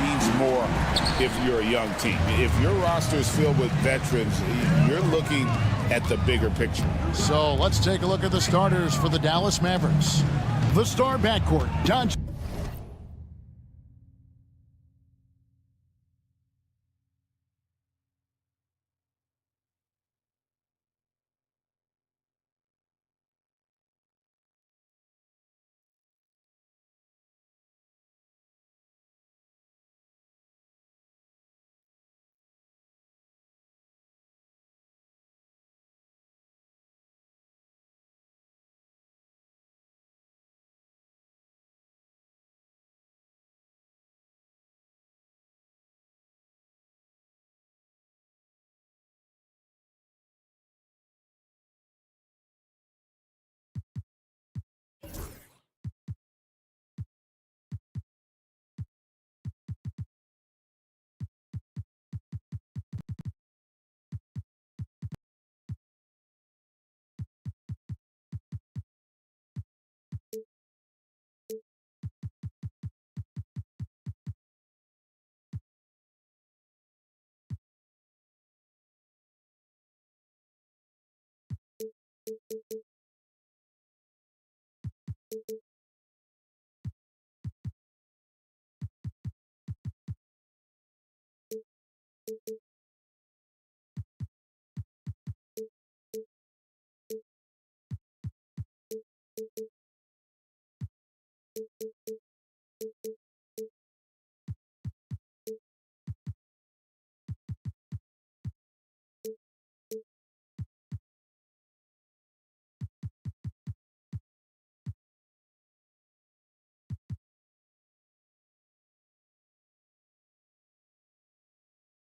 means more if you're a young team. If your roster is filled with veterans, you're looking at the bigger picture. So let's take a look at the starters for the Dallas Mavericks. The star backcourt, Doncic.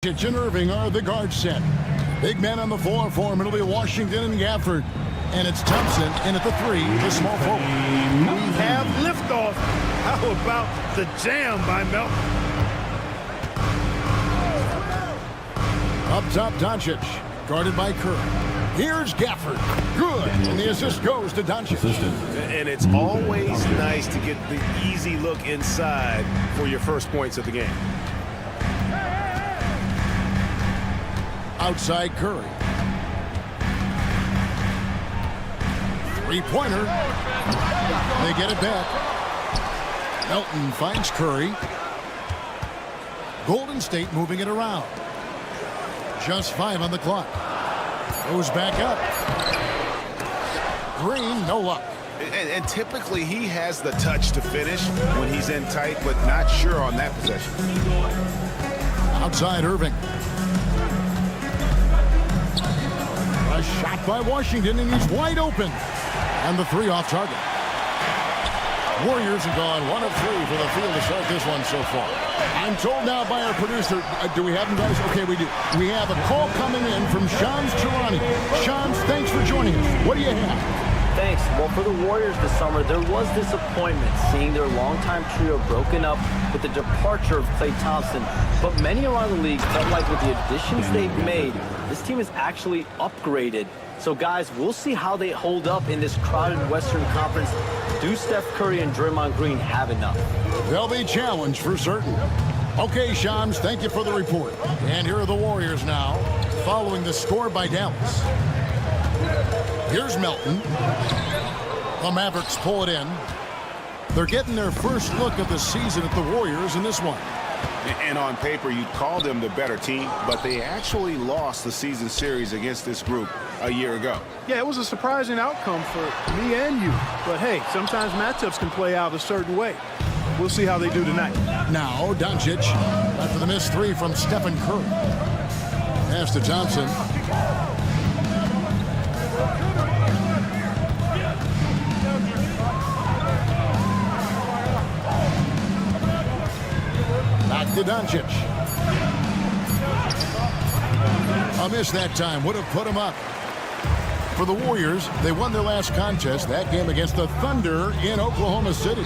And Irving are the guard set. Big men on the floor for him. It'll be Washington and Gafford. And it's Thompson in at the three, the small forward. We have liftoff. How about the jam by Melton? Up top, Doncic, guarded by Kerr. Here's Gafford. Good. And the assist goes to Doncic. And it's always nice to get the easy look inside for your first points of the game. Outside Curry. Three-pointer. They get it back. Melton finds Curry. Golden State moving it around. Just 5 on the clock. Goes back up. Green, no luck. And typically he has the touch to finish when he's in tight, but not sure on that possession. Outside Irving. A shot by Washington, and he's wide open. And the three off target. Warriors have gone 1 of 3 for the field to start this one so far. I'm told now by our producer, do we have them, guys? Okay, we do. We have a call coming in from Shams Charani. Shams, thanks for joining us. What do you have? Thanks. Well, for the Warriors this summer, there was disappointment seeing their longtime trio broken up with the departure of Klay Thompson. But many around the league felt like with the additions they've made, this team is actually upgraded. So, guys, we'll see how they hold up in this crowded Western Conference. Do Steph Curry and Draymond Green have enough? They'll be challenged for certain. Okay, Shams, thank you for the report. And here are the Warriors now, following the score by Dallas. Here's Melton. The Mavericks pull it in. They're getting their first look of the season at the Warriors in this one. And on paper, you'd call them the better team, but they actually lost the season series against this group a year ago. Yeah, it was a surprising outcome for me and you. But, hey, sometimes matchups can play out a certain way. We'll see how they do tonight. Now, Doncic, after the missed three from Stefan Curry. Pass to Thompson. Back to Doncic. A miss that time would have put him up. For the Warriors, they won their last contest, that game against the Thunder in Oklahoma City.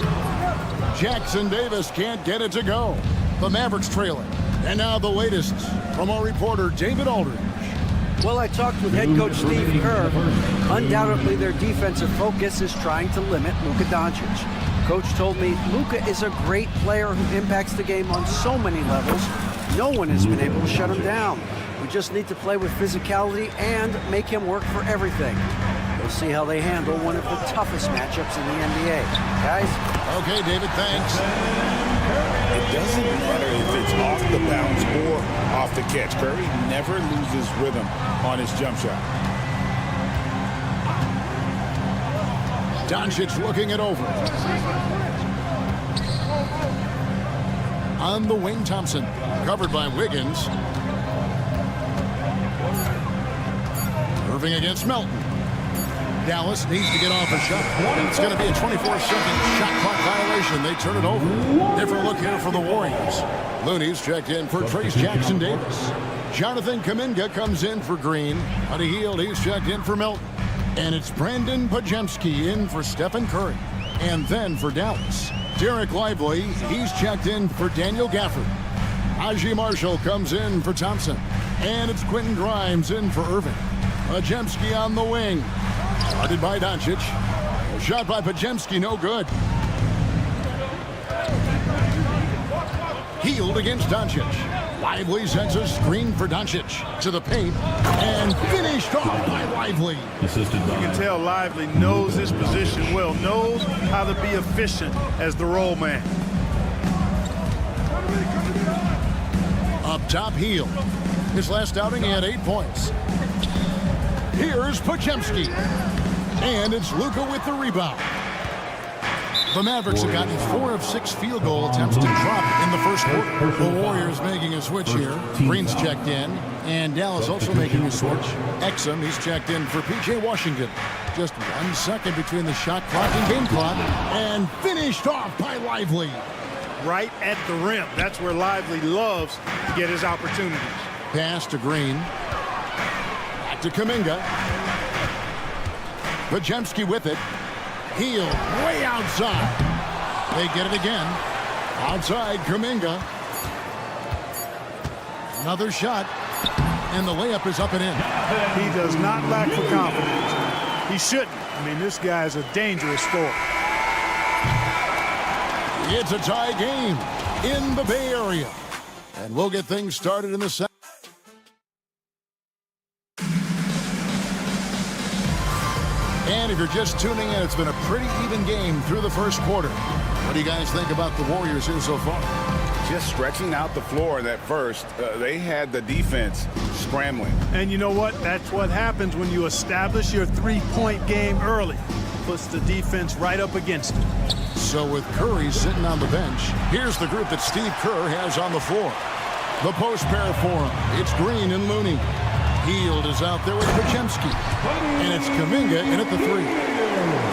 Jackson Davis can't get it to go. The Mavericks trailing. And now the latest from our reporter, David Aldridge. Well, I talked with head coach Steve Kerr. Undoubtedly, their defensive focus is trying to limit Luka Doncic. Coach told me Luka is a great player who impacts the game on so many levels. No one has been able to shut him down. We just need to play with physicality and make him work for everything. We'll see how they handle one of the toughest matchups in the NBA. Guys? Okay, David, thanks. It doesn't matter if it's off the bounce or off the catch. Curry never loses rhythm on his jump shot. Doncic looking it over. On the wing, Thompson. Covered by Wiggins. Irving against Melton. Dallas needs to get off a shot. It's going to be a 24-second shot clock violation. They turn it over. Different look here for the Warriors. Looney's checked in for Trace Jackson-Davis. Jonathan Kuminga comes in for Green. Buddy Hield, he's checked in for Melton. And it's Brandon Podziemski in for Stephen Curry. And then for Dallas, Derek Lively, he's checked in for Daniel Gafford. Aji Marshall comes in for Thompson. And it's Quentin Grimes in for Irving. Podziemski on the wing. Guarded by Doncic. Shot by Podziemski, no good. Hield against Doncic. Lively sets a screen for Doncic to the paint and finished off by Lively. You can tell Lively knows his position well, knows how to be efficient as the roll man. Up top, Hield. His last outing, he had 8 points. Here's Podziemski. And it's Luka with the rebound. The Mavericks have gotten 4 of 6 field goal attempts to drop in the first quarter. The Warriors making a switch here. Green's checked in. And Dallas also making a switch. Exum, he's checked in for P.J. Washington. Just 1 second between the shot clock and game clock. And finished off by Lively. Right at the rim. That's where Lively loves to get his opportunities. Pass to Green. Back to Kuminga. Podziemski with it. Hield way outside. They get it again. Outside, Kuminga. Another shot. And the layup is up and in. He does not lack for confidence. He shouldn't. I mean, this guy is a dangerous scorer. It's a tie game in the Bay Area. And we'll get things started in the second. And if you're just tuning in, it's been a pretty even game through the first quarter. What do you guys think about the Warriors here so far? Just stretching out the floor in that first. They had the defense scrambling. And you know what? That's what happens when you establish your three-point game early. Puts the defense right up against it. So with Curry sitting on the bench, here's the group that Steve Kerr has on the floor. The post pair for him. It's Green and Looney. Hield is out there with Podziemski. And it's Kuminga in at the 3.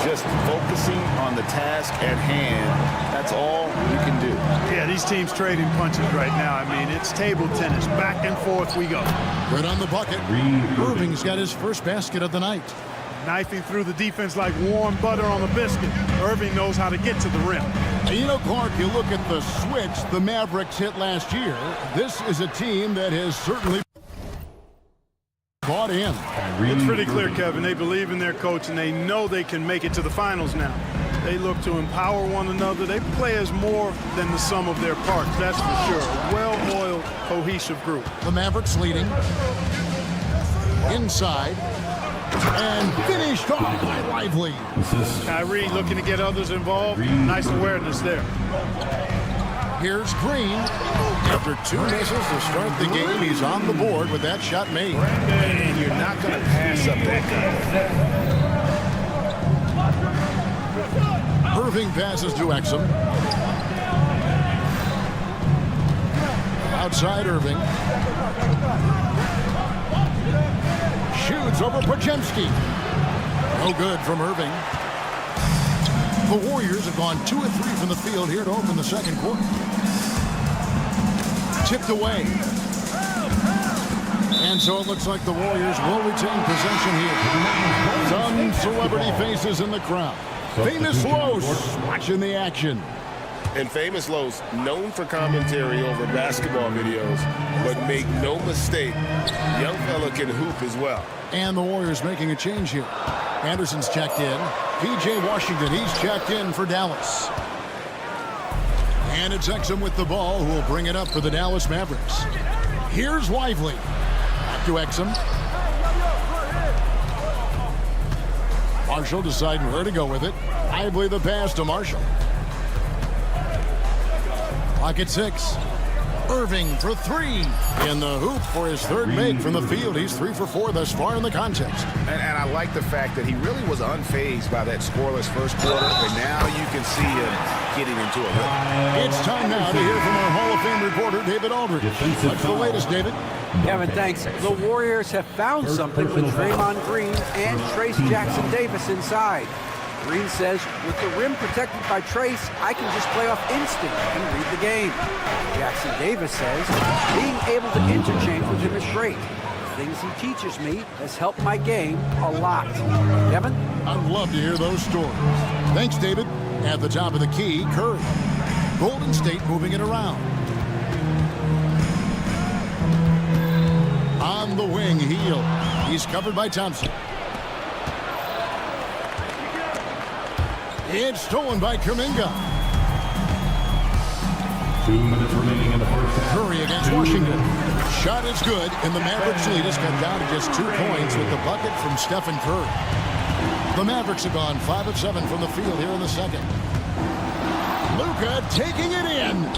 Just focusing on the task at hand. That's all you can do. Yeah, these teams trading punches right now. I mean, it's table tennis. Back and forth we go. Good on the bucket. Irving's got his first basket of the night. Knifing through the defense like warm butter on a biscuit. Irving knows how to get to the rim. And you know, Clark, you look at the switch the Mavericks hit last year. This is a team that has certainly bought in. It's pretty clear, Kevin. They believe in their coach, and they know they can make it to the finals now. They look to empower one another. They play as more than the sum of their parts, that's for sure. A well-oiled, cohesive group. The Mavericks leading. Inside. And finished off by Lively. Kyrie looking to get others involved. Nice awareness there. Here's Green. After 2 misses to start the game, he's on the board with that shot made. And you're not going to pass up that guy. Irving passes to Exum. Outside Irving. Shoots over Podziemski. No good from Irving. The Warriors have gone 2 of 3 from the field here to open the second quarter. Tipped away. And so it looks like the Warriors will retain possession here. Some celebrity faces in the crowd. Famous Los watching the action. And Famous Los, known for commentary over basketball videos, but make no mistake, young fella can hoop as well. And the Warriors making a change here. Anderson's checked in. P.J. Washington, he's checked in for Dallas. And it's Exum with the ball, who will bring it up for the Dallas Mavericks. Here's Lively. Back to Exum. Marshall deciding where to go with it. Lively the pass to Marshall. Clock at 6. Irving for 3. In the hoop for his third make from the field. He's 3 for 4 thus far in the contest. And I like the fact that he really was unfazed by that scoreless first quarter, and now you can see him getting into a rhythm. It's time now to hear from our Hall of Fame reporter, David Aldridge. What's the latest, David? Kevin, thanks. The Warriors have found something with Draymond Green and Trace Jackson Davis inside. Green says, with the rim protected by Trace, I can just play off instinct and read the game. Jackson Davis says, being able to interchange with him is great. The things he teaches me has helped my game a lot. Kevin? I'd love to hear those stories. Thanks, David. At the top of the key, Curry. Golden State moving it around. On the wing, Hield. He's covered by Thompson. It's stolen by Kuminga. 2 minutes remaining in the first half. Curry against Washington. Shot is good, and the Mavericks lead is cut down to just 2 points with the bucket from Stephen Curry. The Mavericks have gone 5 of 7 from the field here in the second. Luka taking it in.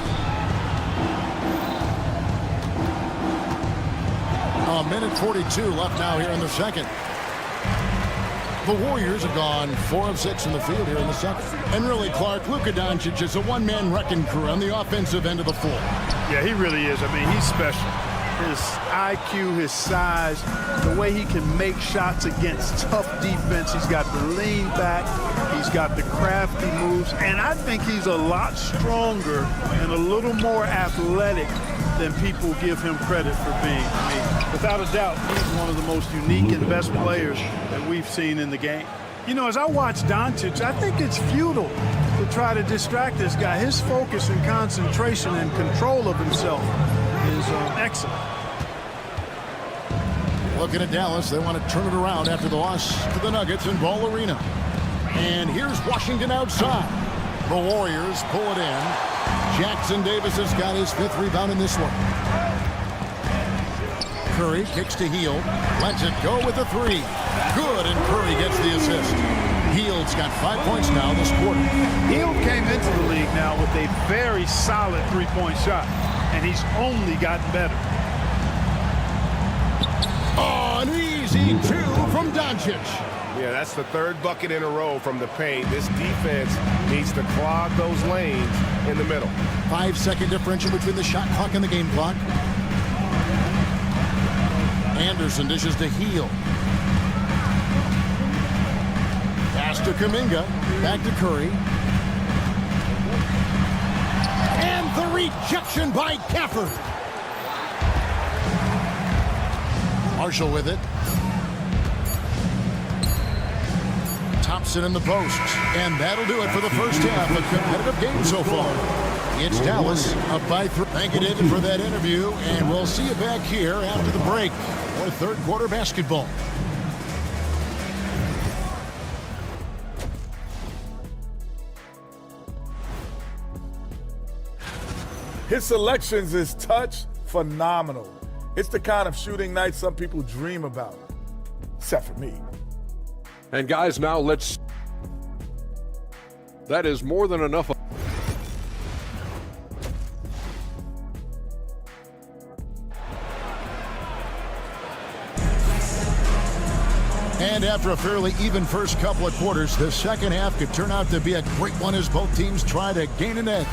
A minute 42 left now here in the second. The Warriors have gone 4 of 6 in the field here in the second. And really, Clark, Luka Doncic is a one-man wrecking crew on the offensive end of the floor. Yeah, he really is. I mean, he's special. His IQ, his size, the way he can make shots against tough defense. He's got the lean back. He's got the crafty moves. And I think he's a lot stronger and a little more athletic than people give him credit for being. I mean, without a doubt, he's one of the most unique and best players that we've seen in the game. You know, as I watch Doncic, I think it's futile to try to distract this guy. His focus and concentration and control of himself is excellent. Looking at Dallas, they want to turn it around after the loss to the Nuggets in Ball Arena. And here's Washington outside. The Warriors pull it in. Jackson Davis has got his 5th rebound in this one. Curry kicks to Hield. Lets it go with the 3. Good, and Curry gets the assist. Hield's got 5 points now this quarter. Hield came into the league now with a very solid three-point shot, and he's only gotten better. Oh, an easy 2 from Doncic. Yeah, that's the 3rd bucket in a row from the paint. This defense needs to clog those lanes in the middle. 5-second differential between the shot clock and the game clock. Anderson dishes to Hield. Pass to Kuminga. Back to Curry. And the rejection by Gafford. Marshall with it. Thompson in the post. And that'll do it for the first half. A competitive game so far. It's Dallas up by 3. Thank you, David, for that interview. And we'll see you back here after the break for third quarter basketball. His selections is touch phenomenal. It's the kind of shooting night some people dream about, except for me. And guys, now let's... That is more than enough. And after a fairly even first couple of quarters, the second half could turn out to be a great one as both teams try to gain an edge.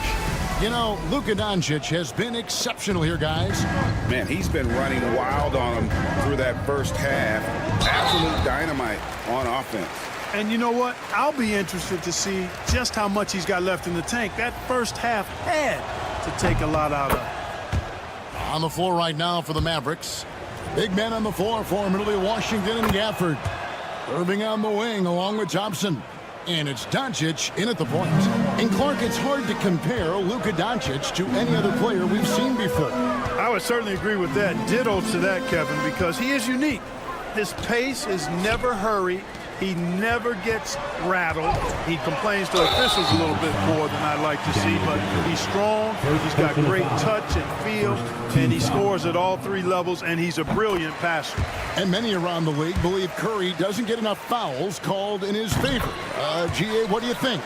You know, Luka Doncic has been exceptional here, guys. Man, he's been running wild on him through that first half. Absolute dynamite on offense. And you know what? I'll be interested to see just how much he's got left in the tank. That first half had to take a lot out of. On the floor right now for the Mavericks. Big men on the floor for Middle Washington and Gafford. Irving on the wing along with Thompson. And it's Doncic in at the point. And Clark, it's hard to compare Luka Doncic to any other player we've seen before. I would certainly agree with that. Ditto to that, Kevin, because he is unique. His pace is never hurried. He never gets rattled. He complains to officials a little bit more than I'd like to see, but he's strong. He's got great touch and feel, and he scores at all three levels, and he's a brilliant passer. And many around the league believe Curry doesn't get enough fouls called in his favor. GA, what do you think?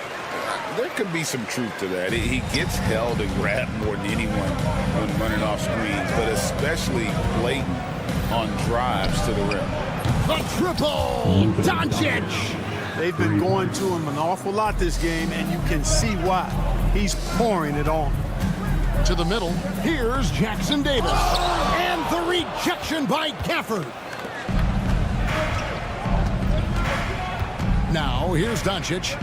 There could be some truth to that. He gets held and grabbed more than anyone when running off screens, but especially blatant on drives to the rim. The triple! Doncic! They've been going to him an awful lot this game, and you can see why. He's pouring it on. To the middle, here's Jackson Davis. And the rejection by Gafford. Now, here's Doncic.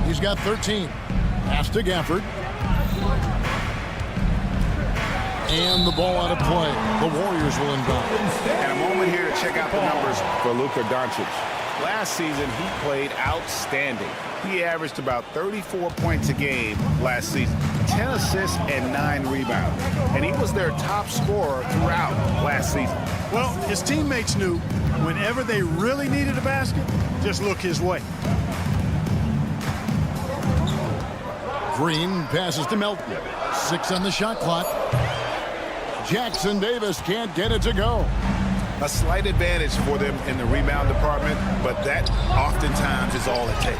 He's got 13. Pass to Gafford. And the ball out of play. The Warriors will inbound. And a moment here to check out the numbers for Luka Doncic. Last season, he played outstanding. He averaged about 34 points a game last season, 10 assists and 9 rebounds. And he was their top scorer throughout last season. Well, his teammates knew whenever they really needed a basket, just look his way. Green passes to Melton. 6 on the shot clock. Jackson Davis can't get it to go. A slight advantage for them in the rebound department, but that oftentimes is all it takes.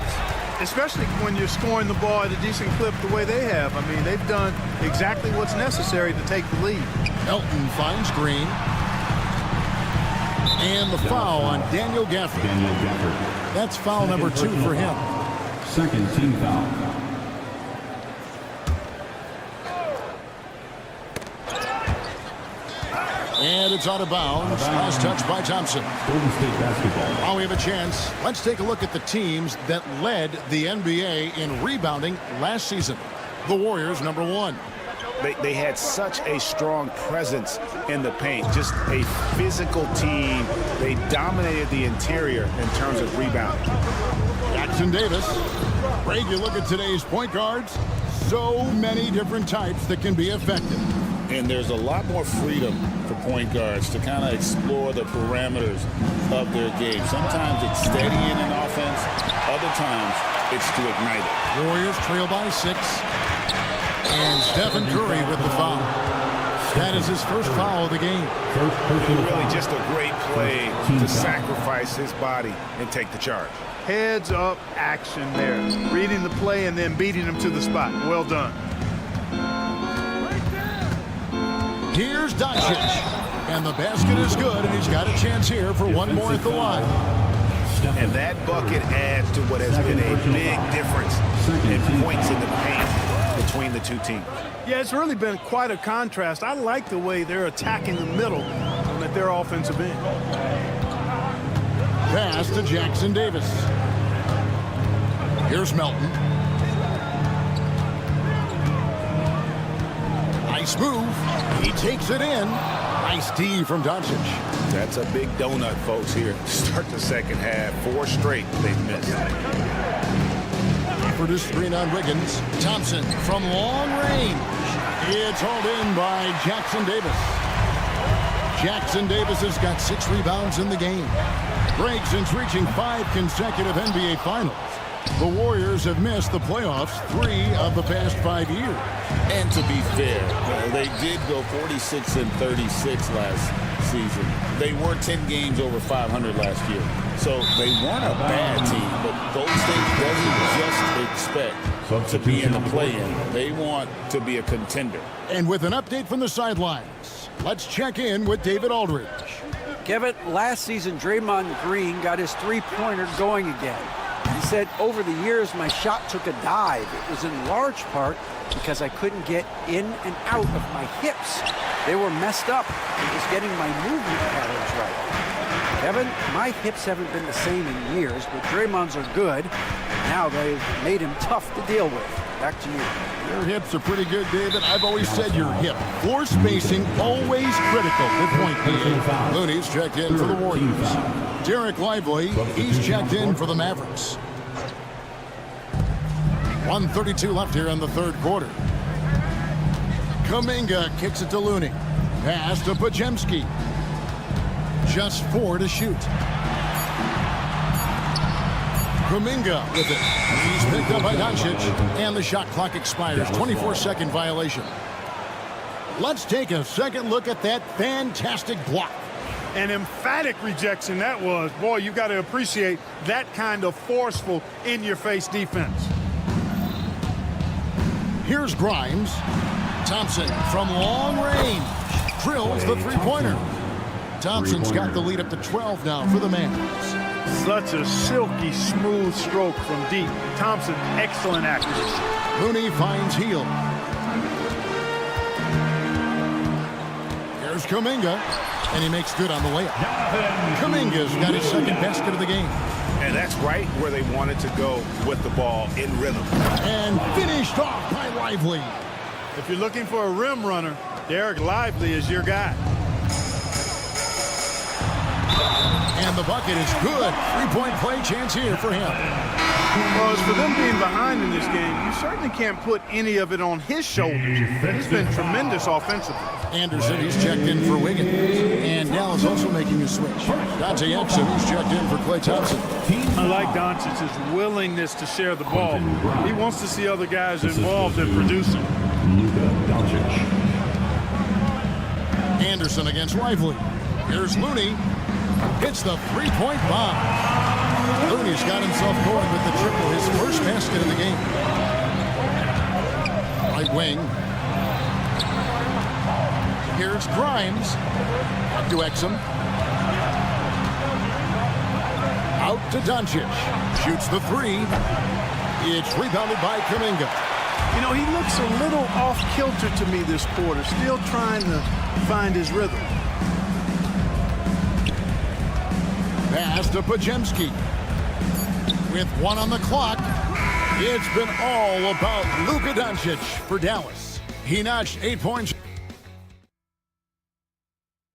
Especially when you're scoring the ball at a decent clip the way they have. I mean, they've done exactly what's necessary to take the lead. Melton finds Green. And the foul on Daniel Gafford. That's foul number 2 for him. Second team foul. And it's out of bounds. Last touch by Thompson. Golden State basketball. Now we have a chance. Let's take a look at the teams that led the NBA in rebounding last season. The Warriors, number 1. They had such a strong presence in the paint, just a physical team. They dominated the interior in terms of rebounding. Jackson Davis. Greg, you look at today's point guards. So many different types that can be effective. And there's a lot more freedom for point guards to kind of explore the parameters of their game. Sometimes it's steadying an offense. Other times it's to ignite it. Warriors trail by 6. And Stephen Curry with the foul. That is his first foul of the game. Really just a great play to sacrifice his body and take the charge. Heads up action there. Reading the play and then beating him to the spot. Well done. Here's Doncic. And the basket is good, and he's got a chance here for one more at the line. And that bucket adds to what has been a big difference in points in the paint between the two teams. Yeah, it's really been quite a contrast. I like the way they're attacking the middle at their offensive end. Pass to Jackson Davis. Here's Melton. Nice move. He takes it in. Nice D from Doncic. That's a big donut, folks, here. Start the second half. 4 straight they've missed. For this screen on Wiggins. Thompson from long range. It's hauled in by Jackson Davis. Jackson Davis has got 6 rebounds in the game. Greg, since reaching 5 consecutive NBA Finals, the Warriors have missed the playoffs 3 of the past 5 years. And to be fair, they did go 46 and 36 last season. They were 10 games over 500 last year. So they weren't a bad team, but Golden State doesn't just expect to be in the play-in. They want to be a contender. And with an update from the sidelines, let's check in with David Aldridge. Kevin, last season, Draymond Green got his three-pointer going again. He said, over the years, my shot took a dive. It was in large part because I couldn't get in and out of my hips. They were messed up. It was getting my movement patterns right. Kevin, my hips haven't been the same in years, but Draymond's are good. Now they've made him tough to deal with. Back to you. Your hips are pretty good, David. I've always said your hip. Floor spacing, always critical. Good point, Dave. Looney's checked in for the Warriors. Derek Lively, he's checked in for the Mavericks. 1:32 left here in the third quarter. Kuminga kicks it to Looney. Pass to Podziemski. Just 4 to shoot. Kuminga with it. He's picked up by Doncic, and the shot clock expires. 24-second violation. Let's take a second look at that fantastic block. An emphatic rejection that was. Boy, you got to appreciate that kind of forceful, in-your-face defense. Here's Grimes. Thompson from long range drills the three-pointer. Thompson's got the lead up to 12 now for the Mavs. Such a silky, smooth stroke from deep. Thompson, excellent accuracy. Looney finds Hield. Here's Kuminga, and he makes good on the layup. Kuminga's got his second basket of the game. And that's right where they wanted to go with the ball in rhythm. And finished off by Lively. If you're looking for a rim runner, Derek Lively is your guy. And the bucket is good. Three-point play chance here for him. Well, as for them being behind in this game, you certainly can't put any of it on his shoulders. He's been tremendous offensively. Anderson, he's checked in for Wiggins. And Dallas also making a switch. Dante Exum, he's checked in for Klay Thompson. I like Doncic's willingness to share the ball. He wants to see other guys involved in producing. Anderson against Lively. Here's Looney. Hits the three-point bomb. Looney's got himself going with the triple, his first basket of the game. Right wing. Here's Grimes. Up to Exum. Out to Doncic. Shoots the three. It's rebounded by Kuminga. You know, he looks a little off-kilter to me this quarter, still trying to find his rhythm. Pass to Podziemski. With one on the clock, it's been all about Luka Doncic for Dallas. He notched 8 points.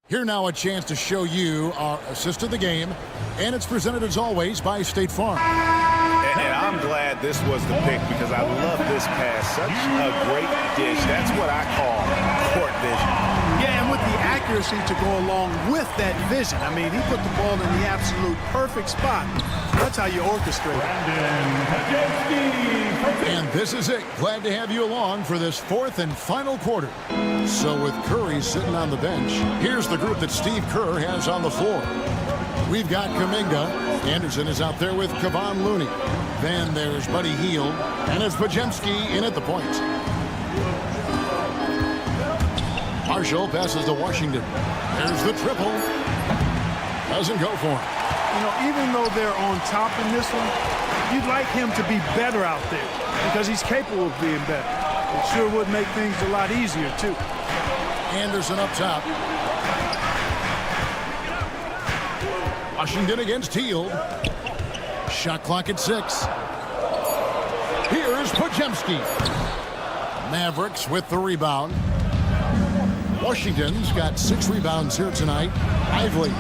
Here now a chance to show you our assist of the game, and it's presented as always by State Farm. And I'm glad this was the pick because I love this pass. Such a great dish. That's what I call court vision. Yeah, and with the accuracy to go along with that vision. I mean, he put the ball in the absolute perfect spot. That's how you orchestrate it. And this is it. Glad to have you along for this fourth and final quarter. So with Curry sitting on the bench, here's the group that Steve Kerr has on the floor. We've got Kuminga. Anderson is out there with Kevon Looney. Then there's Buddy Hield. And it's Podziemski in at the point. Marshall passes to Washington. There's the triple. Doesn't go for him. You know, even though they're on top in this one, you'd like him to be better out there because he's capable of being better. It sure would make things a lot easier, too. Anderson up top. Washington against Hield. Shot clock at 6. Here's Podziemski. Mavericks with the rebound. Washington's got 6 rebounds here tonight. Lively.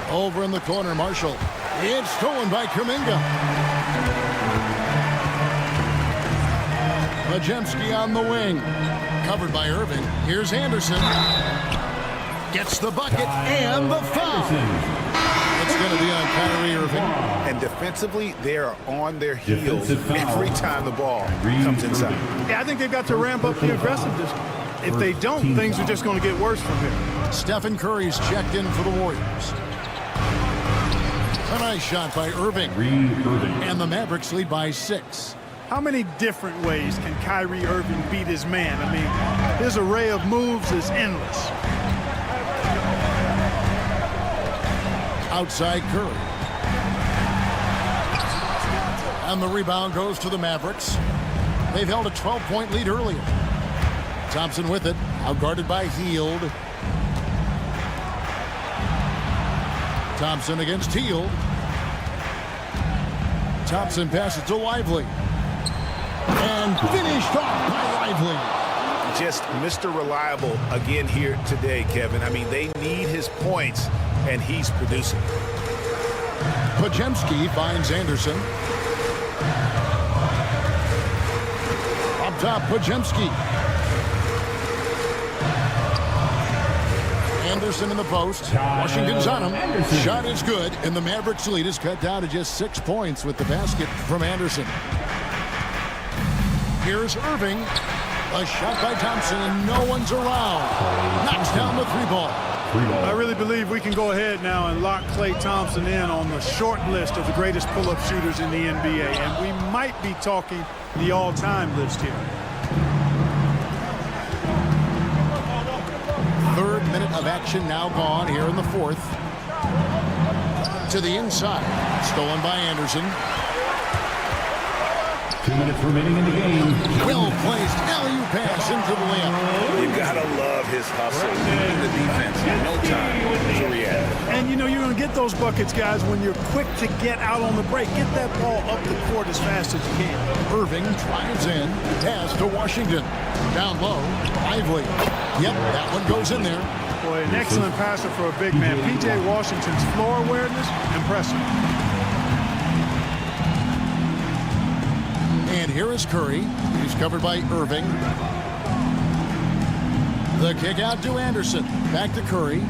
Over in the corner, Marshall. It's stolen by Kuminga. Podziemski on the wing. Covered by Irving. Here's Anderson. Gets the bucket and the foul. It's going to be on Kyrie Irving. And defensively, they are on their heels every time the ball comes inside. Yeah, I think they've got to ramp up the aggressiveness. If they don't, things are just going to get worse from here. Stephen Curry's checked in for the Warriors. A nice shot by Irving. And the Mavericks lead by 6. How many different ways can Kyrie Irving beat his man? I mean, his array of moves is endless. Outside Curry. And the rebound goes to the Mavericks. They've held a 12-point lead earlier. Thompson with it, outguarded by Hield. Thompson against Hield. Thompson passes to Lively. And finished off by Lively. Just Mr. Reliable again here today, Kevin. I mean, they need his points, and he's producing. Podziemski finds Anderson. Up top, Podziemski. Anderson in the post. Washington's on him. Shot is good, and the Mavericks lead is cut down to just 6 points with the basket from Anderson. Here's Irving. A shot by Thompson, and no one's around. Knocks down the 3-ball. I really believe we can go ahead now and lock Klay Thompson in on the short list of the greatest pull-up shooters in the NBA, and we might be talking the all-time list here. 3rd minute of action now gone here in the 4th. To the inside. Stolen by Anderson. 2 minutes remaining in the game. Well-placed alley-oop pass into the layup. You gotta love his hustle. Leading the defense in no time to react. And you know you're going to get those buckets, guys, when you're quick to get out on the break. Get that ball up the court as fast as you can. Irving drives in. Pass to Washington. Down low. Lively. Yep, that one goes in there. Boy, an excellent passer for a big man. P.J. Washington's floor awareness, impressive. And here is Curry. He's covered by Irving. The kick out to Anderson. Back to Curry.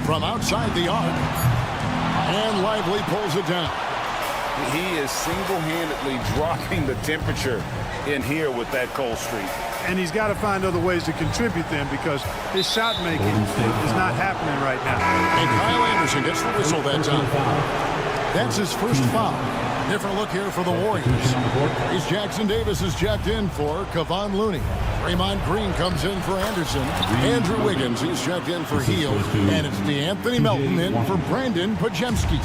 From outside the arc. And Lively pulls it down. He is single-handedly dropping the temperature in here with that cold streak. And he's got to find other ways to contribute then, because his shot making is not happening right now. And Kyle Anderson gets the whistle that time. That's his first foul. Different look here for the Warriors. As Jackson Davis is checked in for Kevon Looney. Draymond Green comes in for Anderson. Andrew Wiggins, he's checked in for Heel. And it's DeAnthony Melton in for Brandon Pajemski.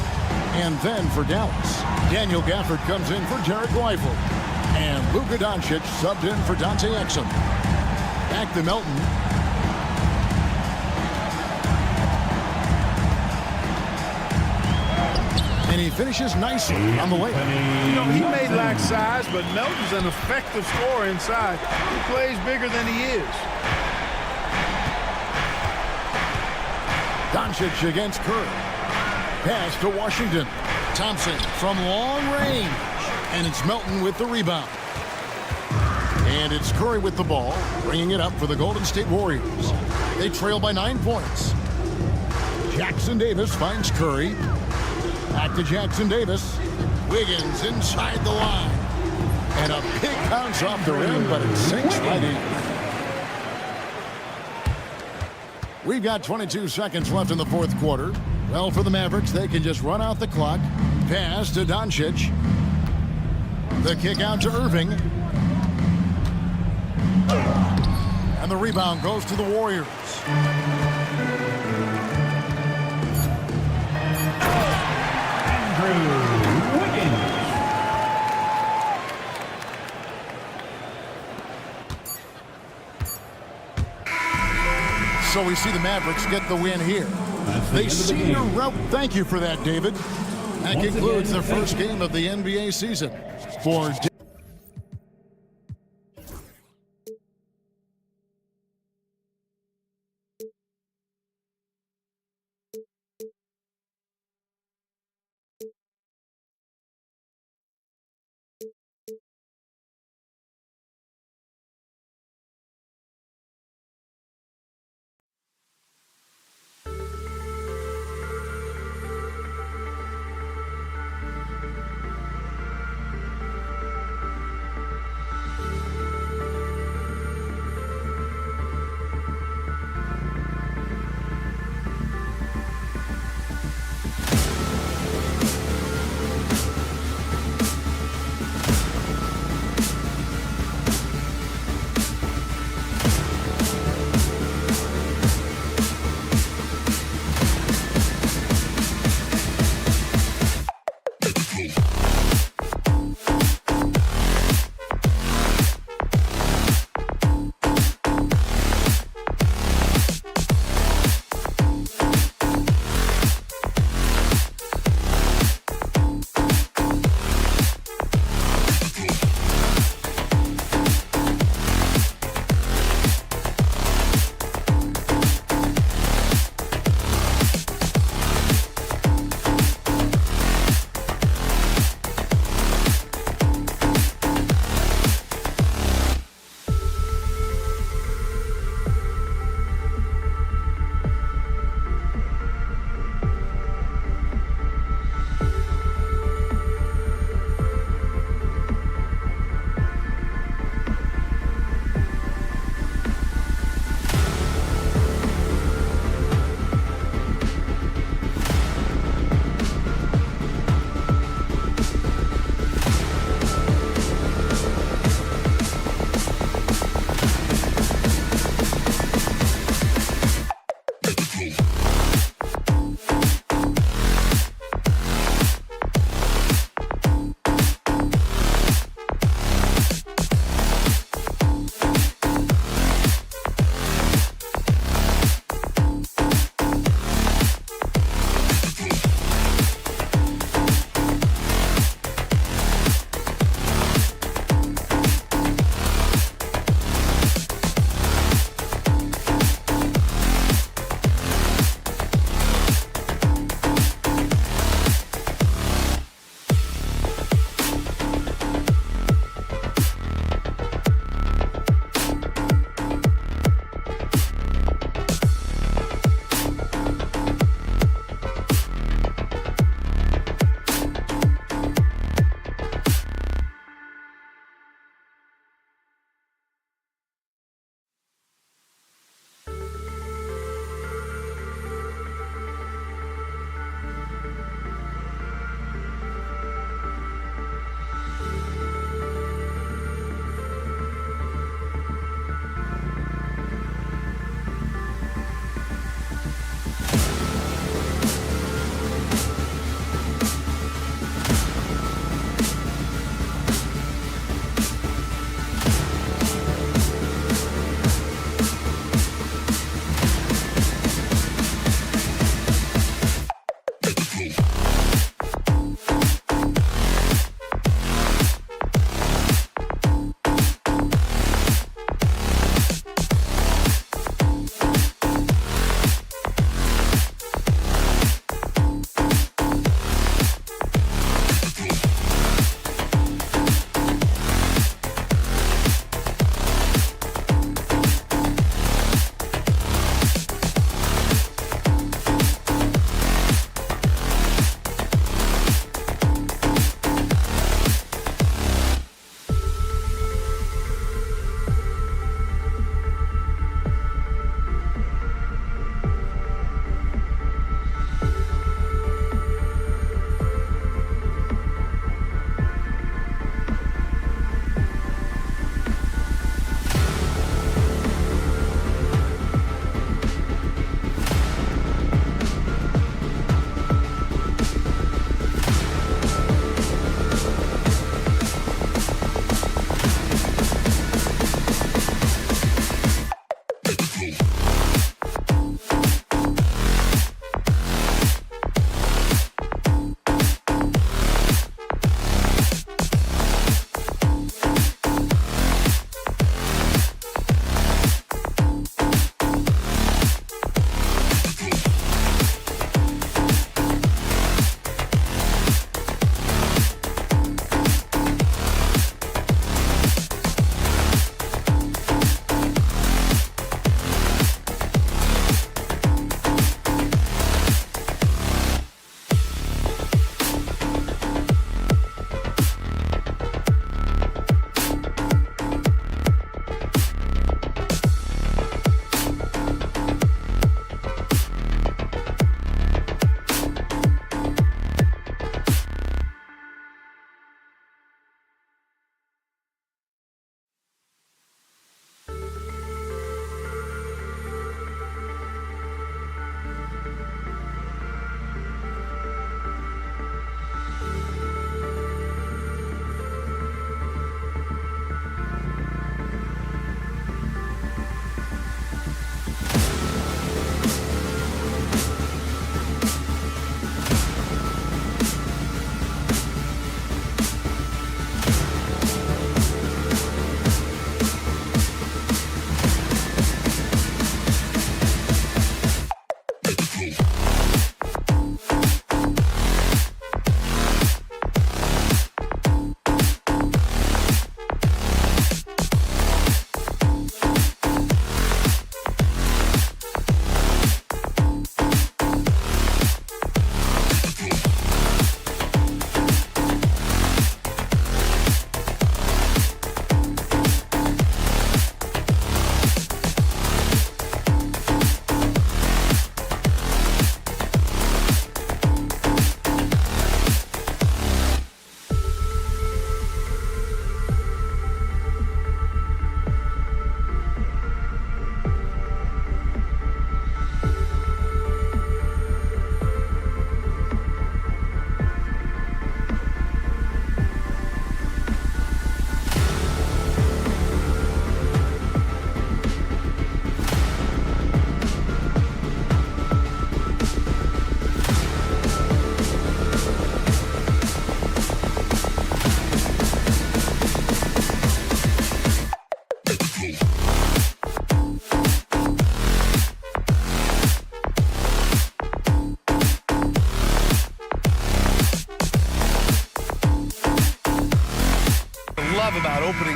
And then for Dallas, Daniel Gafford comes in for Derek Lively. And Luka Doncic subbed in for Dante Exum. Back to Melton. And he finishes nicely on the layup. You know, he may lack size, but Melton's an effective scorer inside. He plays bigger than he is. Doncic against Curry. Pass to Washington. Thompson from long range. And it's Melton with the rebound. And it's Curry with the ball, bringing it up for the Golden State Warriors. They trail by 9 points. Jackson Davis finds Curry. Back to Jackson Davis. Wiggins inside the line. And a big bounce off the rim, but it sinks right in. We've got 22 seconds left in the 4th quarter. Well, for the Mavericks, they can just run out the clock. Pass to Doncic. The kick out to Irving. And the rebound goes to the Warriors. So we see the Mavericks get the win here. They see the route. Thank you for that, David. That concludes the first game of the NBA season. For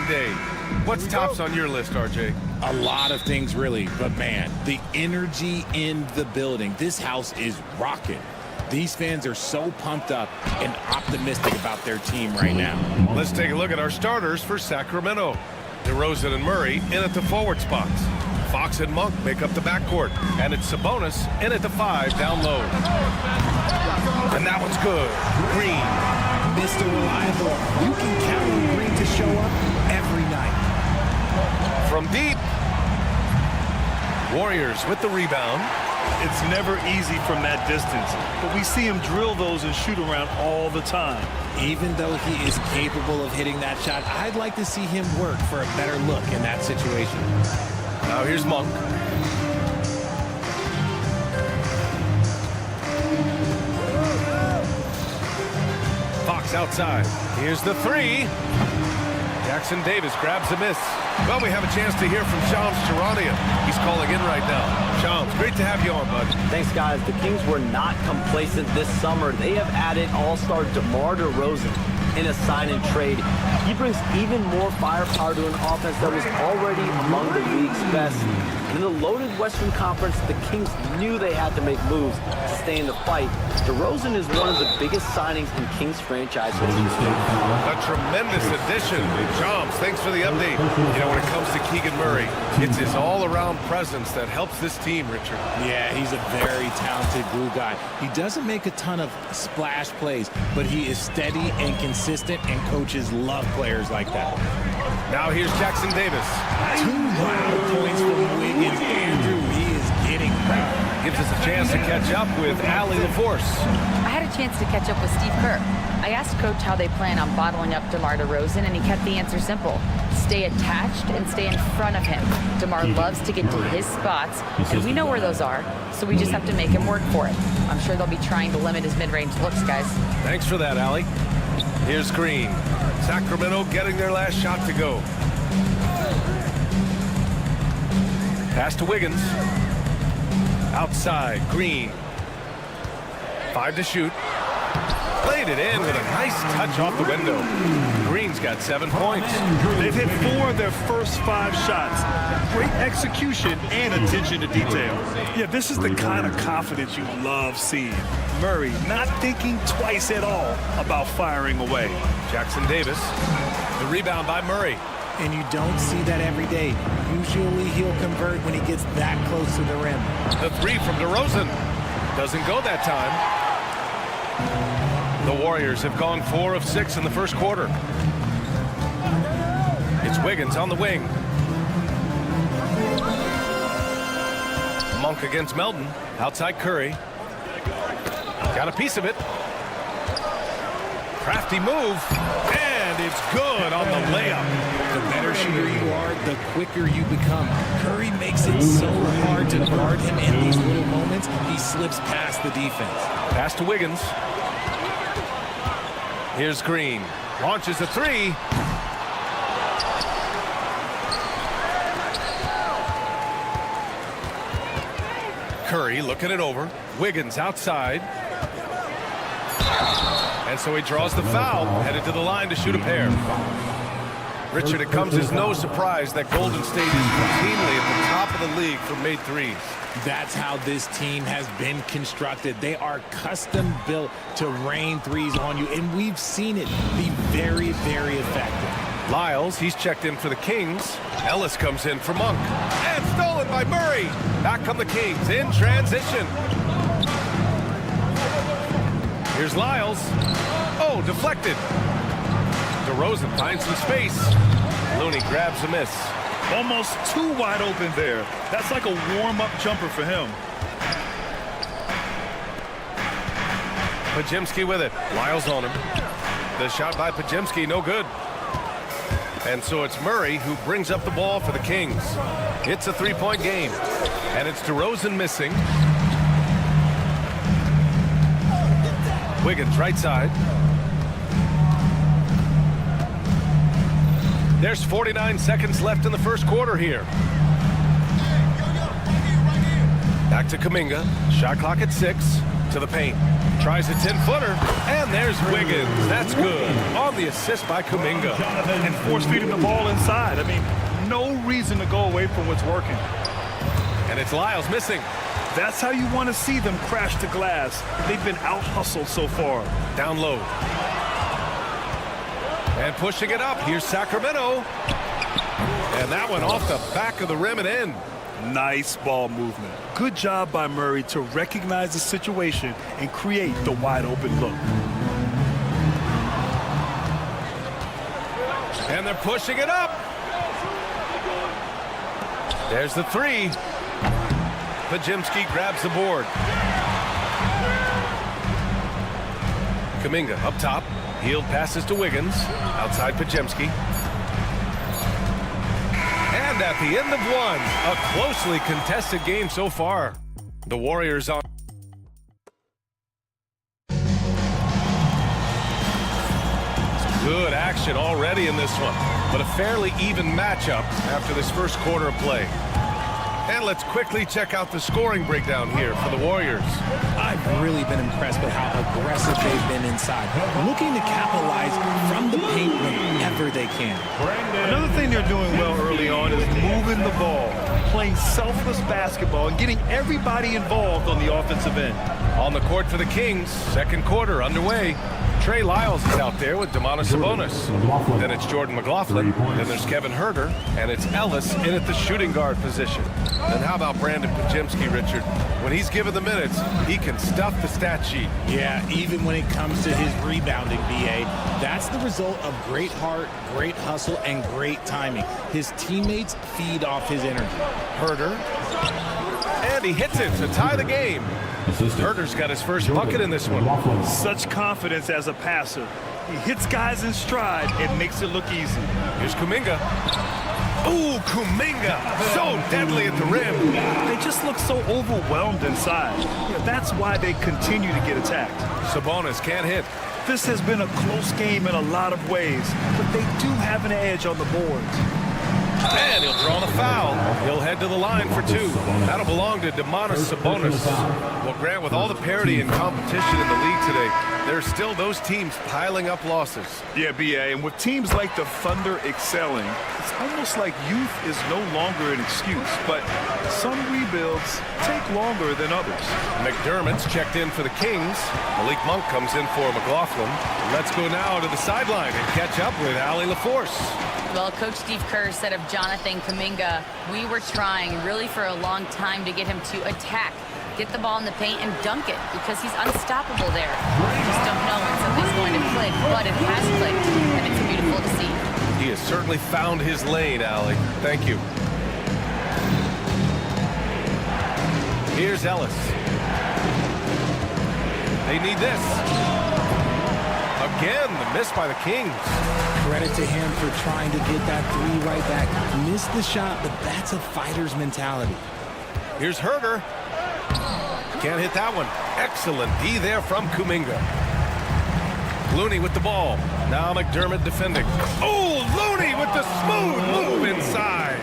day. What's tops on your list, RJ? A lot of things, really. But, man, the energy in the building. This house is rocking. These fans are so pumped up and optimistic about their team right now. Let's take a look at our starters for Sacramento. DeRozan and Murray in at the forward spots. Fox and Monk make up the backcourt. And it's Sabonis in at the 5 down low. And that one's good. Green. Mr. Reliable. You can count on Green to show up every night. From deep. Warriors with the rebound. It's never easy from that distance, but we see him drill those and shoot around all the time. Even though he is capable of hitting that shot, I'd like to see him work for a better look in that situation. Now here's Monk. Fox outside. Here's the 3. Jackson Davis grabs a miss. Well, we have a chance to hear from Shams Charania. He's calling in right now. Shams, great to have you on, bud. Thanks, guys. The Kings were not complacent this summer. They have added all-star DeMar DeRozan in a sign-and-trade. He brings even more firepower to an offense that was already among the league's best. In the loaded Western Conference, the Kings knew they had to make moves to stay in the fight. DeRozan is one of the biggest signings in Kings franchise history. A tremendous addition. Shams, thanks for the update. You know, when it comes to Keegan Murray, it's his all-around presence that helps this team, Richard. Yeah, he's a very talented glue guy. He doesn't make a ton of splash plays, but he is steady and consistent, and coaches love players like that. Now here's Jackson Davis. 2 wild points from Wiggins. Andrew, he is getting back. Gives us a chance to catch up with Allie LaForce. I had a chance to catch up with Steve Kerr. I asked Coach how they plan on bottling up DeMar DeRozan, and he kept the answer simple. Stay attached and stay in front of him. DeMar loves to get to his spots, and we know where those are, so we just have to make him work for it. I'm sure they'll be trying to limit his mid-range looks, guys. Thanks for that, Allie. Here's Green. Sacramento getting their last shot to go. Pass to Wiggins. Outside, Green. 5 to shoot. Played it in with a nice touch off the window. Green's got 7 points. They've hit 4 of their first 5 shots. Great execution and attention to detail. Yeah, this is the kind of confidence you love seeing. Murray not thinking twice at all about firing away. Jackson Davis. The rebound by Murray. And you don't see that every day. Usually he'll convert when he gets that close to the rim. The 3 from DeRozan. Doesn't go that time. The Warriors have gone 4 of 6 in the first quarter. It's Wiggins on the wing. Monk against Melton. Outside Curry. Got a piece of it. Crafty move. And it's good on the layup. The better shooter you are, the quicker you become. Curry makes it so hard to guard him in these little moments. He slips past the defense. Pass to Wiggins. Here's Green. Launches a 3. Curry looking it over. Wiggins outside. And so he draws the foul, headed to the line to shoot a pair. Richard, it comes as no surprise that Golden State is routinely at the top of the league for made threes. That's how this team has been constructed. They are custom built to rain threes on you, and we've seen it be very, very effective. Lyles, he's checked in for the Kings. Ellis comes in for Monk. And stolen by Murray. Back come the Kings in transition. Here's Lyles. Oh, deflected. DeRozan finds some space. Looney grabs a miss. Almost too wide open there. That's like a warm-up jumper for him. Pajemski with it. Lyles on him. The shot by Pajemski, no good. And so it's Murray who brings up the ball for the Kings. It's a 3-point game. And it's DeRozan missing. Wiggins right side. There's 49 seconds left in the first quarter here. Back to Kuminga. Shot clock at 6. To the paint. Tries a 10-footer. And there's Wiggins. That's good. On the assist by Kuminga. And force feeding the ball inside. I mean, no reason to go away from what's working. And it's Lyles missing. That's how you want to see them crash the glass. They've been out-hustled so far. Down low. And pushing it up. Here's Sacramento. And that one off the back of the rim and in. Nice ball movement. Good job by Murray to recognize the situation and create the wide-open look. And they're pushing it up. There's the three. Podziemski grabs the board. Kuminga up top. Healed passes to Wiggins. Outside Podziemski. And at the end of one, a closely contested game so far. The Warriors on. Good action already in this one, but a fairly even matchup after this first quarter of play. And let's quickly check out the scoring breakdown here for the Warriors. I've really been impressed with how aggressive they've been inside, looking to capitalize from the paint whenever they can. Another thing they're doing well early on is moving the ball, playing selfless basketball, and getting everybody involved on the offensive end. On the court for the Kings, second quarter underway. Trey Lyles is out there with Domantas Sabonis. Then it's Jordan McLaughlin. Then there's Kevin Huerter. And it's Ellis in at the shooting guard position. Then how about Brandon Podziemski, Richard? When he's given the minutes, he can stuff the stat sheet. Yeah, even when it comes to his rebounding, BA, that's the result of great heart, great hustle, and great timing. His teammates feed off his energy. Huerter. And he hits it to tie the game. Huerter's got his first bucket in this one. Such confidence as a passer. He hits guys in stride and makes it look easy. Here's Kuminga. Ooh, Kuminga. So deadly at the rim. They just look so overwhelmed inside. Yeah, that's why they continue to get attacked. Sabonis can't hit. This has been a close game in a lot of ways, but they do have an edge on the boards. And he'll draw the foul. He'll head to the line for two. That'll belong to Domantas Sabonis. Well, Grant, with all the parity and competition in the league today, there's still those teams piling up losses. Yeah, BA, and with teams like the Thunder excelling, it's almost like youth is no longer an excuse, but some rebuilds take longer than others. McDermott's checked in for the Kings. Malik Monk comes in for McLaughlin. Let's go now to the sideline and catch up with Allie LaForce. Well, Coach Steve Kerr said of Jonathan Kuminga, we were trying really for a long time to get him to attack, get the ball in the paint and dunk it because he's unstoppable there. You just don't know when something's going to click, but it has clicked, and it's beautiful to see. He has certainly found his lane, Allie. Thank you. Here's Ellis. They need this. Again, the miss by the Kings. Credit to him for trying to get that three right back. Missed the shot, but that's a fighter's mentality. Here's Huerter. Can't hit that one. Excellent D there from Kuminga. Looney with the ball. Now McDermott defending. Oh, Looney with the smooth move inside.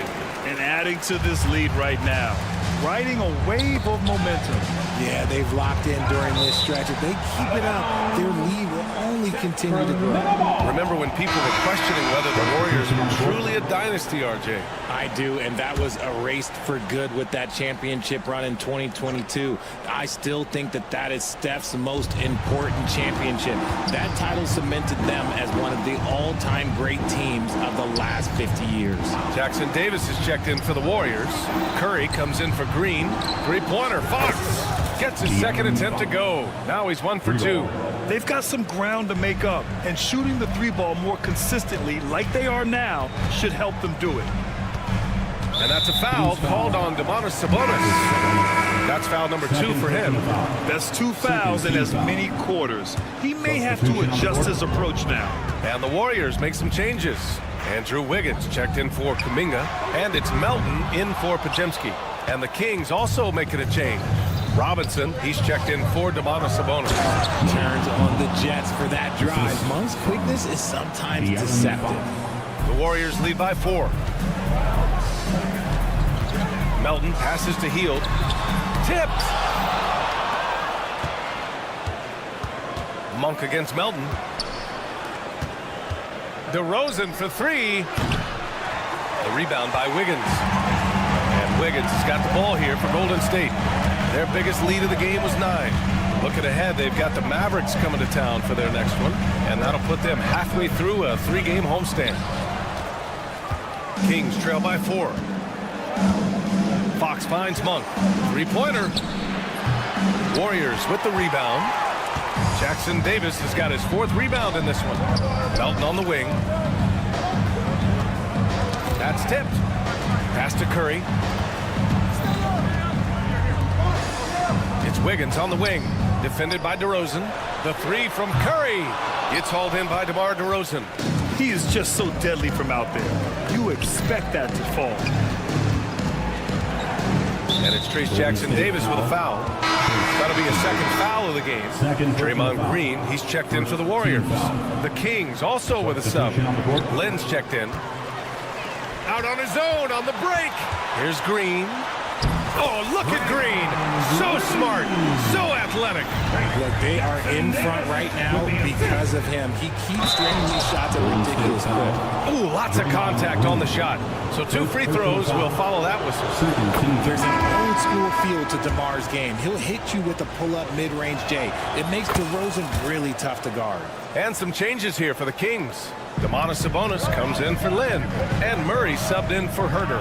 And adding to this lead right now. Riding a wave of momentum. Yeah, they've locked in during this stretch. If they keep it up, their lead will only continue to grow. Remember when people were questioning whether the Warriors were truly a dynasty, RJ? I do, and that was erased for good with that championship run in 2022. I still think that that is Steph's most important championship. That title cemented them as one of the all-time great teams of the last 50 years. Jackson Davis is checked in for the Warriors. Curry comes in for Green. Three-pointer. Fox gets his second attempt to go. Now he's 1 for 2. They've got some ground to make up, and shooting the three ball more consistently like they are now should help them do it. And that's a foul called on Domantas Sabonis. That's foul number 2 for him. That's 2 fouls in as many quarters. He may have to adjust his approach now. And the Warriors make some changes. Andrew Wiggins checked in for Kuminga, and it's Melton in for Podziemski. And the Kings also making a change. Robinson, he's checked in for Domantas Sabonis. Turns on the Jets for that drive. Monk's quickness is sometimes deceptive. The Warriors lead by 4. Melton passes to Hield. Tipped. Monk against Melton. DeRozan for three. The rebound by Wiggins. And Wiggins has got the ball here for Golden State. Their biggest lead of the game was 9. Looking ahead, they've got the Mavericks coming to town for their next one, and that'll put them halfway through a 3-game homestand. Kings trail by 4. Fox finds Monk. 3-pointer. Warriors with the rebound. Jackson Davis has got his 4th rebound in this one. Melton on the wing. That's tipped. Pass to Curry. It's Wiggins on the wing. Defended by DeRozan. The 3 from Curry. It's hauled in by DeMar DeRozan. He is just so deadly from out there. You expect that to fall. And it's Trace Jackson Davis with a foul. That'll be a second foul of the game. Draymond Green, he's checked in for the Warriors. The Kings also with a sub. Lynn's checked in. Out on his own on the break. Here's Green. Oh, look at Green. So smart, so athletic. Look, they are in front right now because of him. He keeps draining these shots at ridiculous clip. Ooh, lots of contact on the shot. So 2 free throws will follow that whistle. There's an old school feel to DeMar's game. He'll hit you with a pull-up mid-range J. It makes DeRozan really tough to guard. And some changes here for the Kings. Domantas Sabonis comes in for Lynn, and Murray subbed in for Herter.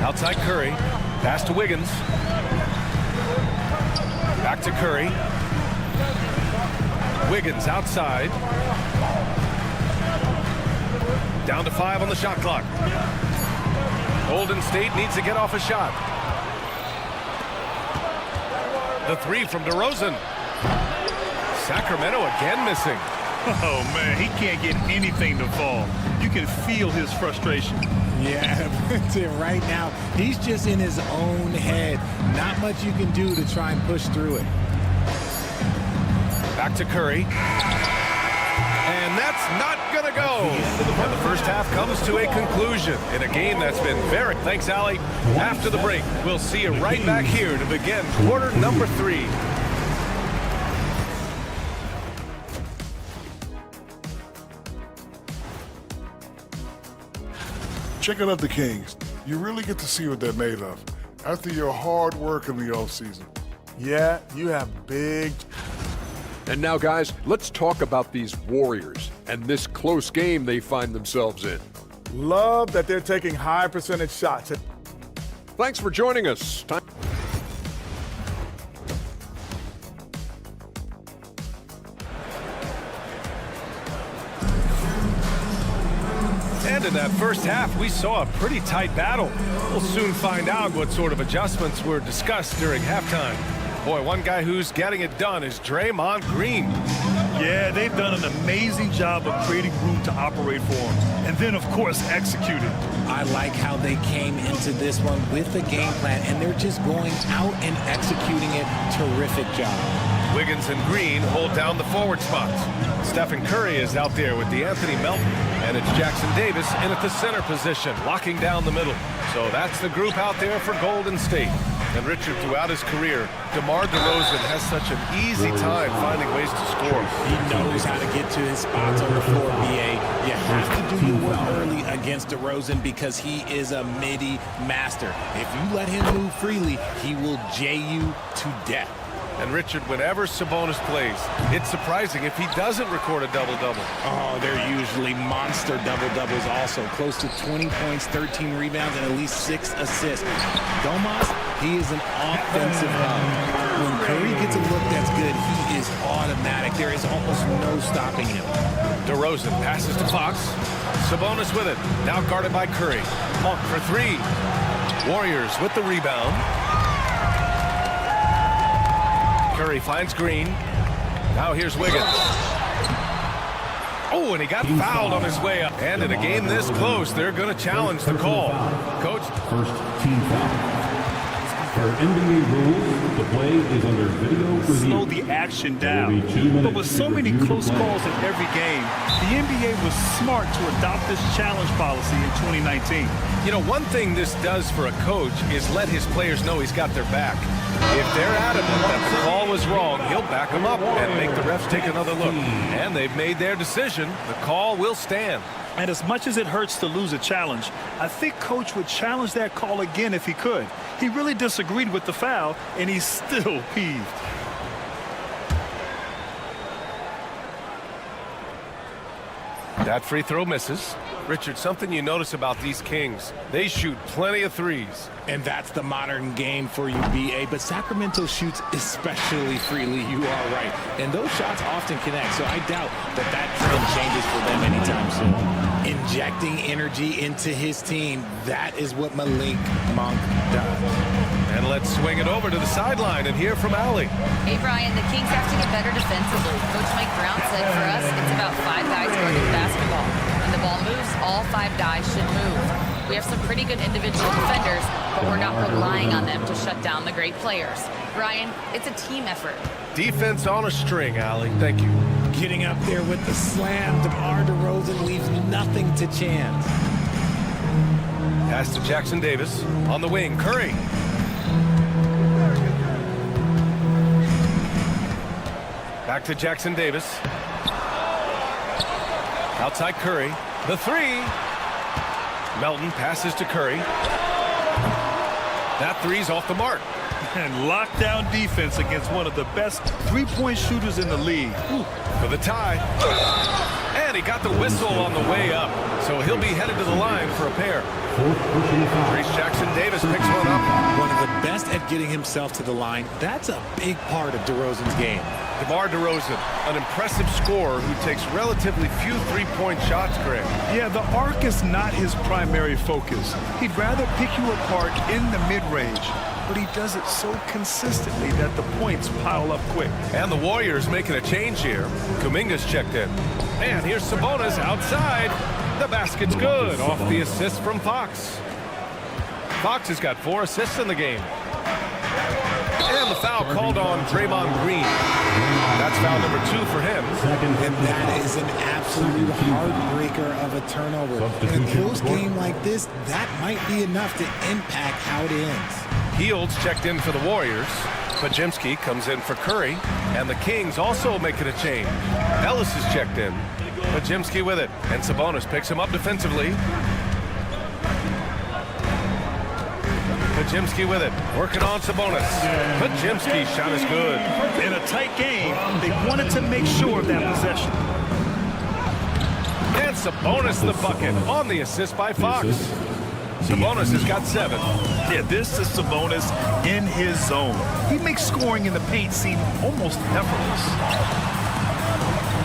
Outside Curry, pass to Wiggins. Back to Curry. Wiggins outside. Down to 5 on the shot clock. Golden State needs to get off a shot. The 3 from DeRozan. Sacramento again missing. Oh, man, he can't get anything to fall. You can feel his frustration. Yeah, right now, he's just in his own head. Not much you can do to try and push through it. Back to Curry. And that's not going to go. And the first half comes to a conclusion in a game that's been very... Thanks, Allie. After the break, we'll see you right back here to begin quarter number 3. Checking out the Kings, you really get to see what they're made of after your hard work in the offseason. Yeah, you have big... And now, guys, let's talk about these Warriors and this close game they find themselves in. Love that they're taking high percentage shots. Thanks for joining us. And in that first half, we saw a pretty tight battle. We'll soon find out what sort of adjustments were discussed during halftime. Boy, one guy who's getting it done is Draymond Green. Yeah, they've done an amazing job of creating room to operate for him. And then, of course, executed. I like how they came into this one with a game plan, and they're just going out and executing it. Terrific job. Wiggins and Green hold down the forward spots. Stephen Curry is out there with DeAnthony Melton, and it's Jackson Davis in at the center position, locking down the middle. So that's the group out there for Golden State. And Richard, throughout his career, DeMar DeRozan has such an easy time finding ways to score. He knows how to get to his spots on the floor, BA. You have to do your work early against DeRozan because he is a midi master. If you let him move freely, he will J you to death. And Richard, whenever Sabonis plays, it's surprising if he doesn't record a double-double. Oh, they're usually monster double-doubles also. Close to 20 points, 13 rebounds, and at least 6 assists. Domas, he is an offensive hub. When Curry gets a look that's good, he is automatic. There is almost no stopping him. DeRozan passes to Fox. Sabonis with it. Now guarded by Curry. Monk for 3. Warriors with the rebound. Curry finds Green. Now here's Wiggins. Oh, and he got fouled on his way up. And in a game this close, they're going to challenge the call. Coach. First team foul. For NBA rules, the play is under video review. Slow the action down. But with so many close calls in every game, the NBA was smart to adopt this challenge policy in 2019. You know, one thing this does for a coach is let his players know he's got their back. If they're adamant that the call was wrong, he'll back them up and make the refs take another look. And they've made their decision. The call will stand. And as much as it hurts to lose a challenge, I think Coach would challenge that call again if he could. He really disagreed with the foul, and he's still peeved. That free throw misses. Richard, something you notice about these Kings, they shoot plenty of threes. And that's the modern game for you, BA. But Sacramento shoots especially freely. You are right. And those shots often connect. So I doubt that that trend changes for them anytime soon. Injecting energy into his team, that is what Malik Monk does. And let's swing it over to the sideline and hear from Allie. Hey, Brian, the Kings have to get better defensively. Coach Mike Brown said for us, it's about 5 guys guarding the basketball. When the ball moves, all 5 guys should move. We have some pretty good individual defenders, but we're not relying on them to shut down the great players. Brian, it's a team effort. Defense on a string, Allie. Thank you. Getting up there with the slam, DeMar DeRozan leaves nothing to chance. Pass to Jackson Davis. On the wing, Curry. Back to Jackson Davis. Outside Curry. The three. Melton passes to Curry. That three's off the mark. And lockdown defense against one of the best three-point shooters in the league. For the tie. And he got the whistle on the way up. So he'll be headed to the line for a pair. Reese Jackson Davis picks one up. One of the best at getting himself to the line. That's a big part of DeRozan's game. DeMar DeRozan, an impressive scorer who takes relatively few three-point shots, Greg. Yeah, the arc is not his primary focus. He'd rather pick you apart in the mid-range, but he does it so consistently that the points pile up quick. And the Warriors making a change here. Kuminga's checked in. And here's Sabonis outside. The basket's good off the assist from Fox. Fox has got 4 assists in the game. And the foul called on Draymond Green. That's foul number 2 for him. And that is an absolute heartbreaker of a turnover. In a close game like this, that might be enough to impact how it ends. Fields checked in for the Warriors. Pajemski comes in for Curry. And the Kings also making a change. Ellis is checked in. Pajemski with it. And Sabonis picks him up defensively. Pajemski with it. Working on Sabonis. Pajemski shot is good. In a tight game, they wanted to make sure of that possession. And Sabonis the bucket on the assist by Fox. Sabonis has got 7. Yeah, this is Sabonis in his zone. He makes scoring in the paint seem almost effortless.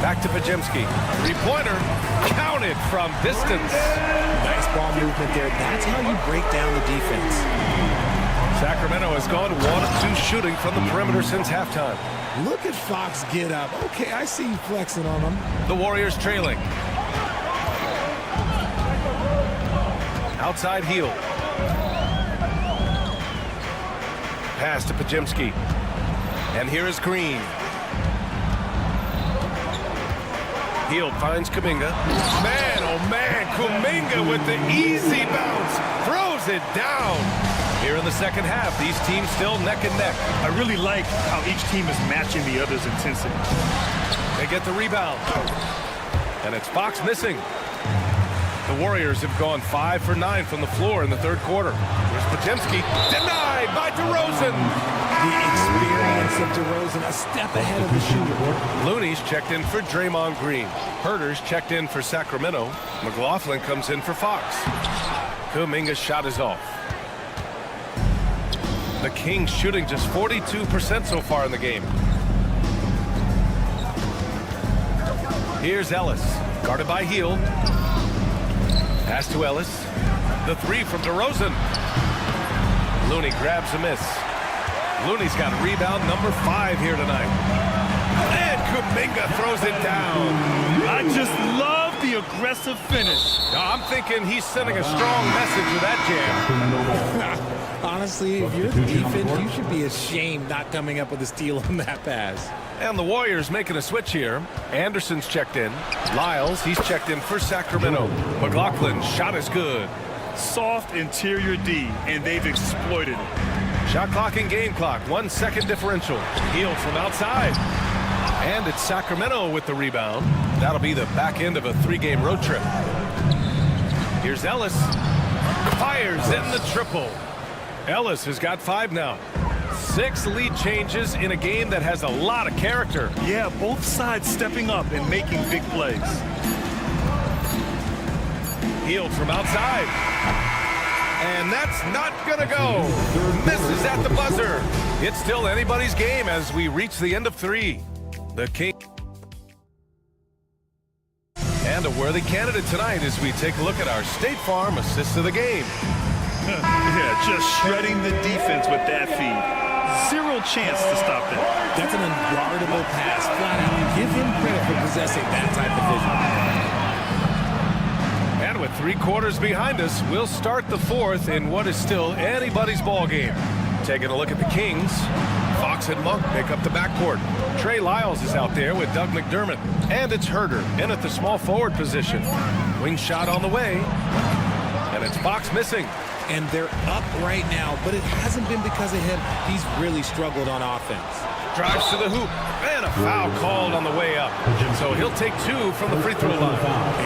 Back to Pajemski. 3-pointer. Counted from distance. Nice ball movement there. That's how you break down the defense. Sacramento has gone 1 of 2 shooting from the perimeter since halftime. Look at Fox get up. Okay, I see you flexing on him. The Warriors trailing. Outside heel. Pass to Pajemski. And here is Green. Hield finds Kuminga. Man, oh man, Kuminga with the easy bounce. Throws it down. Here in the second half, these teams still neck and neck. I really like how each team is matching the other's intensity. They get the rebound. And it's Fox missing. The Warriors have gone 5 for 9 from the floor in the third quarter. Here's Pajemski. Denied by DeRozan. The experience of DeRozan a step ahead of the shooter. Looney's checked in for Draymond Green. Herter's checked in for Sacramento. McLaughlin comes in for Fox. Kuminga's shot is off. The Kings shooting just 42% so far in the game. Here's Ellis. Guarded by Hield. Pass to Ellis. The 3 from DeRozan. Looney grabs a miss. Looney's got rebound number 5 here tonight. And Kuminga throws it down. I just love the aggressive finish. I'm thinking he's sending a strong message with that jam. Honestly, if you're the defense, you should be ashamed not coming up with a steal on that pass. And the Warriors making a switch here. Anderson's checked in. Lyles, he's checked in for Sacramento. McLaughlin, shot is good. Soft interior D, and they've exploited it. Shot clock and game clock, 1 second differential. Hield from outside. And it's Sacramento with the rebound. That'll be the back end of a 3-game road trip. Here's Ellis. Fires in the triple. Ellis has got 5 now. 6 lead changes in a game that has a lot of character. Yeah, both sides stepping up and making big plays. Hield from outside. And that's not gonna go. Misses at the buzzer. It's still anybody's game as we reach the end of 3. The Kings. And a worthy candidate tonight as we take a look at our State Farm assist of the game. Yeah, just shredding the defense with that feed. Zero chance to stop that. That's an unguardable pass. Flat out, give him credit for possessing that type of vision. And with 3 quarters behind us, we'll start the 4th in what is still anybody's ball game. Taking a look at the Kings. Fox and Monk make up the backcourt. Trey Lyles is out there with Doug McDermott. And it's Herder in at the small forward position. Wing shot on the way. And it's Fox missing. And they're up right now, but it hasn't been because of him. He's really struggled on offense. Drives to the hoop. And a foul called on the way up. So he'll take 2 from the free throw line.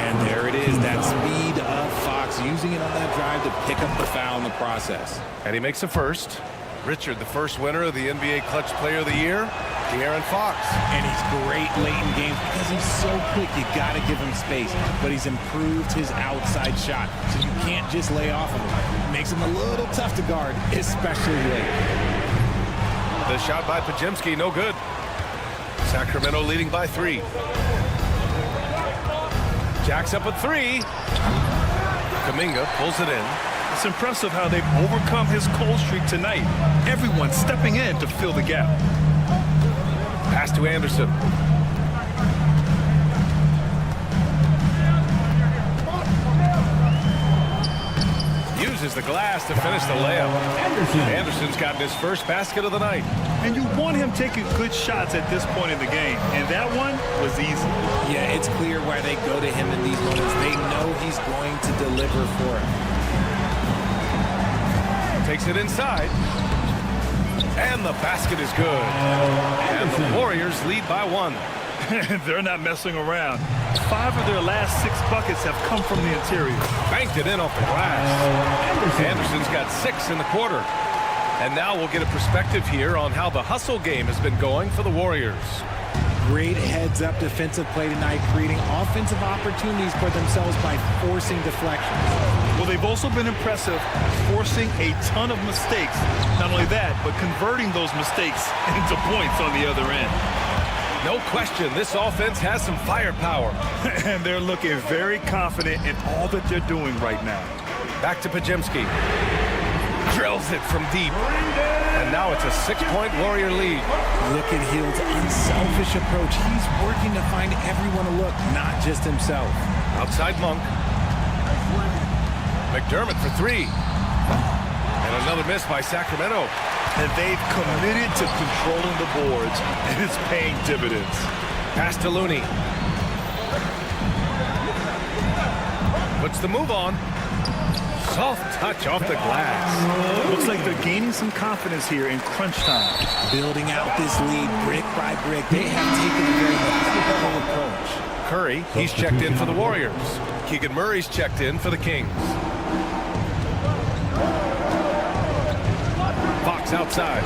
And there it is, that speed of Fox, using it on that drive to pick up the foul in the process. And he makes the first. Richard, the first winner of the NBA Clutch Player of the Year, De'Aaron Fox. And he's great late in games because he's so quick. You got to give him space. But he's improved his outside shot, so you can't just lay off of him. Makes him a little tough to guard, especially late. The shot by Podziemski, no good. Sacramento leading by 3. Jacks up at 3. Kuminga pulls it in. It's impressive how they've overcome his cold streak tonight. Everyone stepping in to fill the gap. Pass to Anderson. Uses the glass to finish the layup. Anderson's gotten his first basket of the night. And you want him taking good shots at this point in the game. And that one was easy. Yeah, it's clear why they go to him in these moments. They know he's going to deliver for it. Takes it inside. And the basket is good. And the Warriors lead by 1. They're not messing around. 5 of their last 6 buckets have come from the interior. Banked it in off the glass. Anderson's got 6 in the quarter. And now we'll get a perspective here on how the hustle game has been going for the Warriors. Great heads-up defensive play tonight, creating offensive opportunities for themselves by forcing deflections. Well, they've also been impressive, forcing a ton of mistakes. Not only that, but converting those mistakes into points on the other end. No question, this offense has some firepower. And they're looking very confident in all that they're doing right now. Back to Podziemski. Drills it from deep. And now it's a 6-point Warrior lead. Look at Hield's unselfish approach. He's working to find everyone to look, not just himself. Outside Monk. McDermott for 3. And another miss by Sacramento. And they've committed to controlling the boards, and it's paying dividends. Pass to Looney. Puts the move on. Soft touch off the glass. Looks like they're gaining some confidence here in crunch time. Building out this lead brick by brick. They have taken a very methodical approach. Curry, he's checked in for the Warriors. Keegan Murray's checked in for the Kings. Fox outside.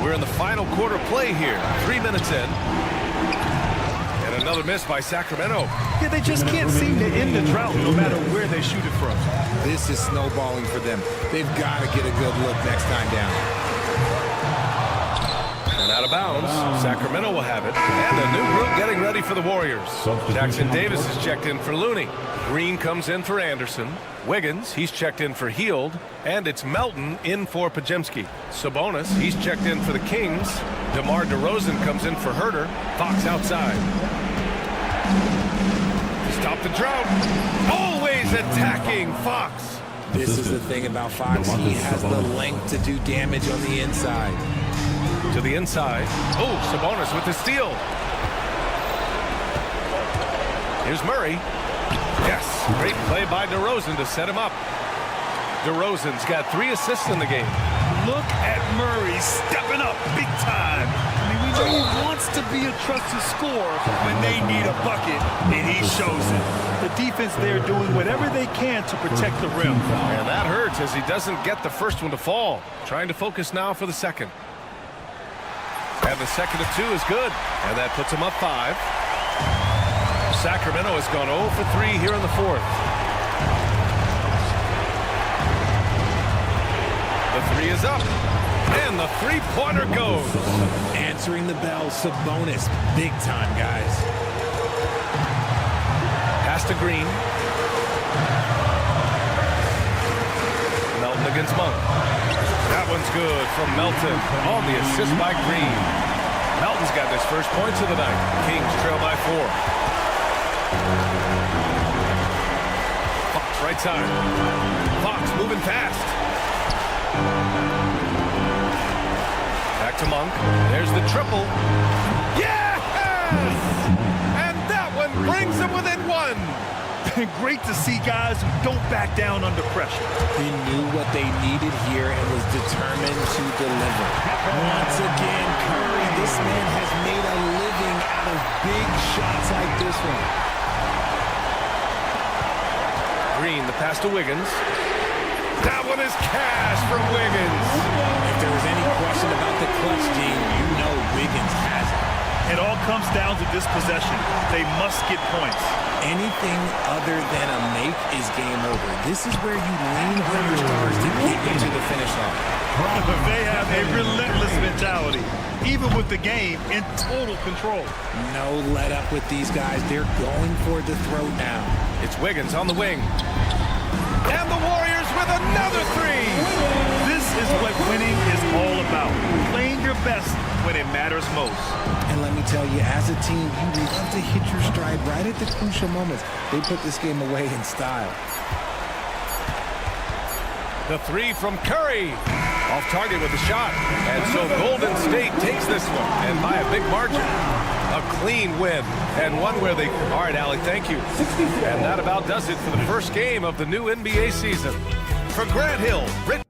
We're in the final quarter play here. 3 minutes in. And another miss by Sacramento. Yeah, they just can't seem to end the drought no matter where they shoot it from. This is snowballing for them. They've got to get a good look next time down. And out of bounds, Sacramento will have it. And a new group getting ready for the Warriors. Jackson Davis is checked in for Looney. Green comes in for Anderson. Wiggins, he's checked in for Hield. And it's Melton in for Podziemski. Sabonis, he's checked in for the Kings. DeMar DeRozan comes in for Herder. Fox outside. Stop the drought. Always attacking Fox. This is the thing about Fox. He has the length to do damage on the inside. To the inside. Oh, Sabonis with the steal. Here's Murray. Yes, great play by DeRozan to set him up. DeRozan's got 3 assists in the game. Look at Murray stepping up big time. I mean, we know he wants to be a trusted scorer when they need a bucket, and he shows it. The defense there doing whatever they can to protect the rim. And that hurts as he doesn't get the first one to fall. Trying to focus now for the second. And the second of 2 is good. And that puts him up 5. Sacramento has gone 0 for 3 here in the fourth. The 3 is up. And the three-pointer goes. Answering the bell, Sabonis. Big time, guys. Pass to Green. Melton against Monk. That one's good from Melton on the assist by Green. Melton's got his first points of the night. Kings trail by 4. Fox right side. Fox moving fast. Back to Monk. There's the triple. Yes! And that one brings him within 1. Great to see guys who don't back down under pressure. He knew what they needed here and was determined to deliver. Once again, Curry, this man has made a living out of big shots like this one. Green, the pass to Wiggins. That one is cash from Wiggins. If there was any question about the clutch game, you know Wiggins has it. It all comes down to this possession. They must get points. Anything other than a make is game over. This is where you lean on your stars to get you to the finish line. They have a relentless mentality, even with the game in total control. No let up with these guys. They're going for the throw now. It's Wiggins on the wing. And the Warriors with another 3. This is what winning is all about. Playing your best when it matters most. And let me tell you, as a team, you love to hit your stride right at the crucial moments. They put this game away in style. The 3 from Curry. Off target with the shot. And so Golden State takes this one. And by a big margin. A clean win. And one where they... All right, Allie, thank you. And that about does it for the first game of the new NBA season. For Grant Hill, Rick...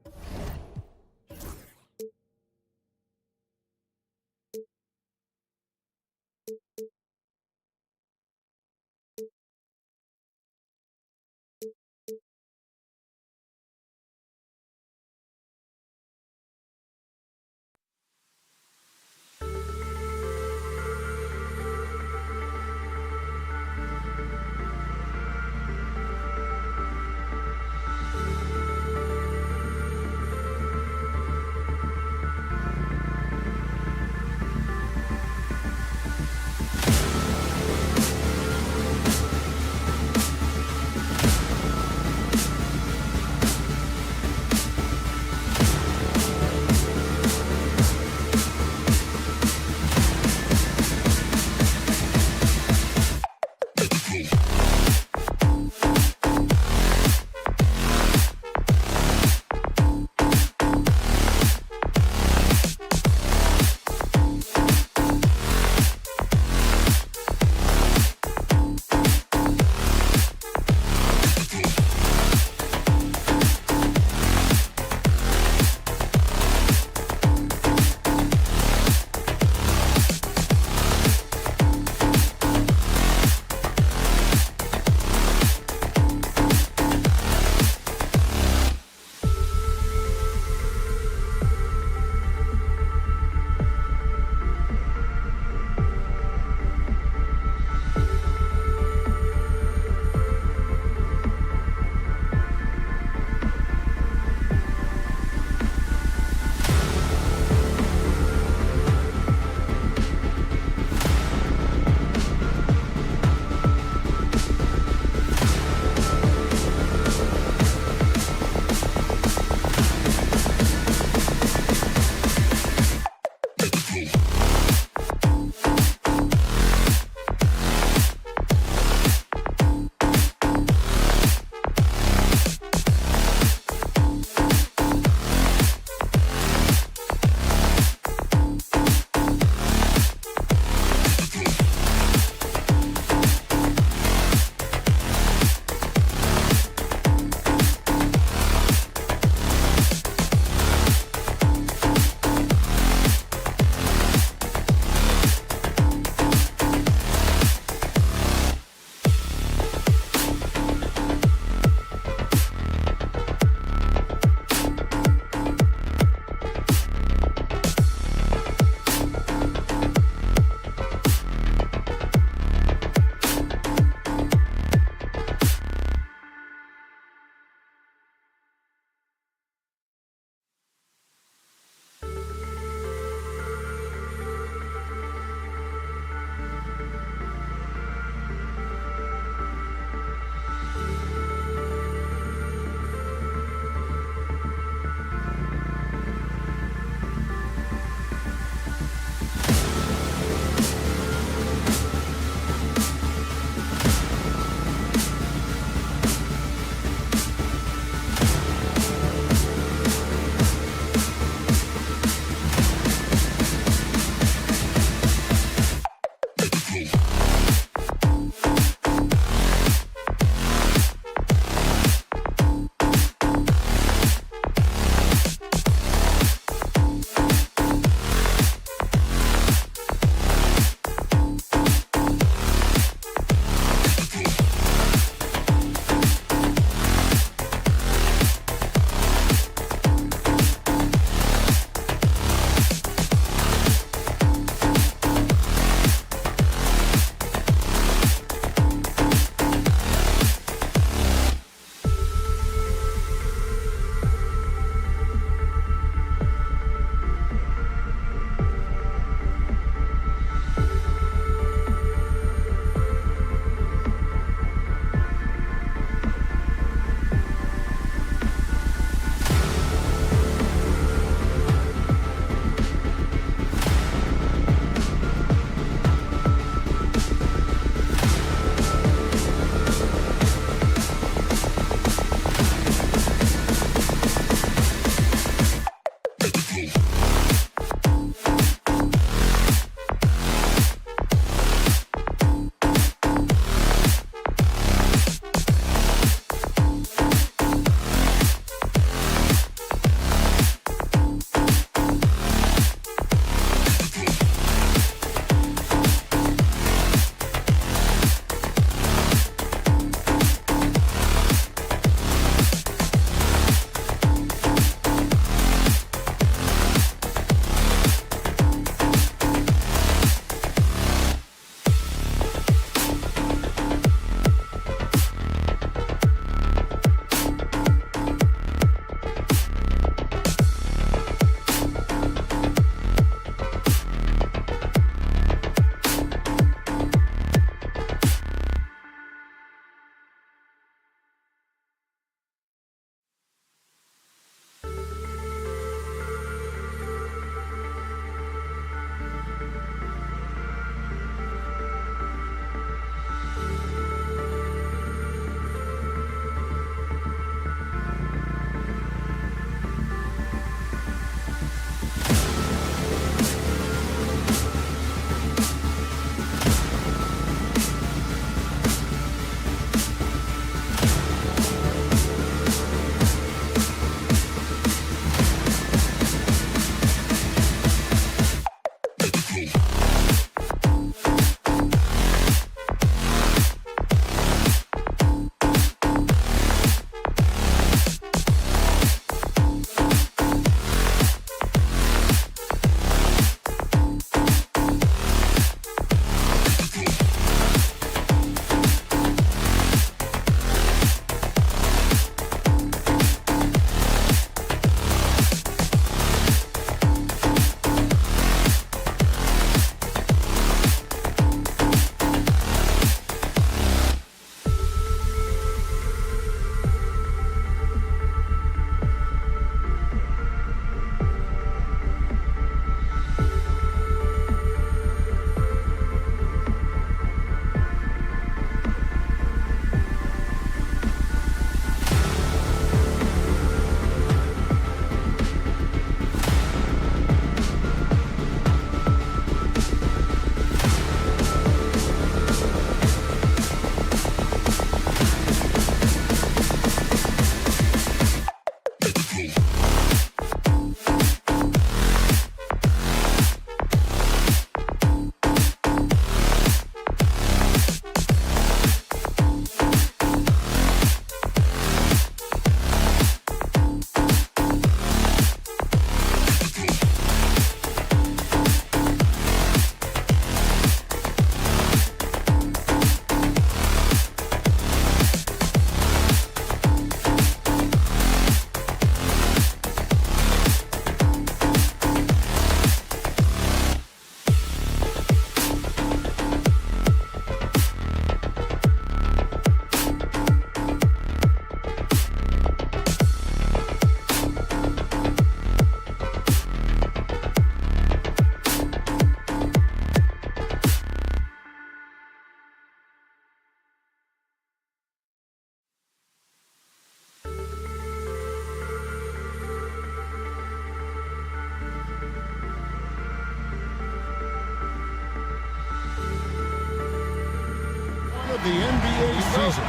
the NBA season.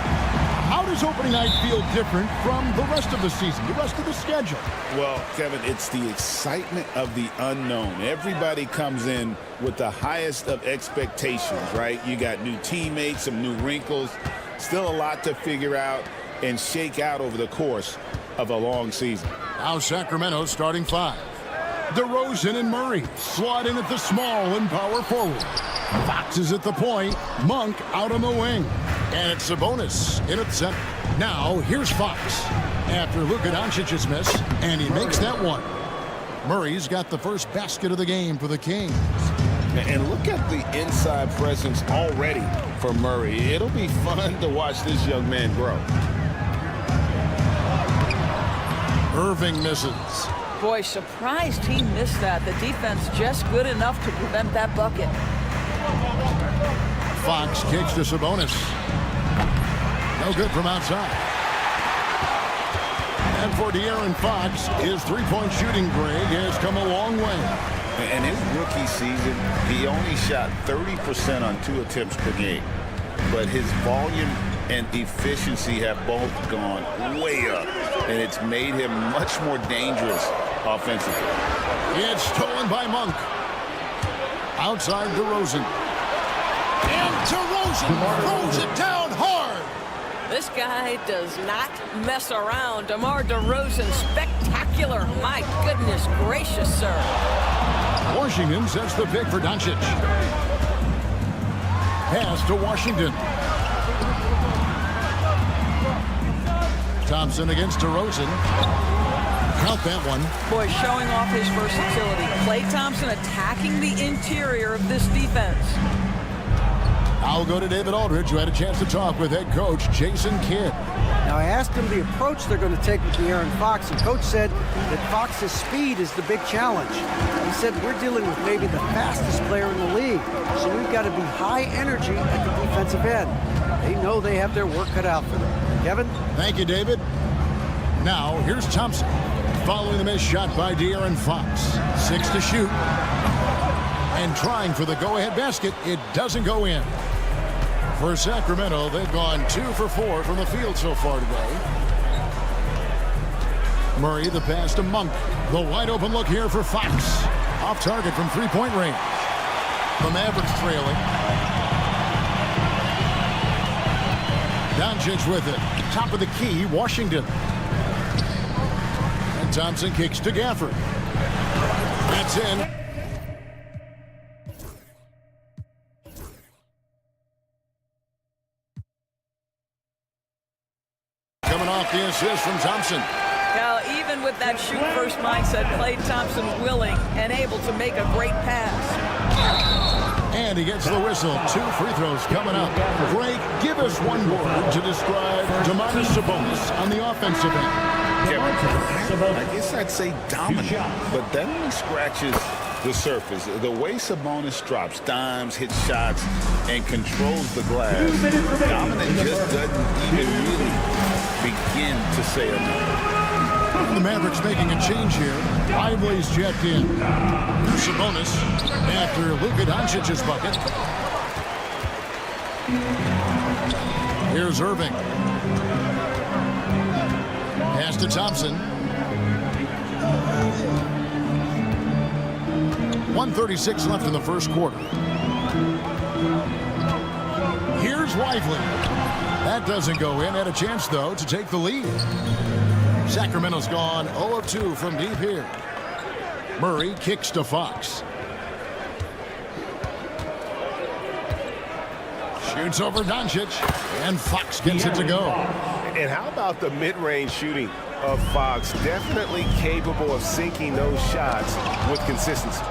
How does opening night feel different from the rest of the season, the rest of the schedule? Well, Kevin, it's the excitement of the unknown. Everybody comes in with the highest of expectations, right? You got new teammates, some new wrinkles, still a lot to figure out and shake out over the course of a long season. Now Sacramento starting 5. DeRozan and Murray slot in at the small and power forward. Fox is at the point, Monk out on the wing. And it's Sabonis in at center. Now here's Fox after Luka Doncic's miss, and he makes that one. Murray's got the first basket of the game for the Kings. And look at the inside presence already for Murray. It'll be fun to watch this young man grow. Irving misses. Boy, surprised he missed that. The defense just good enough to prevent that bucket. Fox kicks to Sabonis. No good from outside. And for De'Aaron Fox, his three-point shooting, Greg, has come a long way. In his rookie season, he only shot 30% on 2 attempts per game. But his volume and efficiency have both gone way up. And it's made him much more dangerous offensively. It's stolen by Monk. Outside DeRozan. And DeRozan throws it down hard. This guy does not mess around. DeMar DeRozan, spectacular. My goodness gracious, sir. Washington sets the pick for Doncic. Pass to Washington. Thompson against DeRozan. Count that one. Boy, showing off his versatility. Klay Thompson attacking the interior of this defense. I'll go to David Aldridge, who had a chance to talk with head coach Jason Kidd. Now, I asked him the approach they're going to take with De'Aaron Fox, and coach said that Fox's speed is the big challenge. He said, we're dealing with maybe the fastest player in the league, so we've got to be high energy at the defensive end. They know they have their work cut out for them. Kevin? Thank you, David. Now, here's Thompson. Following the missed shot by De'Aaron Fox. 6 to shoot. And trying for the go-ahead basket. It doesn't go in. For Sacramento, they've gone 2 for 4 from the field so far today. Murray, the pass to Monk. The wide-open look here for Fox. Off target from three-point range. The Mavericks trailing. Doncic with it. Top of the key, Washington. And Thompson kicks to Gafford. That's in. Coming off the assist from Thompson. Now, even with that shoot-first mindset, Klay Thompson willing and able to make a great pass. And he gets the whistle. 2 free throws coming up. Greg, give us one word to describe Domantas Sabonis on the offensive end. I guess I'd say dominant, but then he scratches the surface. The way Sabonis drops dimes, hits shots, and controls the glass, dominant just doesn't even really begin to say enough. The Mavericks making a change here. Lively's checked in. Sabonis after Luka Doncic's bucket. Here's Irving. Pass to Thompson. 1:36 left in the first quarter. Here's Lively. That doesn't go in. Had a chance, though, to take the lead. Sacramento's gone 0 of 2 from deep here. Murray kicks to Fox. Shoots over Doncic, and Fox gets it to go. And how about the mid-range shooting of Fox? Definitely capable of sinking those shots with consistency.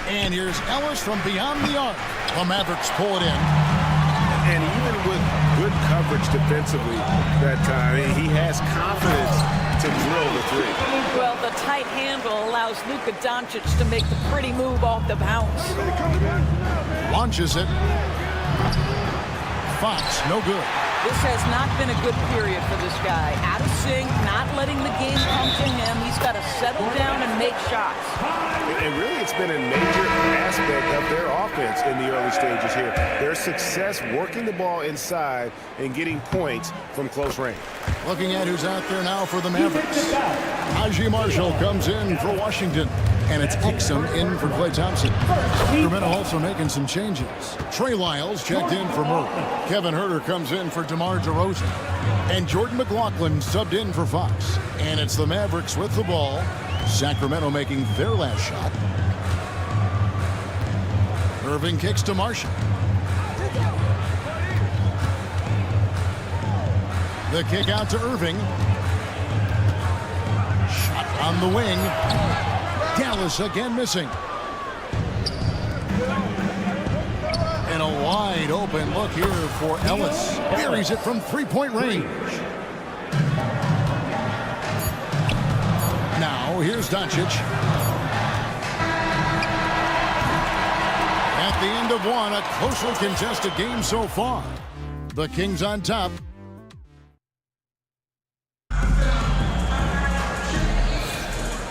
And here's Ellis from beyond the arc. The Mavericks pull it in. And even with good coverage defensively that time, he has confidence to drill the three. Well, the tight handle allows Luka Doncic to make the pretty move off the bounce. Launches it. Fox, no good. This has not been a good period for this guy. Out of sync, not letting the game come to him. He's got to settle down and make shots. And really, it's been a major aspect of their offense in the early stages here. Their success working the ball inside and getting points from close range. Looking at who's out there now for the Mavericks. Haji Marshall comes in for Washington. And it's Exum in for Klay Thompson. Sacramento also making some changes. Trey Lyles checked in for Murray. Kevin Huerter comes in for DeMar DeRozan. And Jordan McLaughlin subbed in for Fox. And it's the Mavericks with the ball. Sacramento making their last shot. Irving kicks to Marshall. The kick out to Irving. Shot on the wing. Dallas again missing. And a wide open look here for Ellis. Buries it from three-point range. Now here's Doncic. At the end of one, a closely contested game so far. The Kings on top.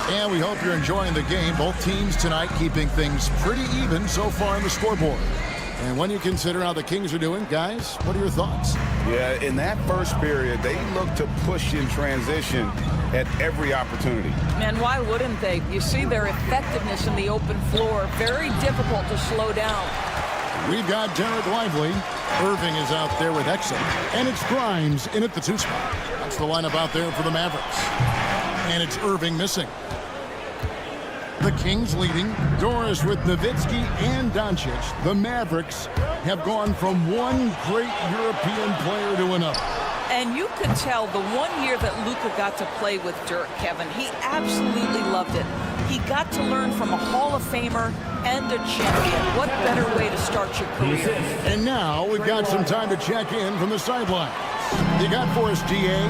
And we hope you're enjoying the game. Both teams tonight keeping things pretty even so far on the scoreboard. And when you consider how the Kings are doing, guys, what are your thoughts? Yeah, in that first period, they looked to push in transition at every opportunity. And why wouldn't they? You see their effectiveness in the open floor. Very difficult to slow down. We've got Derek Lively. Irving is out there with Exum. And it's Grimes in at the 2 spot. That's the lineup out there for the Mavericks. And it's Irving missing. The Kings leading. Doris with Nowitzki and Doncic. The Mavericks have gone from one great European player to another. And you could tell the 1 year that Luka got to play with Dirk, Kevin, he absolutely loved it. He got to learn from a Hall of Famer and a champion. What better way to start your career? And now we've got some time to check in from the sidelines. You got for us, DA?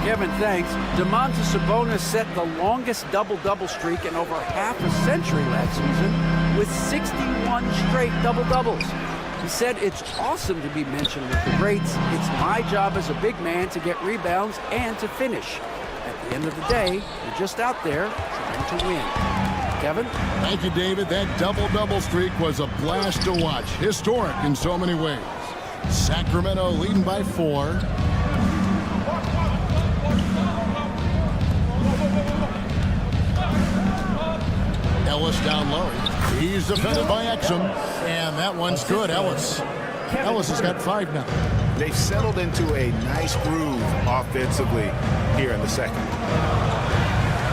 Kevin, thanks. Domantas Sabonis set the longest double-double streak in over half a century last season with 61 straight double-doubles. He said, "It's awesome to be mentioned with the greats. It's my job as a big man to get rebounds and to finish. At the end of the day, you're just out there trying to win." Kevin? Thank you, David. That double-double streak was a blast to watch. Historic in so many ways. Sacramento leading by 4. Ellis down low. He's defended by Exum. And that one's good, Ellis. Ellis has got 5 now. They've settled into a nice groove offensively here in the second.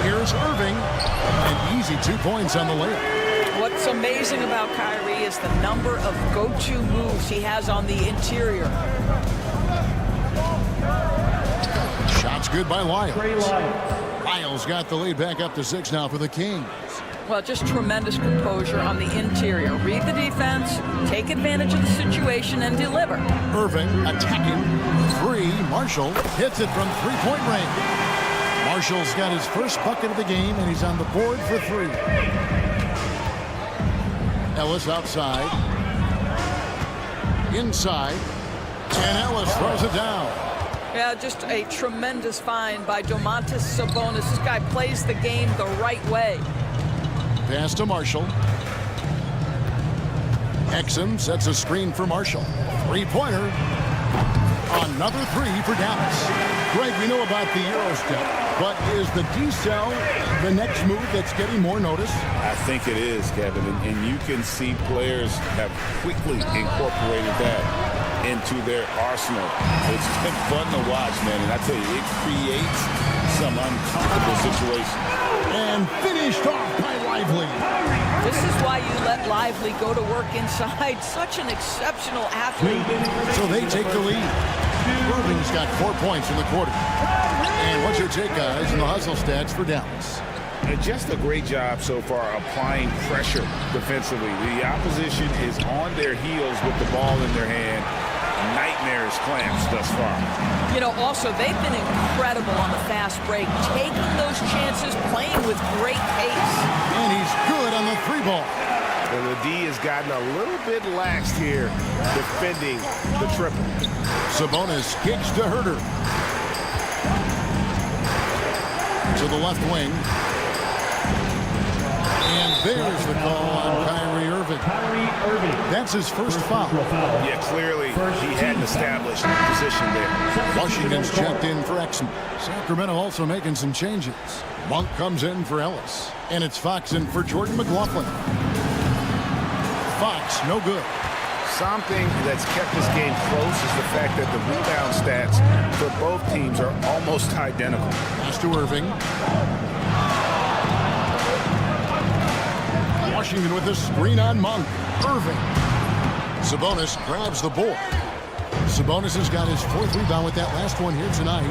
Here's Irving. An easy 2 points on the layup. What's amazing about Kyrie is the number of go-to moves he has on the interior. Shots good by Lyles. Lyles got the lead back up to 6 now for the Kings. Well, just tremendous composure on the interior. Read the defense, take advantage of the situation, and deliver. Irving attacking. 3. Marshall hits it from three-point range. Marshall's got his first bucket of the game, and he's on the board for 3. Ellis outside. Inside. And Ellis throws it down. Yeah, just a tremendous find by Domantas Sabonis. This guy plays the game the right way. Pass to Marshall. Exum sets a screen for Marshall. 3-pointer. Another 3 for Dallas. Greg, we know about the Euro step, but is the decel the next move that's getting more notice? I think it is, Kevin, and you can see players have quickly incorporated that into their arsenal. It's been fun to watch, man, and I tell you, it creates some uncomfortable situations. And finished off by Lively. This is why you let Lively go to work inside. Such an exceptional athlete. So they take the lead. Irving's got 4 points in the quarter. And what's your take, guys, in the hustle stats for Dallas? Just a great job so far applying pressure defensively. The opposition is on their heels with the ball in their hand. Nightmares clamps thus far. You know, also, they've been incredible on the fast break, taking those chances, playing with great pace. And he's good on the 3 ball. And the D has gotten a little bit laxed here defending the triple. Sabonis kicks to Herter. To the left wing. And there's the call on Kyrie Irving. That's his first foul. Yeah, clearly he had an established position there. Washington's checked in for Exum. Sacramento also making some changes. Monk comes in for Ellis. And it's Fox in for Jordan McLaughlin. Fox, no good. Something that's kept this game close is the fact that the rebound stats for both teams are almost identical. Pass to Irving. Washington with a screen on Monk. Irving. Sabonis grabs the board. Sabonis has got his 4th rebound with that last one here tonight.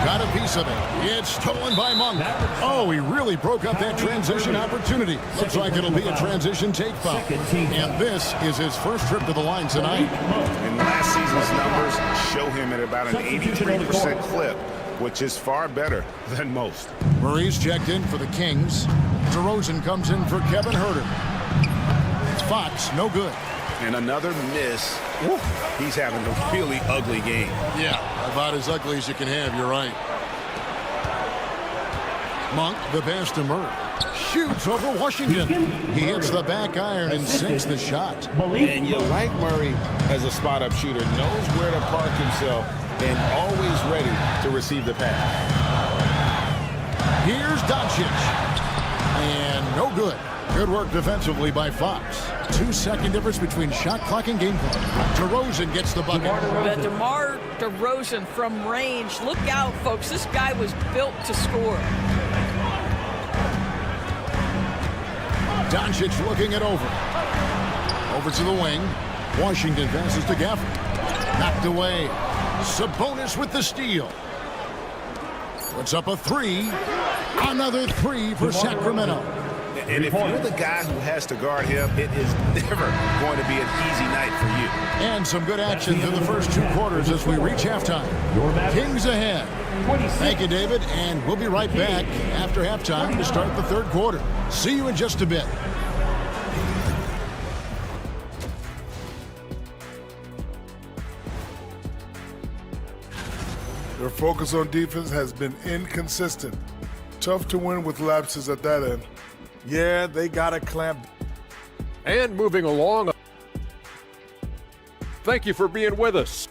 Got a piece of it. It's stolen by Monk. Oh, he really broke up that transition opportunity. Looks like it'll be a transition take foul. And this is his first trip to the line tonight. And last season's numbers show him at about an 83% clip, which is far better than most. Murray's checked in for the Kings. DeRozan comes in for Kevin Herter. It's Fox, no good. And another miss. Woo. He's having a really ugly game. Yeah, about as ugly as you can have, you're right. Monk, the pass to Murray. Shoots over Washington. He hits the back iron and sinks the shot. And you like Murray as a spot-up shooter. Knows where to park himself and always ready to receive the pass. Here's Doncic. And no good. Good work defensively by Fox. 2-second difference between shot clock and game clock. DeRozan gets the bucket. DeMar DeRozan from range. Look out, folks. This guy was built to score. Doncic looking it over. Over to the wing. Washington passes to Gafford. Knocked away. Sabonis with the steal. Puts up a 3. Another 3 for Sacramento. And if you're the guy who has to guard him, it is never going to be an easy night for you. And some good action through the first 2 quarters as we reach halftime. Kings ahead. Thank you, David. And we'll be right back after halftime to start the 3rd quarter. See you in just a bit. Their focus on defense has been inconsistent. Tough to win with lapses at that end. Yeah, they got to clamp. And moving along. Thank you for being with us.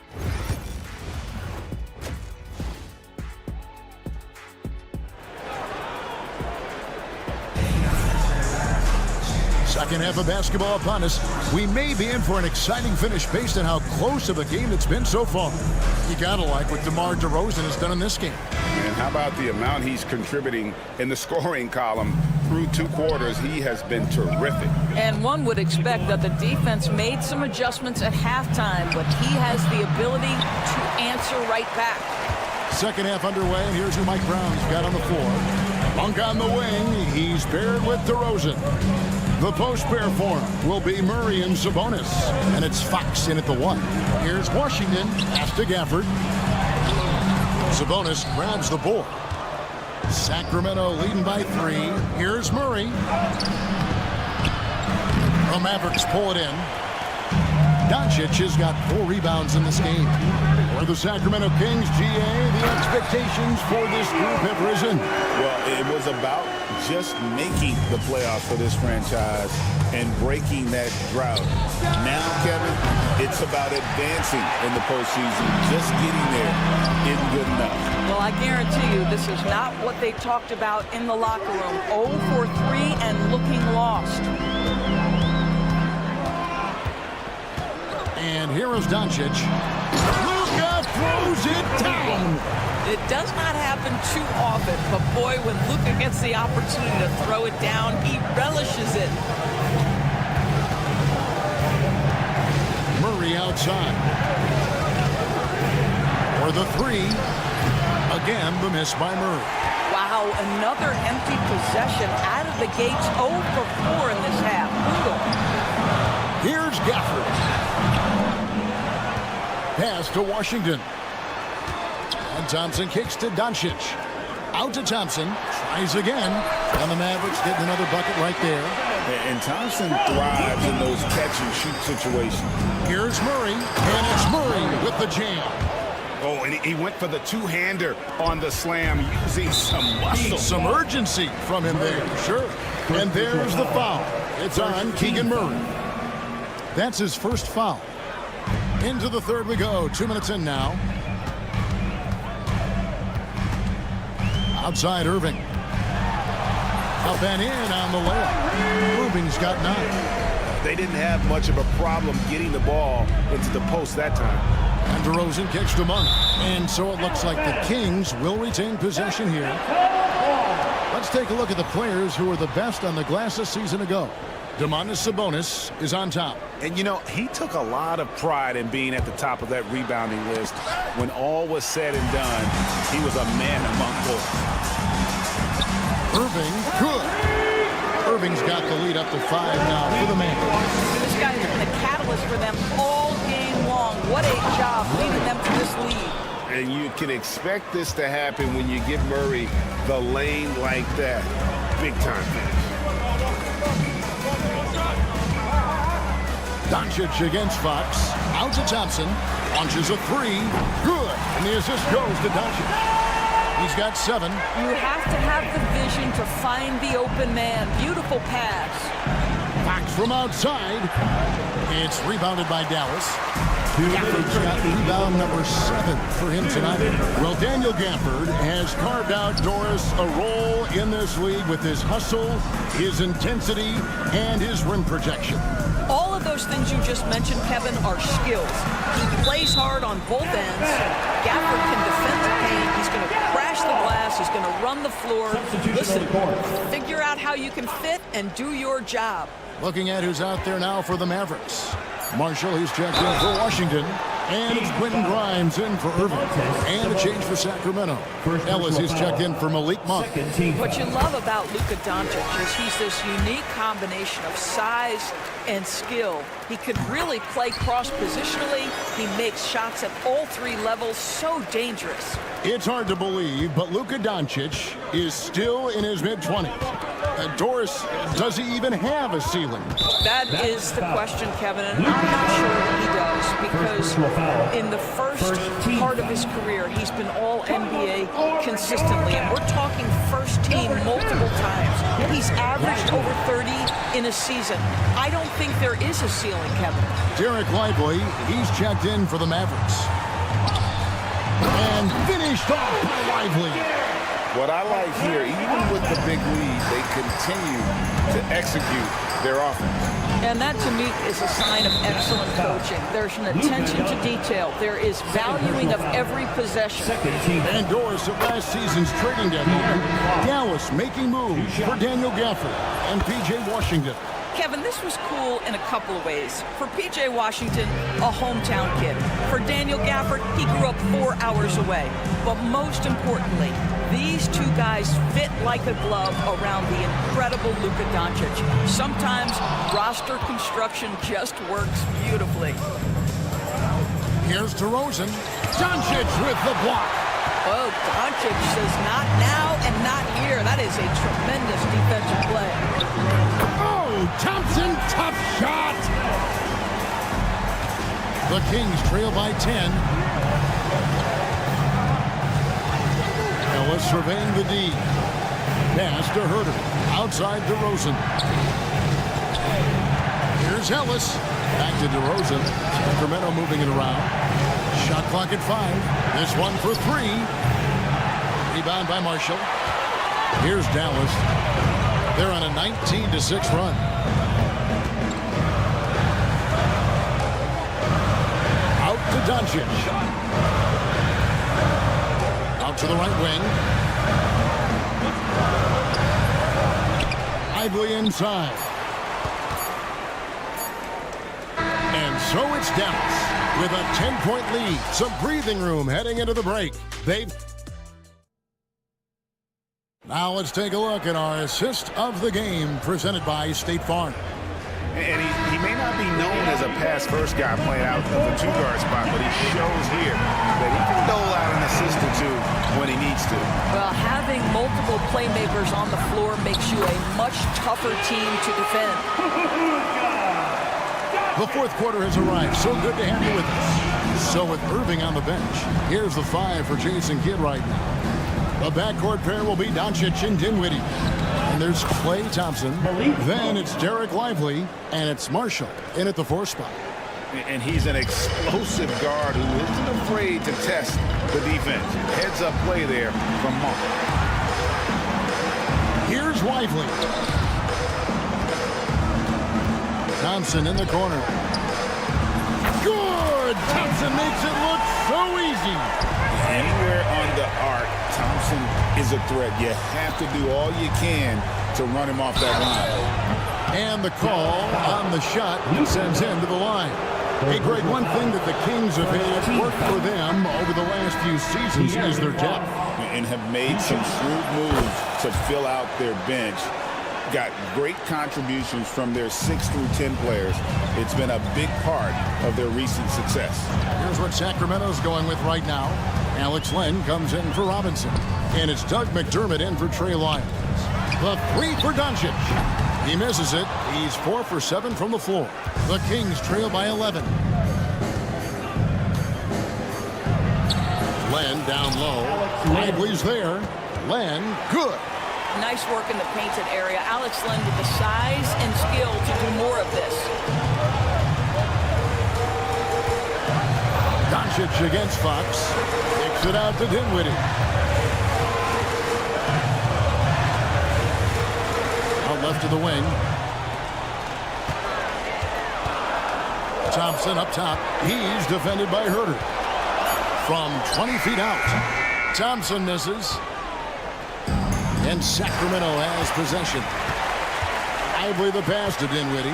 Second half of basketball upon us. We may be in for an exciting finish based on how close of a game it's been so far. You gotta like what DeMar DeRozan has done in this game. And how about the amount he's contributing in the scoring column through 2 quarters? He has been terrific. And one would expect that the defense made some adjustments at halftime, but he has the ability to answer right back. Second half underway, and here's who Mike Brown's got on the floor. Monk on the wing. He's paired with DeRozan. The post pair for him will be Murray and Sabonis. And it's Fox in at the 1. Here's Washington. Pass to Gafford. Sabonis grabs the board. Sacramento leading by 3. Here's Murray. The Mavericks pull it in. Doncic has got 4 rebounds in this game. For the Sacramento Kings, GA, the expectations for this group have risen. Well, it was about just making the playoffs for this franchise and breaking that drought. Now, Kevin, it's about advancing in the postseason. Just getting there isn't good enough. Well, I guarantee you this is not what they talked about in the locker room. 0 for 3 and looking lost. And here is Doncic. Luka throws it down. It does not happen too often, but boy, when Luka gets the opportunity to throw it down, he relishes it. Murray outside. For the 3. Again, the miss by Murray. Wow, another empty possession out of the gates. 0 for 4 in this half. Brutal. Here's Gafford. Pass to Washington. And Thompson kicks to Doncic. Out to Thompson. Tries again. And the Mavericks getting another bucket right there. And Thompson thrives in those catch-and-shoot situations. Here's Murray. And it's Murray with the jam. Oh, and he went for the two-hander on the slam, using some muscle. Some urgency from him there, sure. And there's the foul. It's on Keegan Murray. That's his first foul. Into the third we go. 2 minutes in now. Outside Irving. Up and in on the layup. Irving's got 9. They didn't have much of a problem getting the ball into the post that time. And DeRozan kicks to Monk. And so it looks like the Kings will retain possession here. Let's take a look at the players who were the best on the glass a season ago. Domantas Sabonis is on top. And, you know, he took a lot of pride in being at the top of that rebounding list. When all was said and done, he was a man among boys. Irving, good. Irving's got the lead up to 5 now for the Mavericks. This guy's been the catalyst for them all game long. What a job leading them to this lead. And you can expect this to happen when you give Murray the lane like that. Big time finish. Doncic against Fox. Out to Thompson. Launches a 3. Good. And the assist goes to Doncic. He's got 7. You have to have the vision to find the open man. Beautiful pass. Fox from outside. It's rebounded by Dallas. Gafford's got rebound number 7 for him tonight. Well, Daniel Gafford has carved out, Doris, a role in this league with his hustle, his intensity, and his rim protection. All of those things you just mentioned, Kevin, are skills. He plays hard on both ends. Gafford can defend the paint. He's going to crash the glass. He's going to run the floor. Listen, figure out how you can fit and do your job. Looking at who's out there now for the Mavericks. Marshall, he's checked in for Washington. And it's Quentin Grimes in for Irving. And a change for Sacramento. Ellis, he's checked in for Malik Monk. What you love about Luka Doncic is he's this unique combination of size and skill. He could really play cross-positionally. He makes shots at all 3 levels. So dangerous. It's hard to believe, but Luka Doncic is still in his mid-20s. Doris, does he even have a ceiling? That is the question, Kevin, and I'm not sure that he does, because in the first part of his career, he's been all-NBA consistently, and we're talking first team multiple times. He's averaged over 30 in a season. I don't think there is a ceiling, Kevin. Derek Lively, he's checked in for the Mavericks. And finished off by Lively. What I like here, even with the big lead, they continue to execute their offense. And that, to me, is a sign of excellent coaching. There's an attention to detail. There is valuing of every possession. And Doris at last season's trading deadline. Dallas making moves for Daniel Gafford and P.J. Washington. Kevin, this was cool in a couple of ways. For P.J. Washington, a hometown kid. For Daniel Gafford, he grew up 4 hours away. But most importantly, these 2 guys fit like a glove around the incredible Luka Doncic. Sometimes roster construction just works beautifully. Here's DeRozan. Doncic with the block. Oh, Doncic says not now and not here. That is a tremendous defensive play. Oh, Thompson, tough shot. The Kings trail by 10. Ellis surveying the D. Pass to Herter. Outside DeRozan. Here's Ellis. Back to DeRozan. Sacramento moving it around. Shot clock at 5. This one for 3. Rebound by Marshall. Here's Dallas. They're on a 19-6 run. Out to Doncic. Out to the right wing. Lively inside. And so it's Dallas with a 10-point lead. Some breathing room heading into the break. Now let's take a look at our assist of the game presented by State Farm. And he may not be known as a pass-first guy playing out of the two-guard spot, but he shows here that he can dole out an assist or two when he needs to. Well, having multiple playmakers on the floor makes you a much tougher team to defend. The fourth quarter has arrived. So good to have you with us. So with Irving on the bench, here's the 5 for Jason Kidd right now. The backcourt pair will be Doncic and Dinwiddie. And there's Klay Thompson. Then it's Derek Lively. And it's Marshall in at the 4 spot. And he's an explosive guard who isn't afraid to test the defense. Heads-up play there from Monk. Here's Lively. Thompson in the corner. Good! Thompson makes it look so easy. Anywhere on the arc, Thompson is a threat. You have to do all you can to run him off that line. And the call on the shot sends him to the line. Hey, Greg, one thing that the Kings have had work for them over the last few seasons is their depth. And have made some shrewd moves to fill out their bench. Got great contributions from their 6 through 10 players. It's been a big part of their recent success. Here's what Sacramento's going with right now. Alex Len comes in for Robinson. And it's Doug McDermott in for Trey Lyons. The 3 for Doncic. He misses it. He's 4 for 7 from the floor. The Kings trail by 11. Len down low. Lively's there. Len, good. Nice work in the painted area. Alex Len with the size and skill to do more of this. Doncic against Fox. Kicks it out to Dinwiddie. Out left of the wing. Thompson up top. He's defended by Herter. From 20 feet out. Thompson misses. And Sacramento has possession. Lively the pass to Dinwiddie.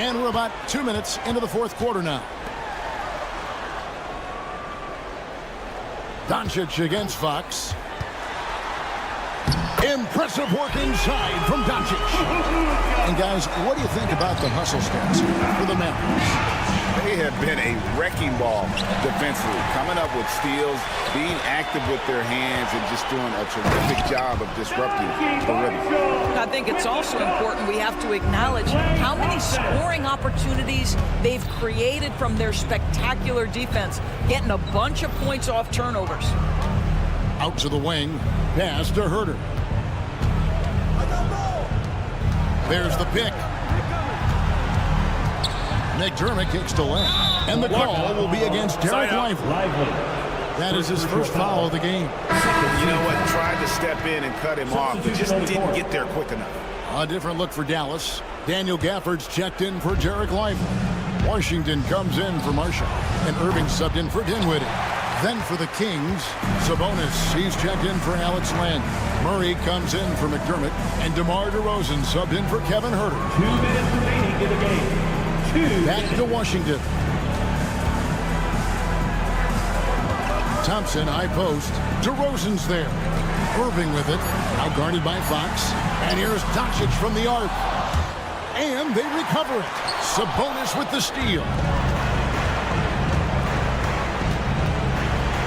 And we're about 2 minutes into the fourth quarter now. Doncic against Fox. Impressive work inside from Doncic. And guys, what do you think about the hustle stats for the Mavericks? They have been a wrecking ball defensively, coming up with steals, being active with their hands, and just doing a terrific job of disrupting the rhythm. I think it's also important we have to acknowledge how many scoring opportunities they've created from their spectacular defense, getting a bunch of points off turnovers. Out to the wing, pass to Herter. There's the pick. McDermott kicks to Len. And the call will be against Derek Lively. That is his first foul of the game. You know what? Tried to step in and cut him off, but just didn't get there quick enough. A different look for Dallas. Daniel Gafford's checked in for Derek Lively. Washington comes in for Marshall. And Irving subbed in for Dinwiddie. Then for the Kings, Sabonis. He's checked in for Alex Len. Murray comes in for McDermott. And DeMar DeRozan subbed in for Kevin Herter. 2 minutes remaining in the game. Back to Washington. Thompson, high post. DeRozan's there. Irving with it. Now guarded by Fox. And here's Doncic from the arc. And they recover it. Sabonis with the steal.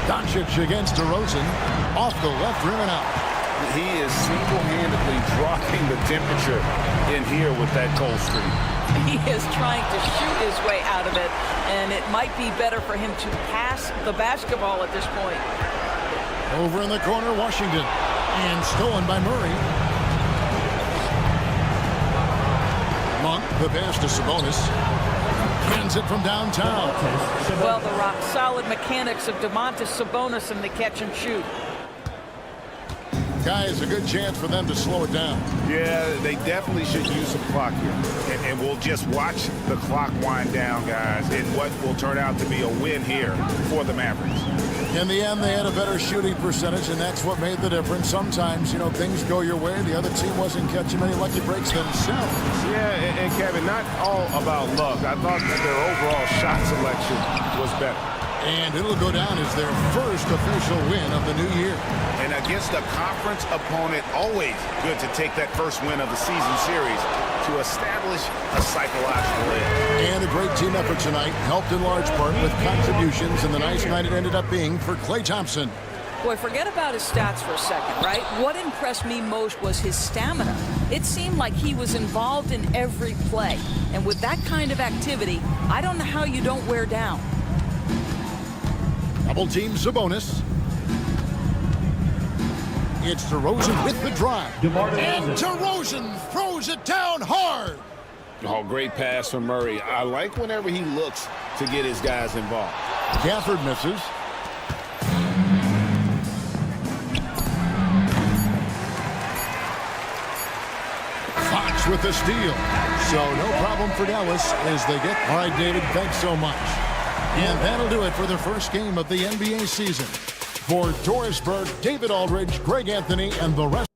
Doncic against DeRozan. Off the left rim and out. He is single-handedly dropping the temperature in here with that cold streak. He is trying to shoot his way out of it, and it might be better for him to pass the basketball at this point. Over in the corner, Washington. And stolen by Murray. Monk, the pass to Sabonis. Hands it from downtown. Well, the rock-solid mechanics of Domantas Sabonis in the catch and shoot. Guys, a good chance for them to slow it down. Yeah, they definitely should use some clock here. And we'll just watch the clock wind down, guys, in what will turn out to be a win here for the Mavericks. In the end, they had a better shooting percentage, and that's what made the difference. Sometimes, you know, things go your way. The other team wasn't catching many lucky breaks themselves. Yeah, and Kevin, not all about luck. I thought that their overall shot selection was better. And it'll go down as their first official win of the new year. And against a conference opponent, always good to take that first win of the season series to establish a psychological edge. And a great team effort tonight, helped in large part with contributions, and the nice night it ended up being for Klay Thompson. Boy, forget about his stats for a second, right? What impressed me most was his stamina. It seemed like he was involved in every play. And with that kind of activity, I don't know how you don't wear down. Double team Sabonis. It's DeRozan with the drive. And DeRozan throws it down hard. Oh, great pass from Murray. I like whenever he looks to get his guys involved. Gafford misses. Fox with the steal. So no problem for Dallas as they get... All right, David, thanks so much. And that'll do it for the first game of the NBA season. For Doris Burke, David Aldridge, Greg Anthony, and the rest...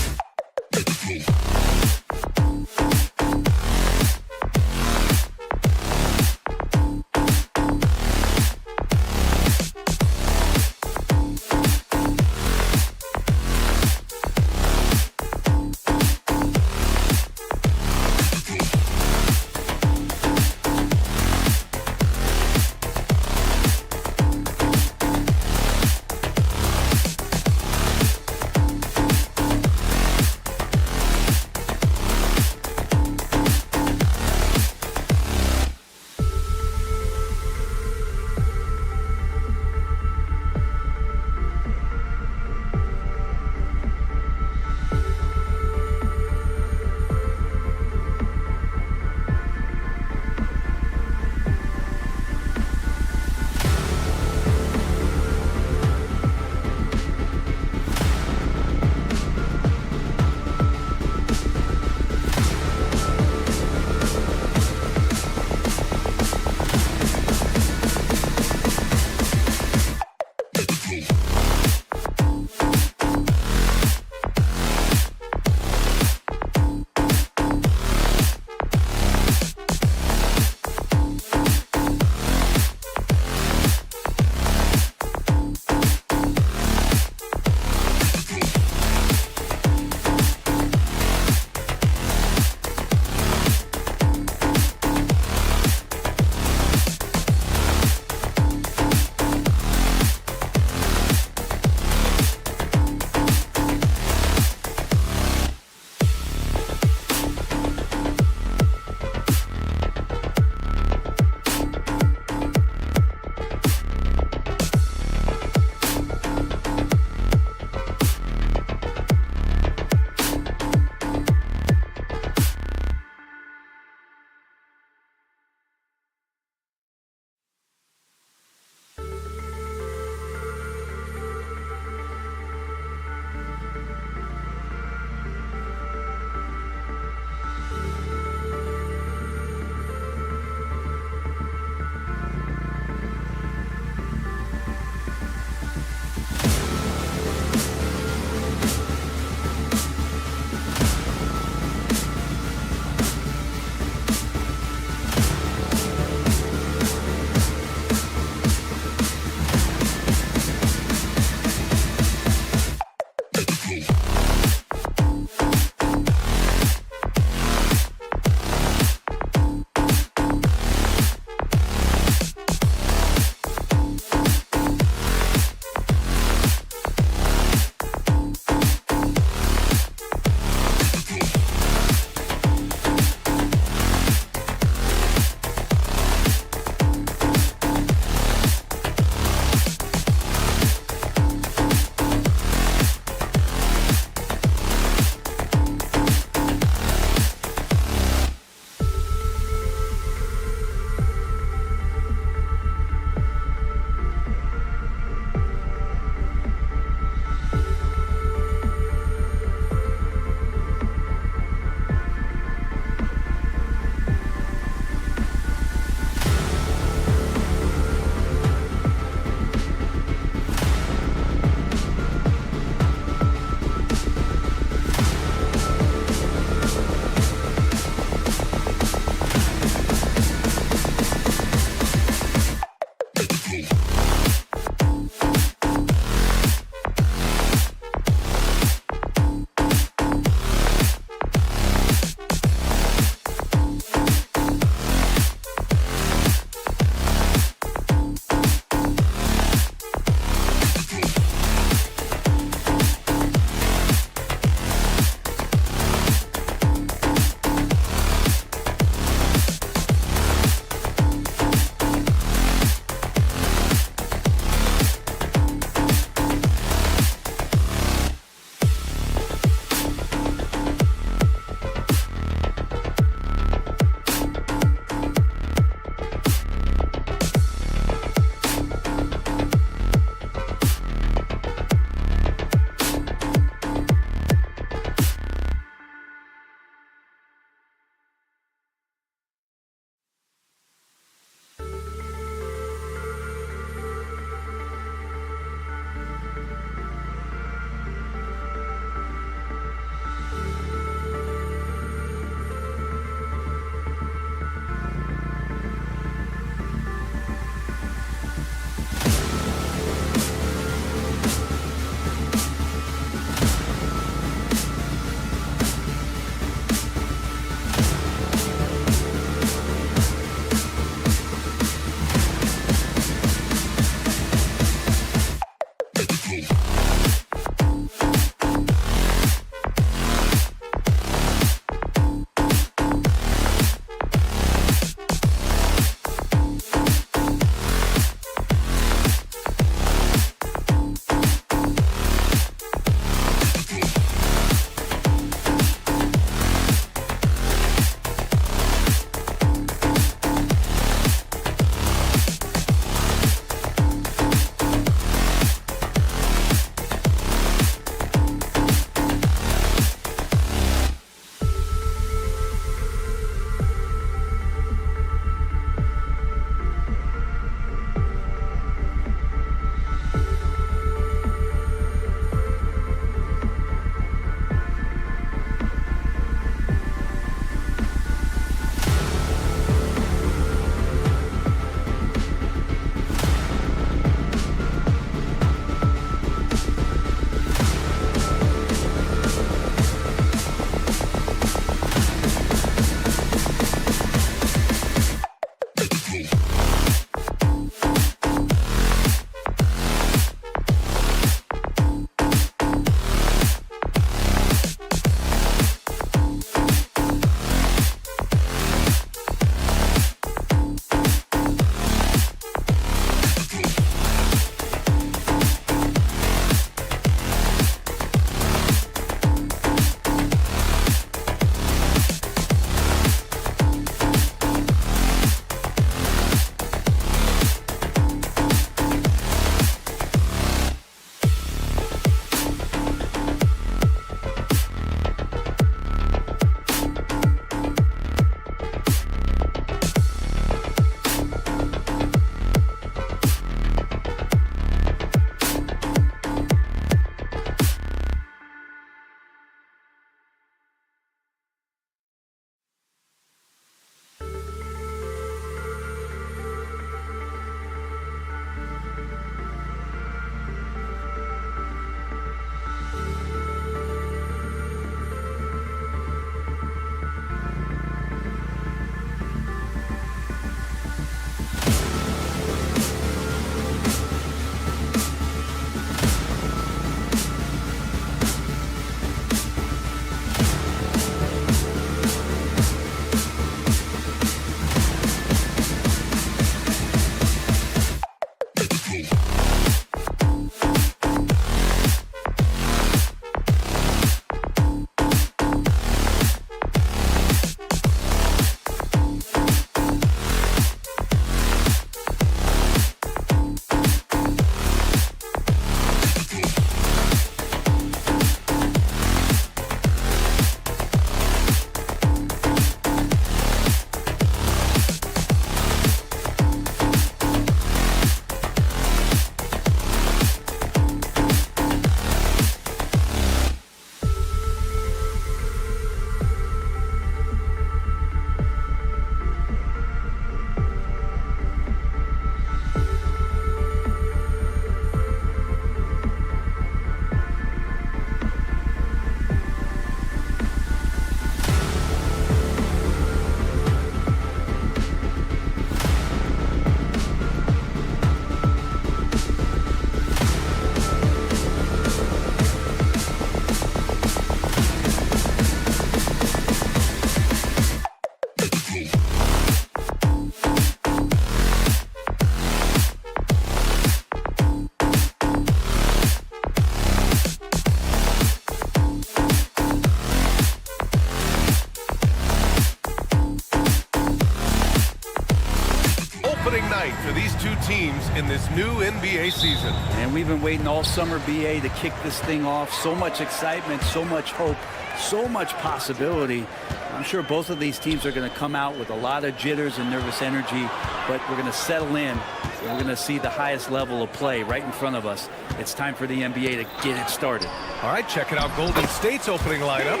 teams in this new NBA season. And we've been waiting all summer, BA, to kick this thing off. So much excitement, so much hope, so much possibility. I'm sure both of these teams are going to come out with a lot of jitters and nervous energy, but we're going to settle in, and we're going to see the highest level of play right in front of us. It's time for the NBA to get it started. All right, checking out Golden State's opening lineup.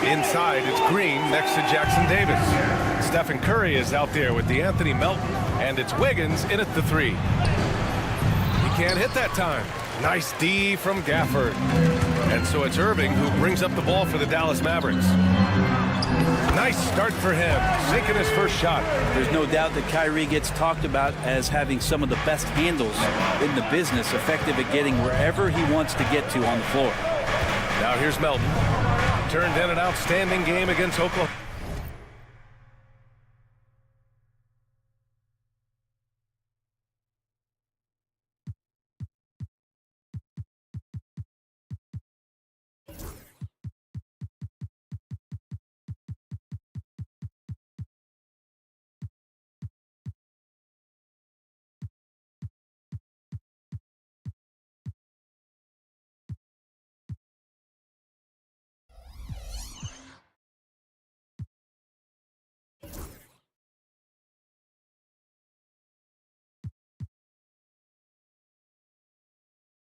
Inside, it's Green next to Jackson Davis. Stephen Curry is out there with DeAnthony Melton, and it's Wiggins in at the 3. He can't hit that time. Nice D from Gafford. And so it's Irving who brings up the ball for the Dallas Mavericks. Nice start for him, sinking his first shot. There's no doubt that Kyrie gets talked about as having some of the best handles in the business, effective at getting wherever he wants to get to on the floor. Now here's Melton. Turned in an outstanding game against Oklahoma.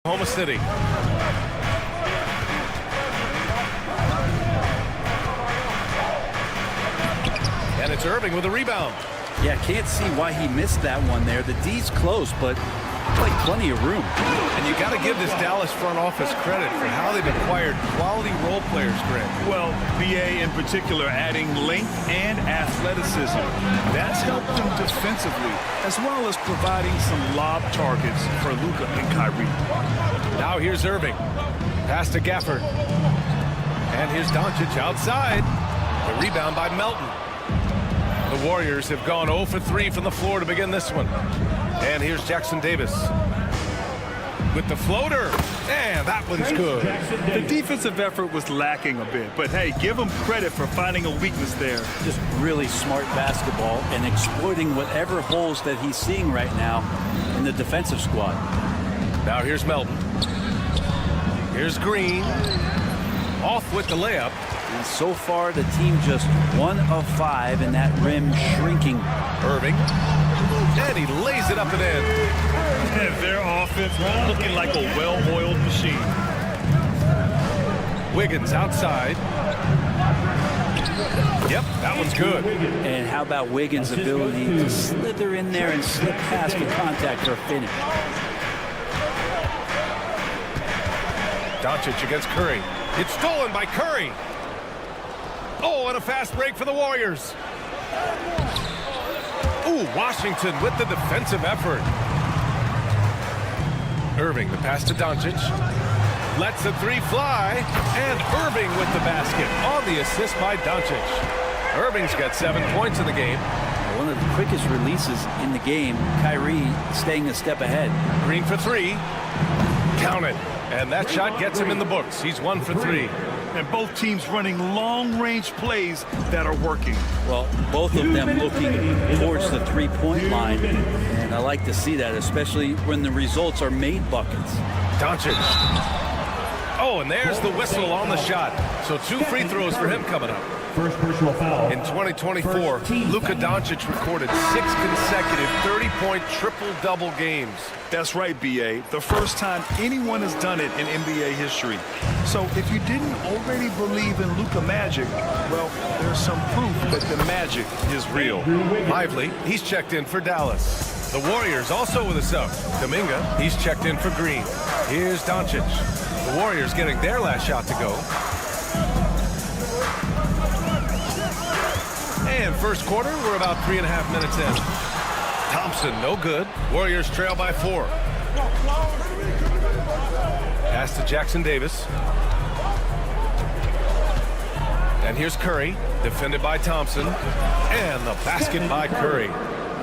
Oklahoma City. And it's Irving with a rebound. Yeah, can't see why he missed that one there. The D's close, but like plenty of room. And you got to give this Dallas front office credit for how they've acquired quality role players, Greg. Well, BA in particular adding length and athleticism. That's helped them defensively, as well as providing some lob targets for Luka and Kyrie. Now here's Irving. Pass to Gafford. And here's Doncic outside. The rebound by Melton. The Warriors have gone 0 for 3 from the floor to begin this one. And here's Jackson Davis with the floater. And that one's good. The defensive effort was lacking a bit, but hey, give him credit for finding a weakness there. Just really smart basketball and exploiting whatever holes that he's seeing right now in the defensive squad. Now here's Melton. Here's Green. Off with the layup. And so far, the team just 1 of 5 in that rim shrinking. Irving. And he lays it up and in. And their offense looking like a well-oiled machine. Wiggins outside. Yep, that one's good. And how about Wiggins' ability to slither in there and slip past the contact for a finish. Doncic against Curry. It's stolen by Curry. Oh, and a fast break for the Warriors. Ooh, Washington with the defensive effort. Irving, the pass to Doncic. Lets the 3 fly. And Irving with the basket on the assist by Doncic. Irving's got 7 points in the game. One of the quickest releases in the game. Kyrie staying a step ahead. Green for 3. Count it. And that shot gets him in the books. He's 1 for 3. And both teams running long-range plays that are working. Well, both of them looking towards the three-point line. And I like to see that, especially when the results are made buckets. Doncic. Oh, and there's the whistle on the shot. So 2 free throws for him coming up. First personal foul. In 2024, Luka Doncic recorded 6 consecutive 30-point triple-double games. That's right, B.A. The first time anyone has done it in NBA history. So if you didn't already believe in Luka Magic, well, there's some proof that the magic is real. Lively, he's checked in for Dallas. The Warriors also with a sub. Dominga, he's checked in for Green. Here's Doncic. The Warriors getting their last shot to go. And first quarter, we're about 3.5 minutes in. Thompson, no good. Warriors trail by 4. Pass to Jackson Davis. And here's Curry, defended by Thompson. And the basket by Curry.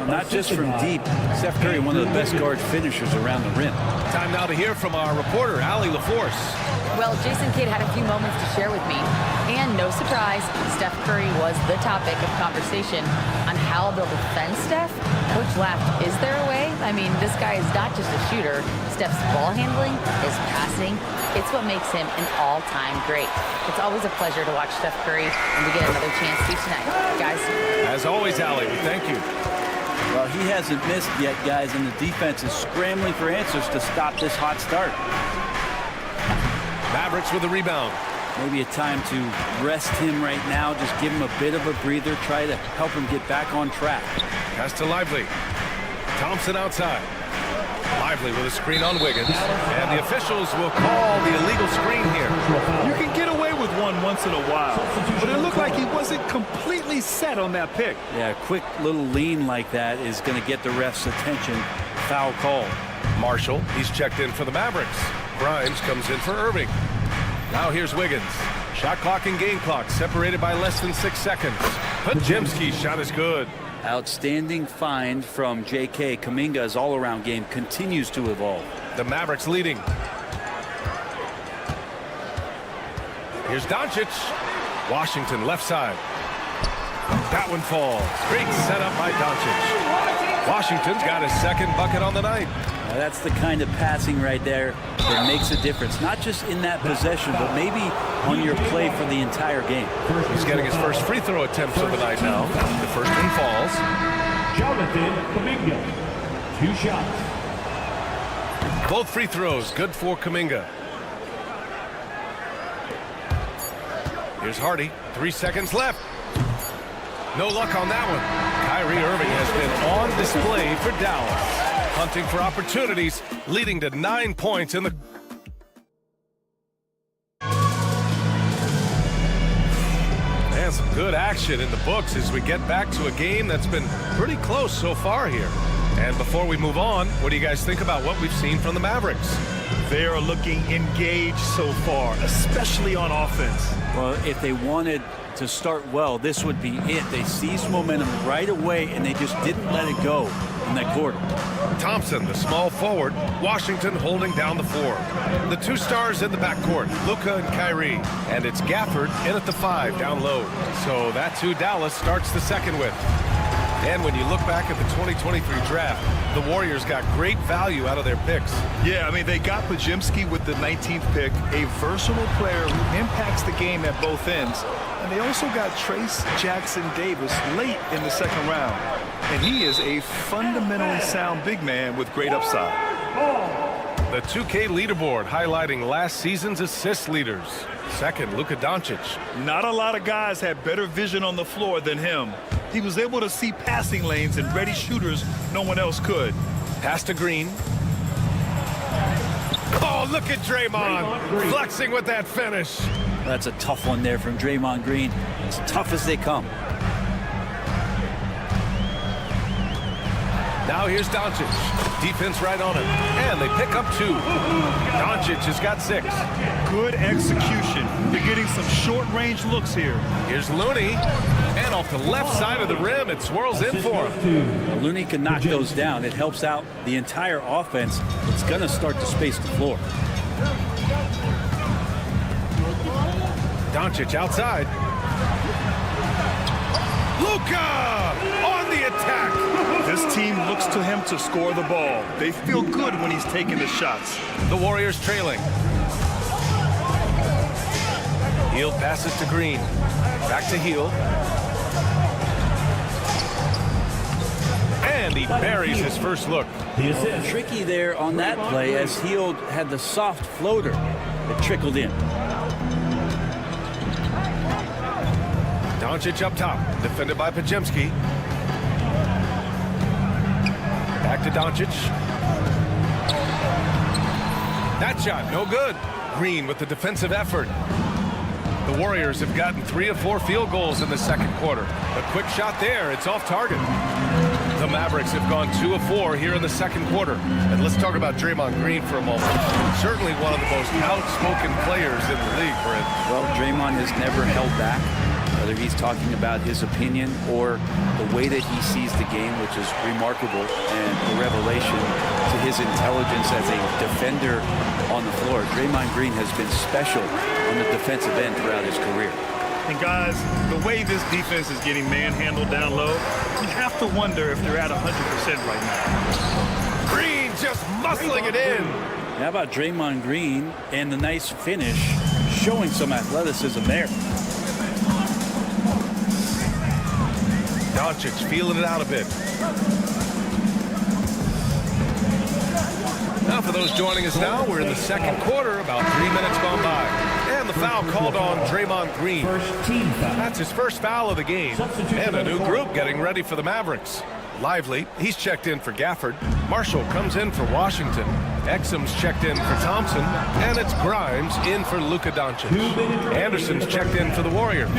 Not just from deep. Steph Curry, one of the best guard finishers around the rim. Time now to hear from our reporter, Allie LaForce. Well, Jason Kidd had a few moments to share with me. And no surprise, Steph Curry was the topic of conversation on how they'll defend Steph. Coach laughed, is there a way? I mean, this guy is not just a shooter. Steph's ball handling, his passing, it's what makes him an all-time great. It's always a pleasure to watch Steph Curry, and we get another chance to tonight. Guys. As always, Allie, we thank you. Well, he hasn't missed yet, guys, and the defense is scrambling for answers to stop this hot start. Mavericks with the rebound. Maybe a time to rest him right now, just give him a bit of a breather, try to help him get back on track. Pass to Lively. Thompson outside. Lively with a screen on Wiggins, and the officials will call the illegal screen here. You can get away with one once in a while, but it looked like he wasn't completely set on that pick. Yeah, a quick little lean like that is going to get the ref's attention. Foul call. Marshall, he's checked in for the Mavericks. Grimes comes in for Irving. Now here's Wiggins. Shot clock and game clock separated by less than 6 seconds. Podziemski's shot is good. Outstanding find from J.K. Kuminga's all-around game continues to evolve. The Mavericks leading. Here's Doncic. Washington left side. That one falls. Great setup by Doncic. Washington's got his second bucket on the night. Now that's the kind of passing right there that makes a difference. Not just in that possession, but maybe on your play for the entire game. He's getting his first free throw attempt of the night now. The first one falls. Jonathan Kuminga, 2 shots. Both free throws good for Kuminga. Here's Hardy. 3 seconds left. No luck on that one. Kyrie Irving has been on display for Dallas. Hunting for opportunities, leading to 9 points in the... And some good action in the books as we get back to a game that's been pretty close so far here. And before we move on, what do you guys think about what we've seen from the Mavericks? They are looking engaged so far, especially on offense. Well, if they wanted to start well, this would be it. They seized momentum right away, and they just didn't let it go in that quarter. Thompson, the small forward. Washington holding down the floor. The 2 stars in the backcourt, Luka and Kyrie. And it's Gafford in at the 5 down low. So that's who Dallas starts the second with. And when you look back at the 2023 draft, the Warriors got great value out of their picks. Yeah, I mean, they got Podziemski with the 19th pick, a versatile player who impacts the game at both ends. And they also got Trace Jackson-Davis late in the second round. And he is a fundamentally sound big man with great upside. The 2K leaderboard highlighting last season's assist leaders. Second, Luka Doncic. Not a lot of guys had better vision on the floor than him. He was able to see passing lanes and ready shooters no one else could. Pass to Green. Oh, look at Draymond flexing with that finish. That's a tough one there from Draymond Green. As tough as they come. Now here's Doncic. Defense right on him. And they pick up 2. Doncic has got 6. Good execution. They're getting some short-range looks here. Here's Looney. And off the left side of the rim, it swirls in for him. Looney can knock those down. It helps out the entire offense. It's going to start to space the floor. Doncic outside. Luka on the attack. This team looks to him to score the ball. They feel good when he's taking the shots. The Warriors trailing. Hield passes to Green. Back to Hield. And he buries his first look. Tricky there on that play as Hield had the soft floater that trickled in. Doncic up top, defended by Podziemski. Back to Doncic. That shot, no good. Green with the defensive effort. The Warriors have gotten 3 of 4 field goals in the second quarter. A quick shot there, it's off target. The Mavericks have gone 2 of 4 here in the second quarter. And let's talk about Draymond Green for a moment. Certainly one of the most outspoken players in the league, Brent. Well, Draymond has never held back, whether he's talking about his opinion or the way that he sees the game, which is remarkable and a revelation to his intelligence as a defender on the floor. Draymond Green has been special on the defensive end throughout his career. And guys, the way this defense is getting manhandled down low, you have to wonder if they're at 100% right now. Green just muscling it in. How about Draymond Green and the nice finish, showing some athleticism there. Doncic feeling it out a bit. Now for those joining us now, we're in the second quarter, about 3 minutes gone by. And the foul called on Draymond Green. That's his first foul of the game. And a new group getting ready for the Mavericks. Lively, he's checked in for Gafford. Marshall comes in for Washington. Exum's checked in for Thompson. And it's Grimes in for Luka Doncic. Anderson's checked in for the Warriors.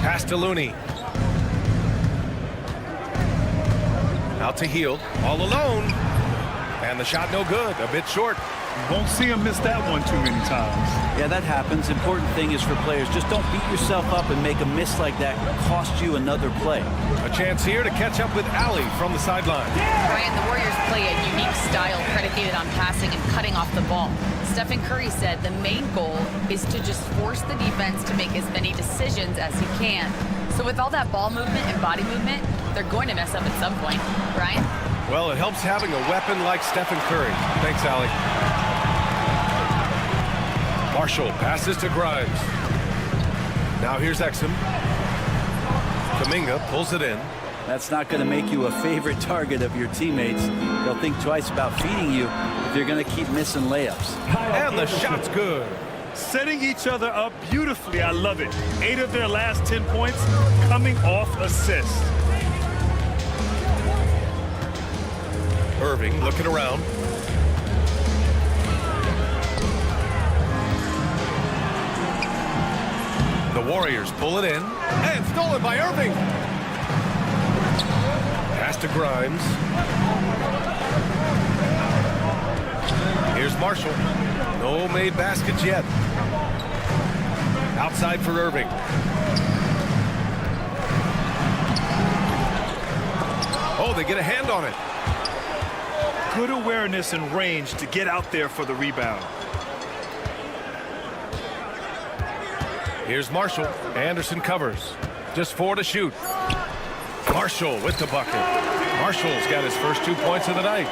Pass to Looney. Out to Hield, all alone. And the shot no good, a bit short. Won't see him miss that one too many times. Yeah, that happens. Important thing is for players, just don't beat yourself up and make a miss like that cost you another play. A chance here to catch up with Allie from the sideline. Ryan, the Warriors play a unique style predicated on passing and cutting off the ball. Stephen Curry said the main goal is to just force the defense to make as many decisions as he can. So with all that ball movement and body movement, they're going to mess up at some point. Ryan? Well, it helps having a weapon like Stephen Curry. Thanks, Allie. Marshall passes to Grimes. Now here's Exum. Kuminga pulls it in. That's not going to make you a favorite target of your teammates. They'll think twice about feeding you if you're going to keep missing layups. And the shot's good. Setting each other up beautifully. I love it. 8 of their last 10 points coming off assists. Irving looking around. The Warriors pull it in. And stolen by Irving. Pass to Grimes. Here's Marshall. No made baskets yet. Outside for Irving. Oh, they get a hand on it. Good awareness and range to get out there for the rebound. Here's Marshall. Anderson covers. Just 4 to shoot. Marshall with the bucket. Marshall's got his first 2 points of the night.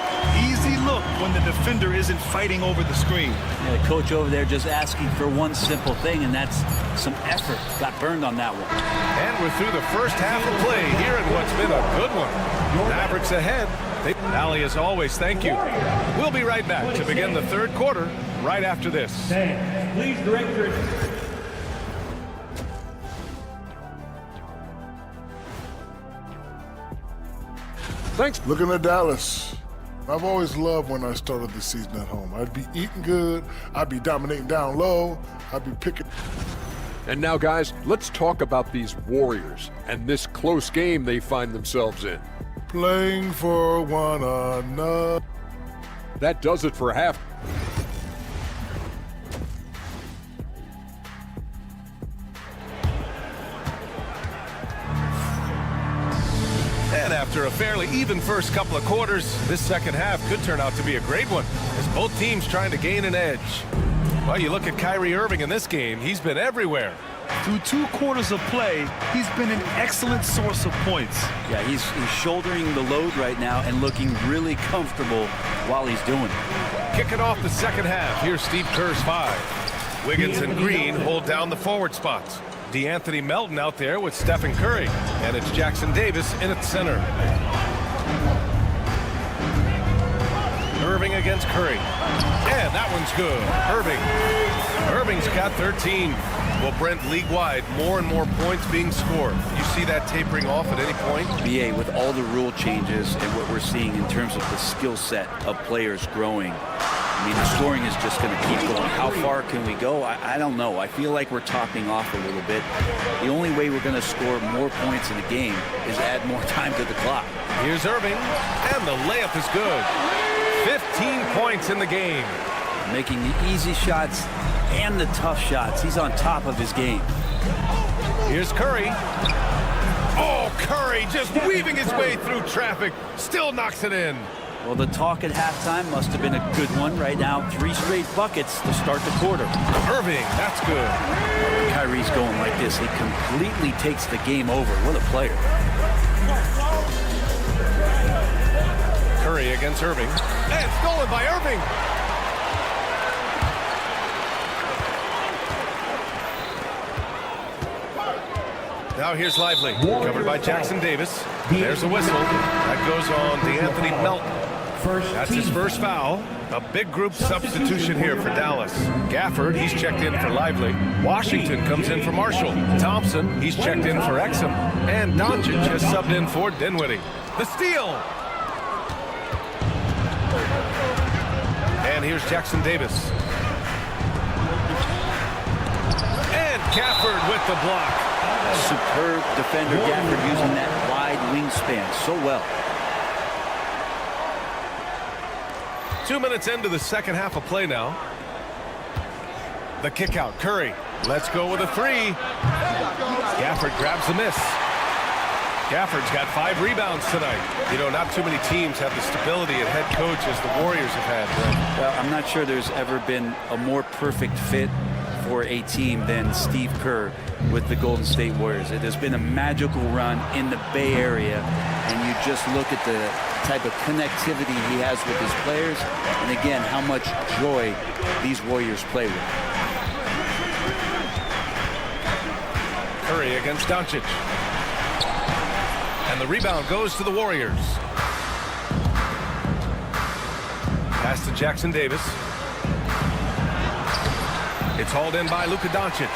Easy look when the defender isn't fighting over the screen. Yeah, the coach over there just asking for one simple thing, and that's some effort. Got burned on that one. And we're through the first half of play here in what's been a good one. Mavericks ahead. Allie, as always, thank you. We'll be right back to begin the third quarter right after this. Please direct your... Thanks. Looking at Dallas. I've always loved when I started the season at home. I'd be eating good. I'd be dominating down low. I'd be picking. And now, guys, let's talk about these Warriors and this close game they find themselves in. Playing for one another. That does it for half. And after a fairly even first couple of quarters, this second half could turn out to be a great one, as both teams trying to gain an edge. Well, you look at Kyrie Irving in this game, he's been everywhere. Through 2 quarters of play, he's been an excellent source of points. Yeah, he's shouldering the load right now and looking really comfortable while he's doing it. Kicking off the second half, here's Steve Kerr's 5. Wiggins and Green hold down the forward spots. DeAnthony Melton out there with Stephen Curry, and it's Jackson Davis in at center. Irving against Curry, and that one's good. Irving's got 13. Well, Brent, league-wide, more and more points being scored. You see that tapering off at any point? BA, with all the rule changes and what we're seeing in terms of the skill set of players growing, I mean, the scoring is just going to keep going. How far can we go? I don't know. I feel like we're topping off a little bit. The only way we're going to score more points in the game is add more time to the clock. Here's Irving, and the layup is good. 15 points in the game. Making the easy shots and the tough shots. He's on top of his game. Here's Curry. Oh, Curry just weaving his way through traffic. Still knocks it in. Well, the talk at halftime must have been a good one. Right now, 3 straight buckets to start the quarter. Irving, that's good. Kyrie's going like this. He completely takes the game over. What a player. against Irving. And stolen by Irving. Now here's Lively, covered by Jackson Davis. There's a whistle. That goes on DeAnthony Melton. That's his first foul. A big group substitution here for Dallas. Gafford, he's checked in for Lively. Washington comes in for Marshall. Thompson, he's checked in for Exum. And Doncic has subbed in for Dinwiddie. The steal! And here's Jackson Davis. And Gafford with the block. Superb defender Gafford using that wide wingspan so well. 2 minutes into the second half of play now. The kick out, Curry. Let's go with a three. Gafford grabs the miss. Gafford's got 5 rebounds tonight. You know, not too many teams have the stability at head coach as the Warriors have had. Well, I'm not sure there's ever been a more perfect fit for a team than Steve Kerr with the Golden State Warriors. It has been a magical run in the Bay Area, and you just look at the type of connectivity he has with his players, and again, how much joy these Warriors play with. Curry against Doncic. And the rebound goes to the Warriors. Pass to Jackson Davis. It's hauled in by Luka Doncic.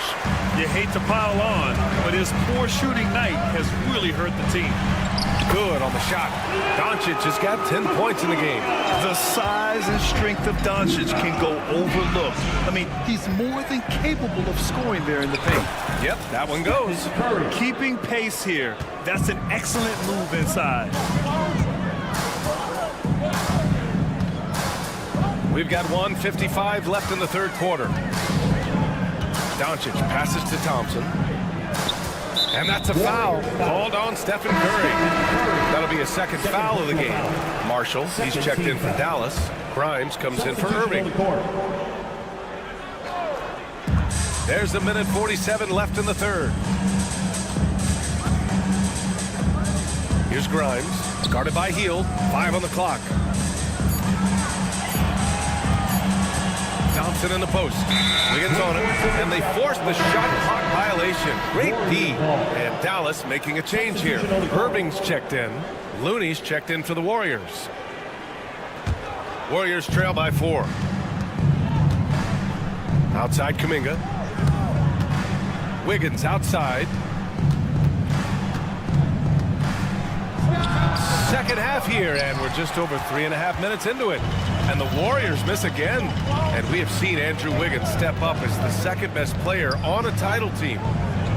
You hate to pile on, but his poor shooting night has really hurt the team. Good on the shot. Doncic has got 10 points in the game. The size and strength of Doncic can go overlooked. I mean, he's more than capable of scoring there in the paint. Yep, that one goes. Keeping pace here. That's an excellent move inside. We've got 1:55 left in the third quarter. Doncic passes to Thompson. And that's a foul called on Stephen Curry. That'll be a second foul of the game. Marshall, he's checked in for Dallas. Grimes comes in for Irving. There's 1:47 left in the third. Here's Grimes, guarded by Hield. 5 on the clock. Thompson in the post. Wiggins on it, and they force the shot clock violation. Great D. And Dallas making a change here. Irving's checked in. Looney's checked in for the Warriors. Warriors trail by 4. Outside Kuminga. Wiggins outside. Second half here, and we're just over 3.5 minutes into it. And the Warriors miss again. And we have seen Andrew Wiggins step up as the second best player on a title team.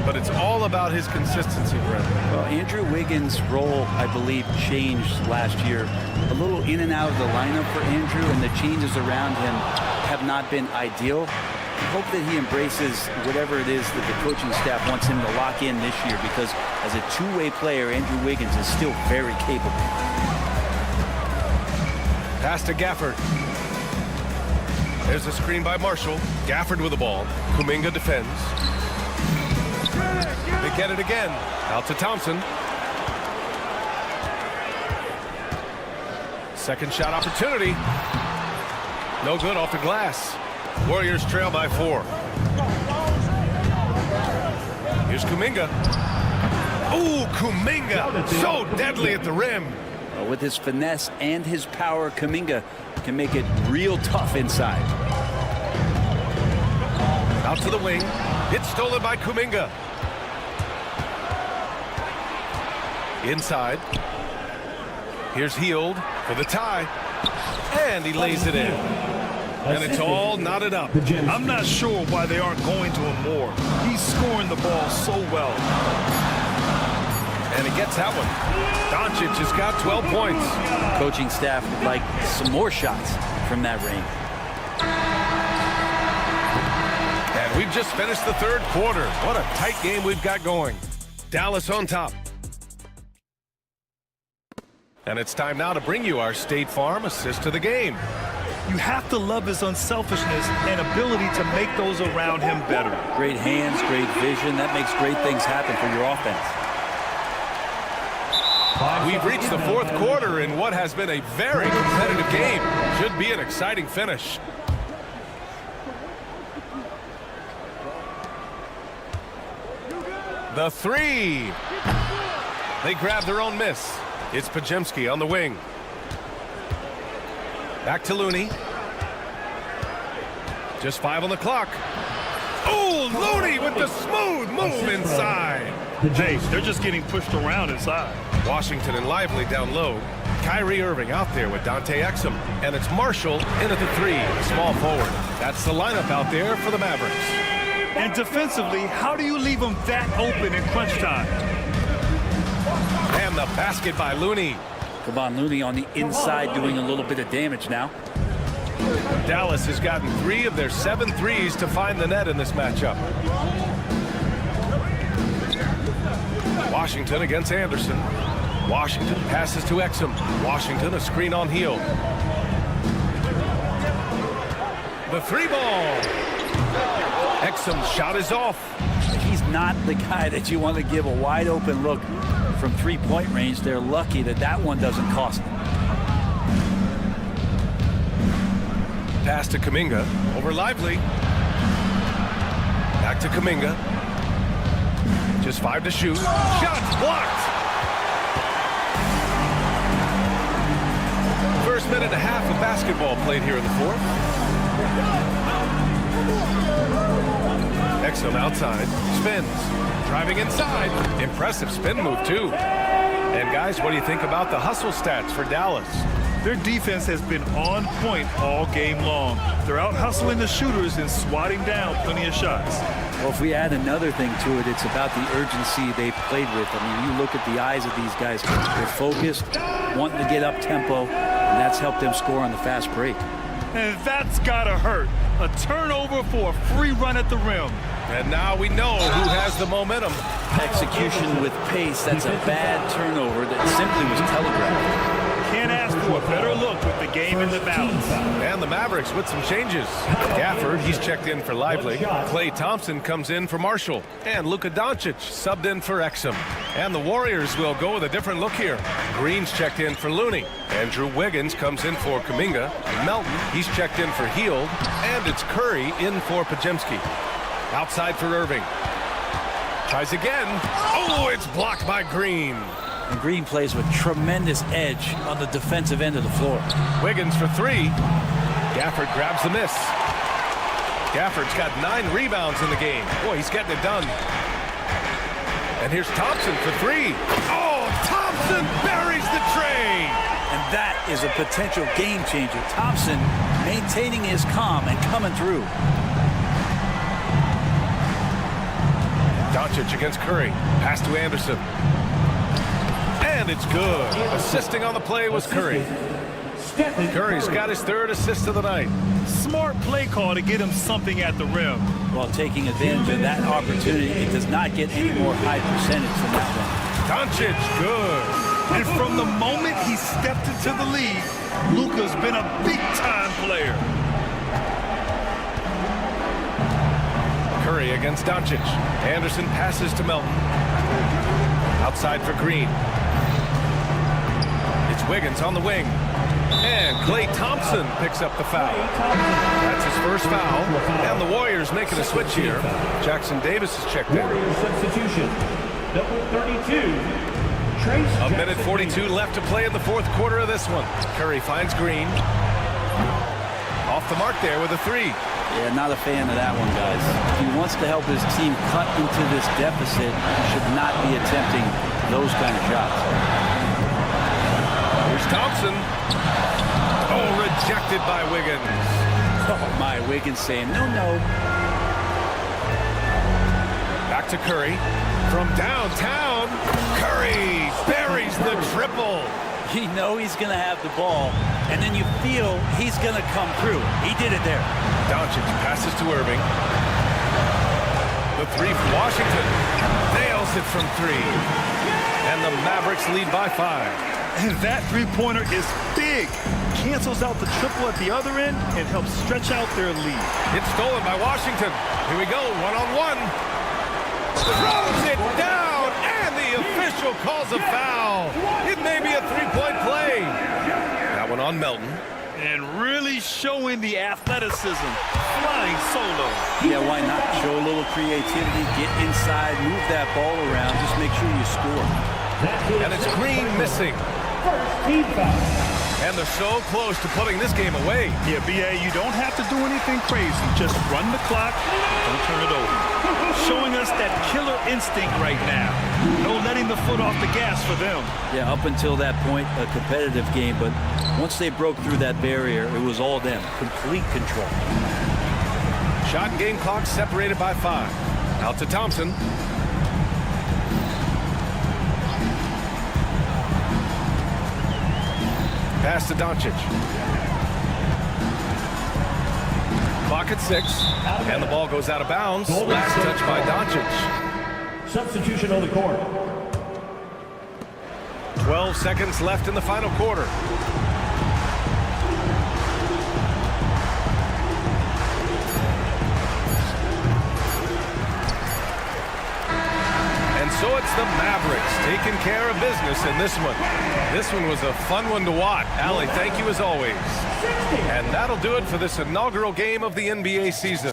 But it's all about his consistency, Brent. Well, Andrew Wiggins' role, I believe, changed last year. A little in and out of the lineup for Andrew, and the changes around him have not been ideal. I hope that he embraces whatever it is that the coaching staff wants him to lock in this year, because as a two-way player, Andrew Wiggins is still very capable. Pass to Gafford. There's a screen by Marshall. Gafford with the ball. Kuminga defends. They get it again. Out to Thompson. Second shot opportunity. No good off the glass. Warriors trail by 4. Here's Kuminga. Ooh, Kuminga. So deadly at the rim. With his finesse and his power, Kuminga can make it real tough inside. Out to the wing. It's stolen by Kuminga. Inside. Here's Hield for the tie. And he lays it in. And it's all knotted up. I'm not sure why they aren't going to him more. He's scoring the ball so well. And he gets that one. Doncic has got 12 points. Coaching staff would like some more shots from that range. And we've just finished the third quarter. What a tight game we've got going. Dallas on top. And it's time now to bring you our State Farm assist to the game. You have to love his unselfishness and ability to make those around him better. Great hands, great vision. That makes great things happen for your offense. We've reached the fourth quarter in what has been a very competitive game. Should be an exciting finish. The three. They grab their own miss. It's Podziemski on the wing. Back to Looney. Just 5 on the clock. Oh, Looney with the smooth move inside. Hey, they're just getting pushed around inside. Washington and Lively down low. Kyrie Irving out there with Dante Exum. And it's Marshall in at the 3, small forward. That's the lineup out there for the Mavericks. And defensively, how do you leave them that open in crunch time? And the basket by Looney. Come on, Looney on the inside doing a little bit of damage now. Dallas has gotten 3 of their 7 threes to find the net in this matchup. Washington against Anderson. Washington passes to Exum. Washington a screen on Heel. The 3 ball. Exum's shot is off. He's not the guy that you want to give a wide open look from 3-point range. They're lucky that that one doesn't cost them. Pass to Kuminga. Over Lively. Back to Kuminga. Just 5 to shoot. Shots blocked. First minute and a half of basketball played here in the fourth. Exum outside. Spins. Driving inside. Impressive spin move, too. And, guys, what do you think about the hustle stats for Dallas? Their defense has been on point all game long. They're out hustling the shooters and swatting down plenty of shots. Well, if we add another thing to it, it's about the urgency they played with. I mean, you look at the eyes of these guys. They're focused, wanting to get up tempo, and that's helped them score on the fast break. And that's gotta hurt. A turnover for a free run at the rim. And now we know who has the momentum. Execution with pace, that's a bad turnover that simply was telegraphed. Can't ask for a better look with the game in the balance. And the Mavericks with some changes. Gafford, he's checked in for Lively. Klay Thompson comes in for Marshall. And Luka Doncic subbed in for Exum. And the Warriors will go with a different look here. Green's checked in for Looney. Andrew Wiggins comes in for Kuminga. Melton, he's checked in for Hield. And it's Curry in for Podziemski. Outside for Irving. Tries again. Oh, it's blocked by Green. And Green plays with tremendous edge on the defensive end of the floor. Wiggins for 3. Gafford grabs the miss. Gafford's got 9 rebounds in the game. Boy, he's getting it done. And here's Thompson for 3. Oh, Thompson buries the tray. And that is a potential game changer. Thompson maintaining his calm and coming through. Doncic against Curry. Pass to Anderson. And it's good. Assisting on the play was Curry. Curry's got his 3rd assist of the night. Smart play call to get him something at the rim. While taking advantage of that opportunity, it does not get any more high percentage than that one. Doncic, good. And from the moment he stepped into the league, Luka's been a big-time player. Curry against Doncic. Anderson passes to Melton. Outside for Green. It's Wiggins on the wing. And Klay Thompson picks up the foul. That's his first foul. And the Warriors making a switch here. Jackson Davis is checked in. Substitution. Number 32. A minute 42 left to play in the fourth quarter of this one. Curry finds Green. Off the mark there with a 3. Yeah, not a fan of that one, guys. If he wants to help his team cut into this deficit, he should not be attempting those kind of shots. Here's Thompson. Oh, rejected by Wiggins. Oh, my, Wiggins saying, no, no. Back to Curry. From downtown, Curry buries the triple. You know he's going to have the ball, and then you feel he's going to come through. He did it there. Doncic passes to Irving. The 3 for Washington. Nails it from 3. And the Mavericks lead by 5. And that three-pointer is big. Cancels out the triple at the other end and helps stretch out their lead. It's stolen by Washington. Here we go, one-on-one. Throws it down, and the official official calls a foul. It may be a three-point play. That one on Melton. And really showing the athleticism. Flying solo. Yeah, why not? Show a little creativity, get inside, move that ball around, just make sure you score. And it's Green missing. And they're so close to putting this game away. Yeah, B.A., you don't have to do anything crazy. Just run the clock, don't turn it over. Showing us that killer instinct right now. No letting the foot off the gas for them. Yeah, up until that point, a competitive game, but once they broke through that barrier, it was all them. Complete control. Shot and game clock separated by 5. Out to Thompson. Pass to Doncic. Clock at 6. And the ball goes out of bounds. Last touch by Doncic. Substitution on the court. 12 seconds left in the final quarter. And so it's the Mavericks taking care of business in this one. This one was a fun one to watch. Allie, thank you as always. And that'll do it for this inaugural game of the NBA season.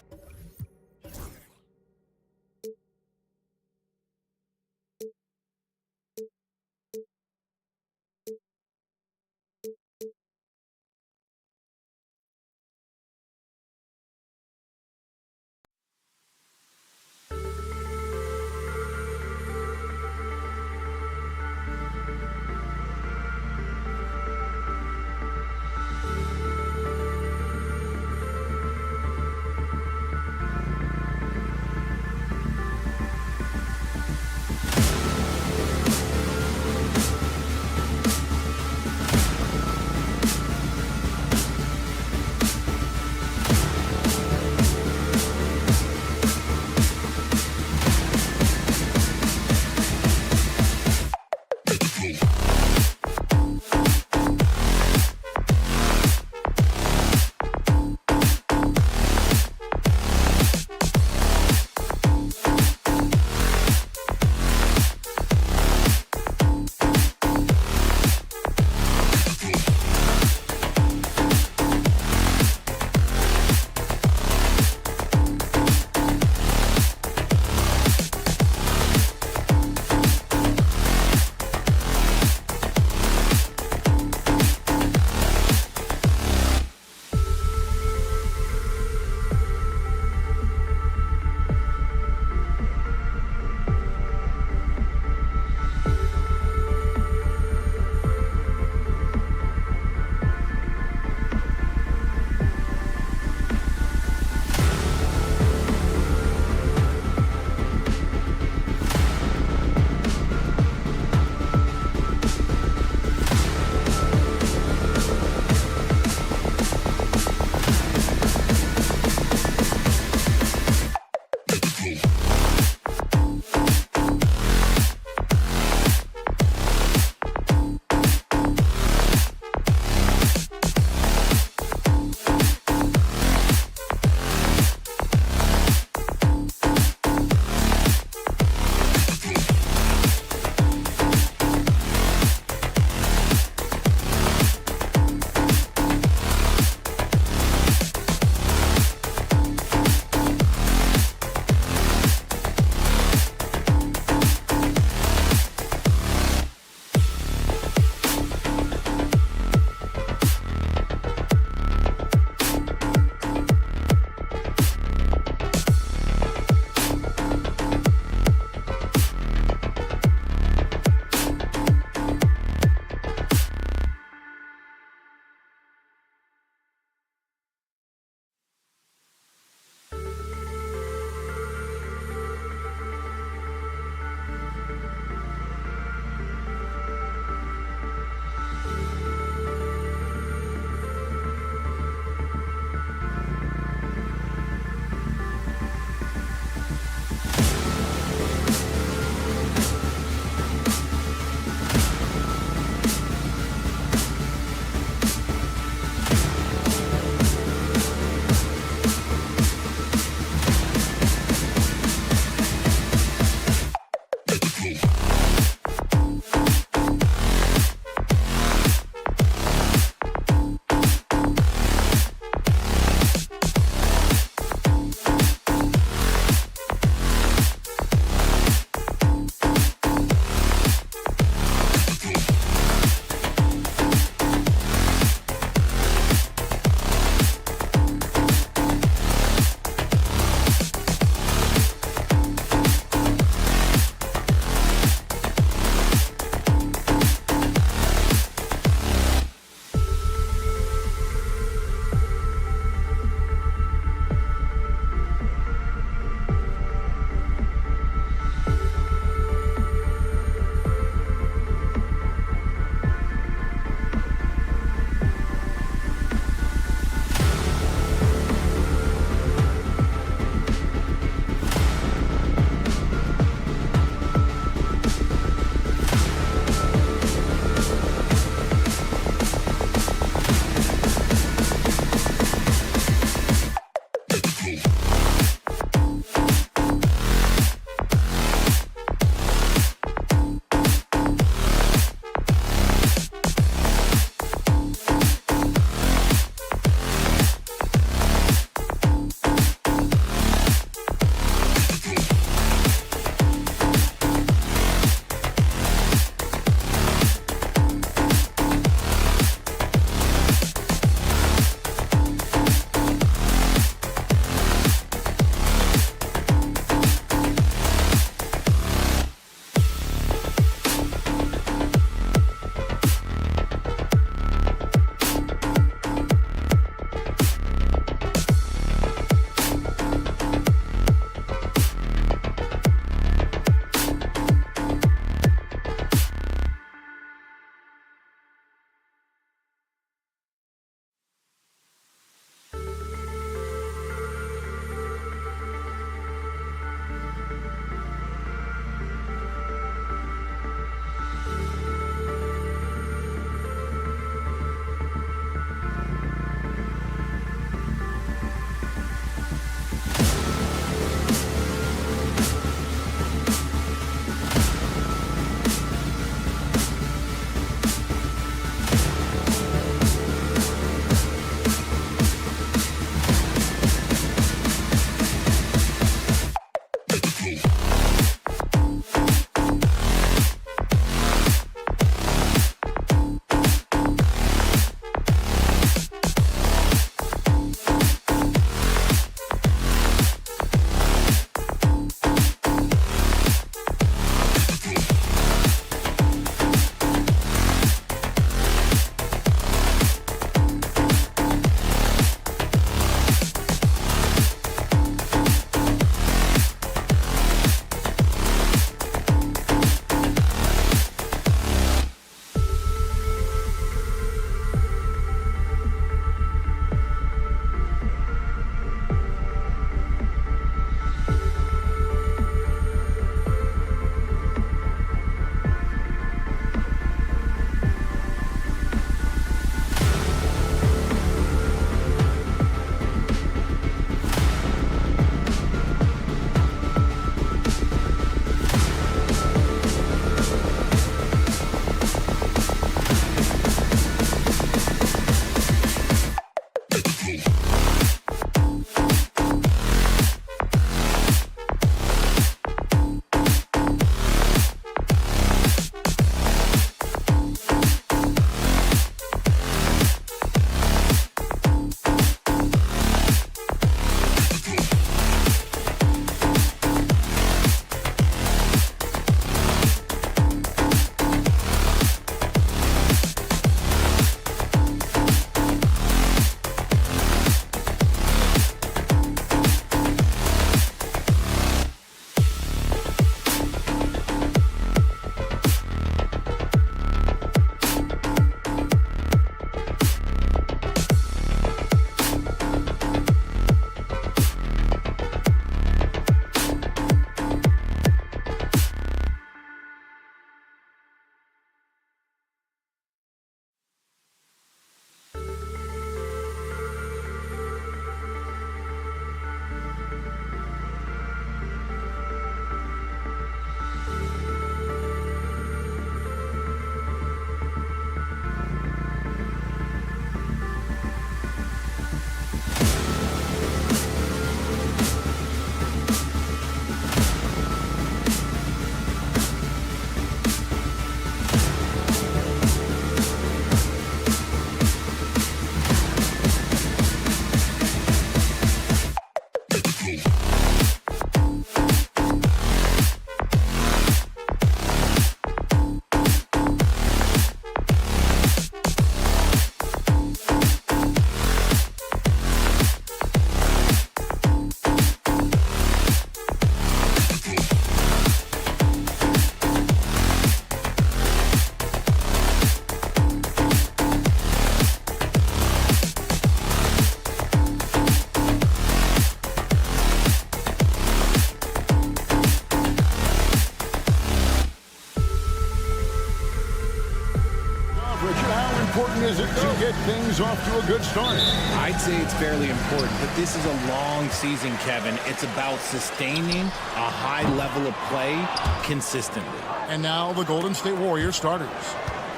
things off to a good start. I'd say it's fairly important, but this is a long season, Kevin. It's about sustaining a high level of play consistently. And now the Golden State Warriors starters.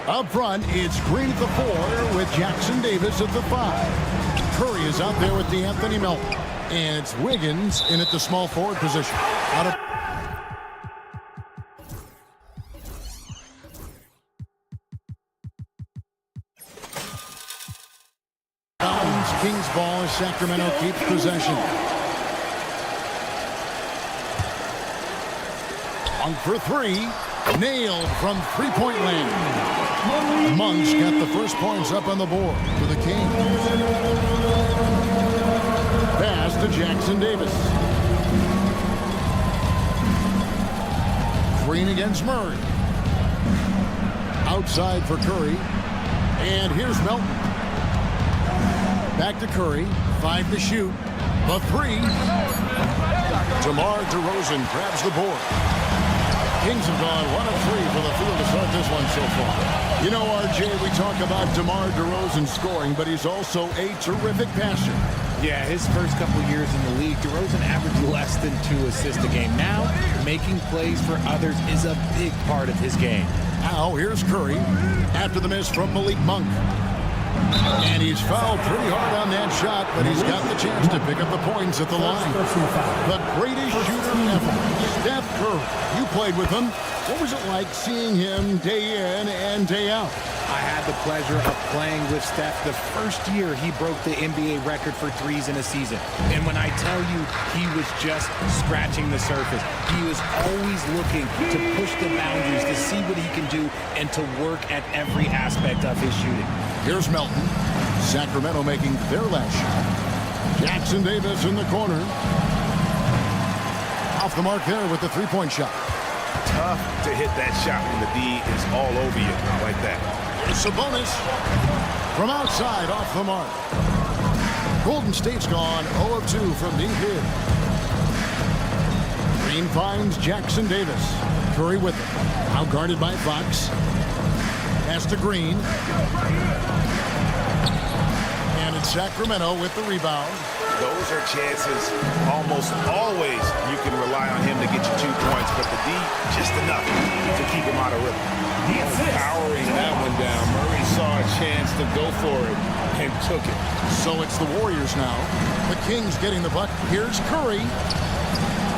Up front, it's Green at the 4 with Jackson Davis at the 5. Curry is out there with D'Anthony Melton. And it's Wiggins in at the small forward position. Out of Kings ball as Sacramento keeps possession. On for 3. Nailed from three-point land. Monk's got the first points up on the board for the Kings. Pass to Jackson Davis. Green against Murray. Outside for Curry. And here's Melton. Back to Curry. 5 to shoot. The 3. DeMar DeRozan grabs the board. Kings have gone 1 of 3 for the field to start this one so far. You know, RJ, we talk about DeMar DeRozan scoring, but he's also a terrific passer. Yeah, his first couple years in the league, DeRozan averaged less than 2 assists a game. Now, making plays for others is a big part of his game. Now, here's Curry after the miss from Malik Monk. And he's fouled pretty hard on that shot, but he's got the chance to pick up the points at the line. The greatest shooter ever, Steph Curry. You played with him. What was it like seeing him day in and day out? I had the pleasure of playing with Steph the first year he broke the NBA record for threes in a season. And when I tell you he was just scratching the surface, he was always looking to push the boundaries, to see what he can do, and to work at every aspect of his shooting. Here's Melton. Sacramento making their last shot. Jackson Davis in the corner. Off the mark there with the three-point shot. Tough to hit that shot when the D is all over you like that. Sabonis from outside off the mark. Golden State's gone 0 of 2 from deep here. Green finds Jackson Davis. Curry with it. Out guarded by Fox. Pass to Green. And it's Sacramento with the rebound. Those are chances almost always you can rely on him to get you 2 points, but the D just enough to keep him out of rhythm. Powering that one down. Murray saw a chance to go for it and took it. So it's the Warriors now. The Kings getting the bucket. Here's Curry.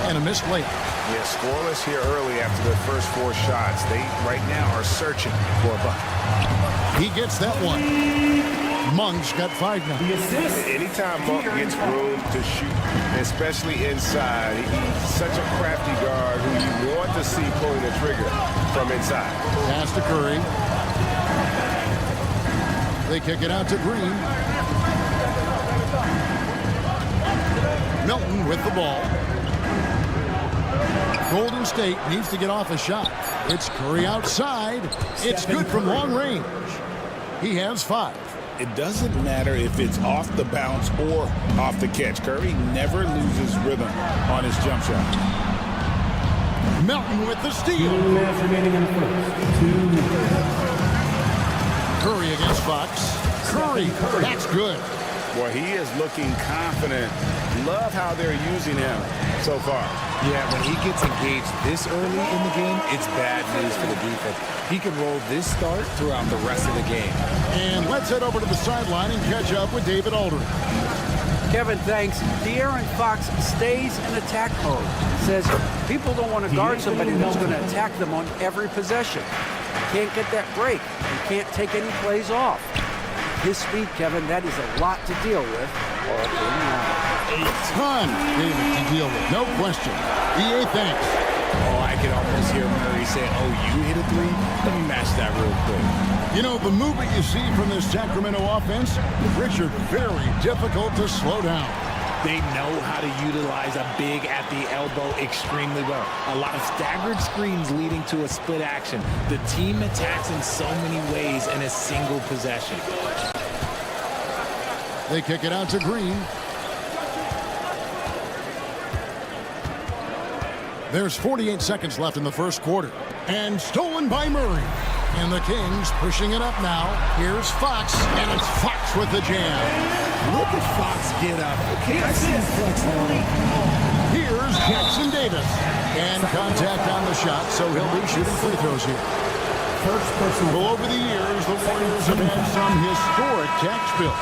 And a missed layup. Yeah, scoreless here early after their first 4 shots. They right now are searching for a bucket. He gets that one. Monk's got 5 now. Anytime Monk gets room to shoot, especially inside, he's such a crafty guard who you want to see pulling the trigger from inside. Pass to Curry. They kick it out to Green. Melton with the ball. Golden State needs to get off a shot. It's Curry outside. It's good from long range. He has 5. It doesn't matter if it's off the bounce or off the catch. Curry never loses rhythm on his jump shot. Melton with the steal. 2 minutes remaining in the first. 2 minutes. Curry against Fox. Curry, that's good. Boy, he is looking confident. Love how they're using him so far. Yeah, when he gets engaged this early in the game, it's bad news for the defense. He can roll this start throughout the rest of the game. And let's head over to the sideline and catch up with David Aldridge. Kevin, thanks. De'Aaron Fox stays in attack mode. Says people don't want to guard somebody that's going to attack them on every possession. Can't get that break. You can't take any plays off. His speed, Kevin, that is a lot to deal with. A ton, David, to deal with. No question. EA, thanks. Oh, I can almost hear Murray say, oh, you hit a 3? Let me match that real quick. You know, the movement you see from this Sacramento offense, Richard, very difficult to slow down. They know how to utilize a big at the elbow extremely well. A lot of staggered screens leading to a split action. The team attacks in so many ways in a single possession. They kick it out to Green. There's 48 seconds left in the first quarter. And stolen by Murray. And the Kings pushing it up now. Here's Fox, and it's Fox with the jam. Look at Fox get up. Okay, I see him flex on him. Here's Jackson Davis. And contact on the shot, so he'll be shooting free throws here. Well, over the years, the Warriors have had some historic tax bill.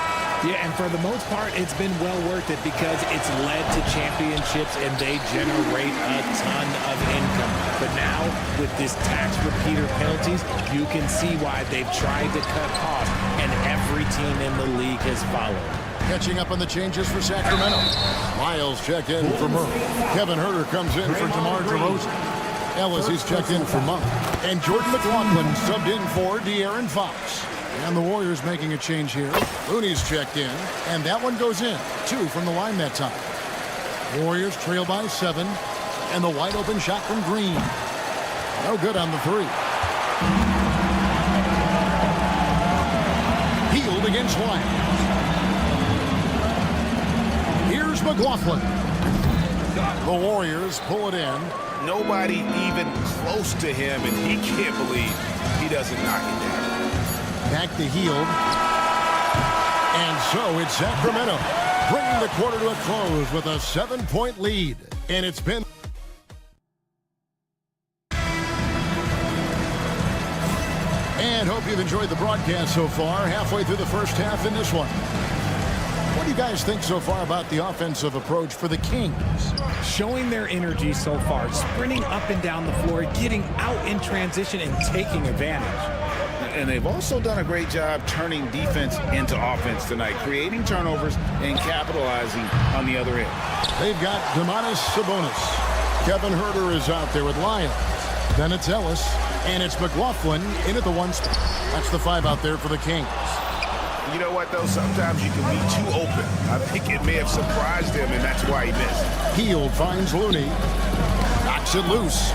Yeah, and for the most part, it's been well worth it because it's led to championships and they generate a ton of income. But now, with this tax repeater penalties, you can see why they've tried to cut costs, and every team in the league has followed. Catching up on the changes for Sacramento. Miles checked in for Murray. Kevin Huerter comes in for DeMar DeRozan. Ellis, he's checked in for Monk. And Jordan McLaughlin subbed in for De'Aaron Fox. And the Warriors making a change here. Looney's checked in, and that one goes in. 2 from the line that time. Warriors trail by 7, and the wide open shot from Green. No good on the 3. Healed against Lyons. Here's McLaughlin. The Warriors pull it in. Nobody even close to him, and he can't believe he doesn't knock it down. Back to Hield. And so it's Sacramento bringing the quarter to a close with a 7-point lead. And it's been... And hope you've enjoyed the broadcast so far. Halfway through the first half in this one. What do you guys think so far about the offensive approach for the Kings? Showing their energy so far, sprinting up and down the floor, getting out in transition and taking advantage. And they've also done a great job turning defense into offense tonight, creating turnovers and capitalizing on the other end. They've got Domantas Sabonis. Kevin Huerter is out there with Lyons. Then it's Ellis, and it's McLaughlin in at the 1 spot. That's the 5 out there for the Kings. You know what, though? Sometimes you can be too open. I think it may have surprised him, and that's why he missed. Hield finds Looney. Knocks it loose.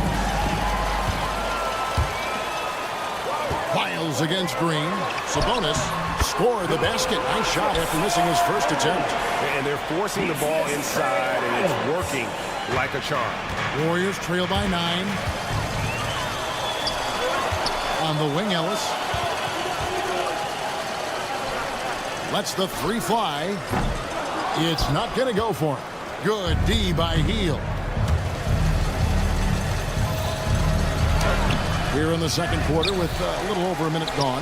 Miles against Green. Sabonis scored the basket. Nice shot after missing his first attempt. And they're forcing the ball inside, and it's working like a charm. Warriors trail by 9. On the wing, Ellis. Lets the 3 fly. It's not going to go for him. Good D by Hield. Here in the second quarter with a little over a minute gone.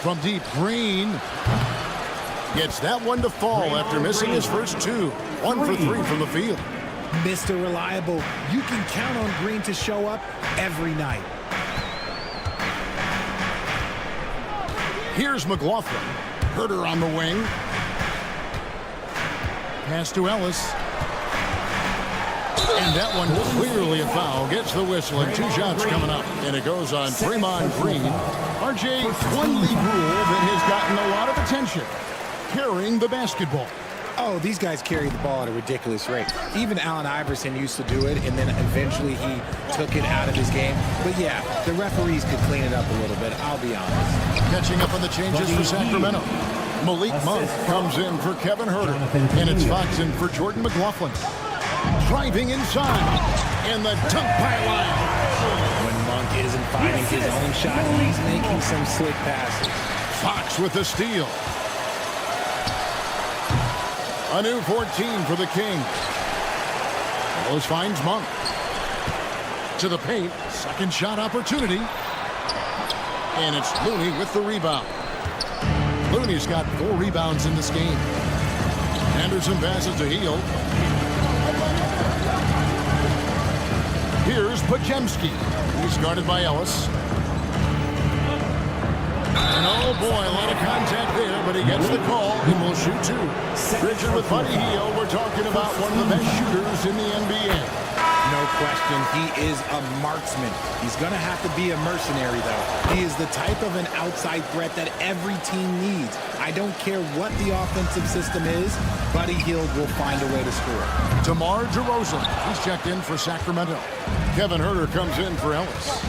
From deep, Green gets that one to fall after missing his first 2. 1 for 3 from the field. Mr. Reliable, you can count on Green to show up every night. Here's McLaughlin. Huerter on the wing. Pass to Ellis. And that one clearly a foul. Gets the whistle and 2 shots coming up. And it goes on Draymond Green. RJ, one league rule that has gotten a lot of attention. Carrying the basketball. Oh, these guys carry the ball at a ridiculous rate. Even Allen Iverson used to do it, and then eventually he took it out of his game. But yeah, the referees could clean it up a little bit, I'll be honest. Catching up on the changes for Sacramento. Malik Monk comes in for Kevin Huerter. And it's Fox in for Jordan McLaughlin. Driving inside. And the dunk by Lyons. When Monk isn't finding his own shot, he's making some slick passes. Fox with the steal. A new 14 for the Kings. Ellis finds Monk. To the paint. Second shot opportunity. And it's Looney with the rebound. Looney's got 4 rebounds in this game. Anderson passes to Hield. Here's Pajemski. He's guarded by Ellis. And oh boy, a lot of contact there, but he gets the call and will shoot 2. Richard with Buddy Hield, we're talking about one of the best shooters in the NBA. No question, he is a marksman. He's going to have to be a mercenary, though. He is the type of an outside threat that every team needs. I don't care what the offensive system is, Buddy Hield will find a way to score. DeMar DeRozan, he's checked in for Sacramento. Kevin Huerter comes in for Ellis.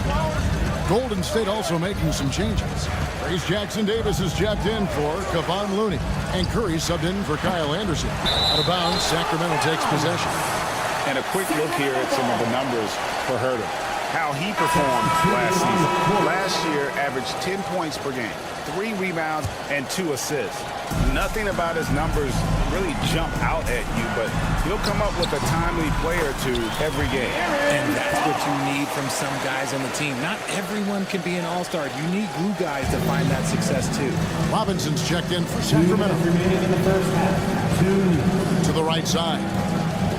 Golden State also making some changes. Trace Jackson Davis is checked in for Kevon Looney. And Curry subbed in for Kyle Anderson. Out of bounds, Sacramento takes possession. And a quick look here at some of the numbers for Huerter. how he performed last season. Last year, averaged 10 points per game, 3 rebounds, and 2 assists. Nothing about his numbers really jump out at you, but he'll come up with a timely play or two every game. And that's what you need from some guys on the team. Not everyone can be an all-star. You need glue guys to find that success, too. Robinson's checked in for Sacramento. Remaining in the first half. 2. To the right side.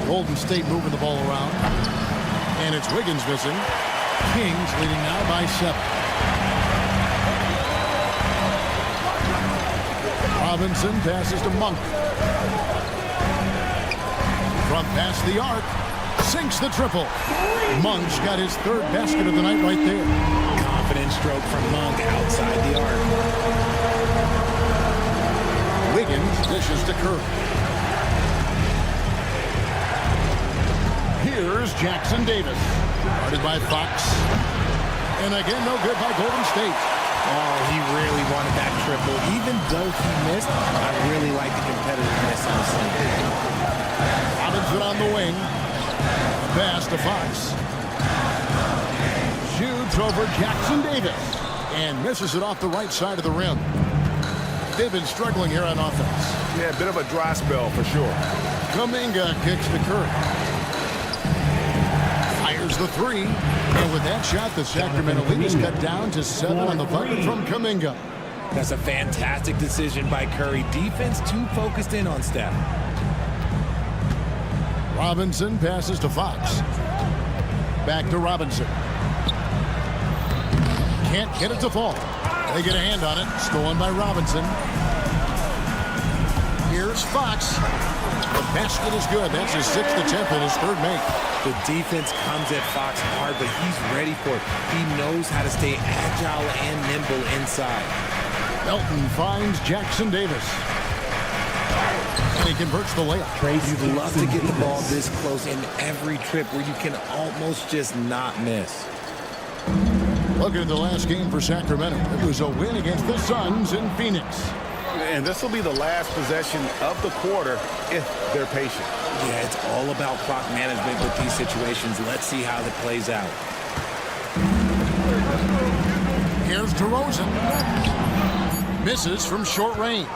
Golden State moving the ball around. And it's Wiggins missing. Kings leading now by 7. Robinson passes to Monk. From past the arc. Sinks the triple. Monk's got his 3rd basket of the night right there. Confident stroke from Monk outside the arc. Wiggins dishes to Curry. Here's Jackson Davis. Guarded by Fox. And again, no good by Golden State. Oh, he really wanted that triple. Even though he missed, I really like the competitiveness on this team. Robinson on the wing. Pass to Fox. Shoots over Jackson Davis. And misses it off the right side of the rim. They've been struggling here on offense. Yeah, a bit of a dry spell for sure. Kuminga kicks to Curry. Fires the 3. And with that shot, the Sacramento lead is cut down to 7 on the bucket from Kuminga. That's a fantastic decision by Curry. Defense too focused in on Steph. Robinson passes to Fox. Back to Robinson. Can't get it to fall. They get a hand on it. Stolen by Robinson. Here's Fox. The basket is good. That's his 6th attempt and his 3rd make. The defense comes at Fox hard, but he's ready for it. He knows how to stay agile and nimble inside. Melton finds Jackson Davis. And he converts the layup. You'd love to get the ball this close in every trip where you can almost just not miss. Looking at the last game for Sacramento. It was a win against the Suns in Phoenix. And this will be the last possession of the quarter if they're patient. Yeah, it's all about clock management with these situations. Let's see how that plays out. Here's DeRozan. Misses from short range.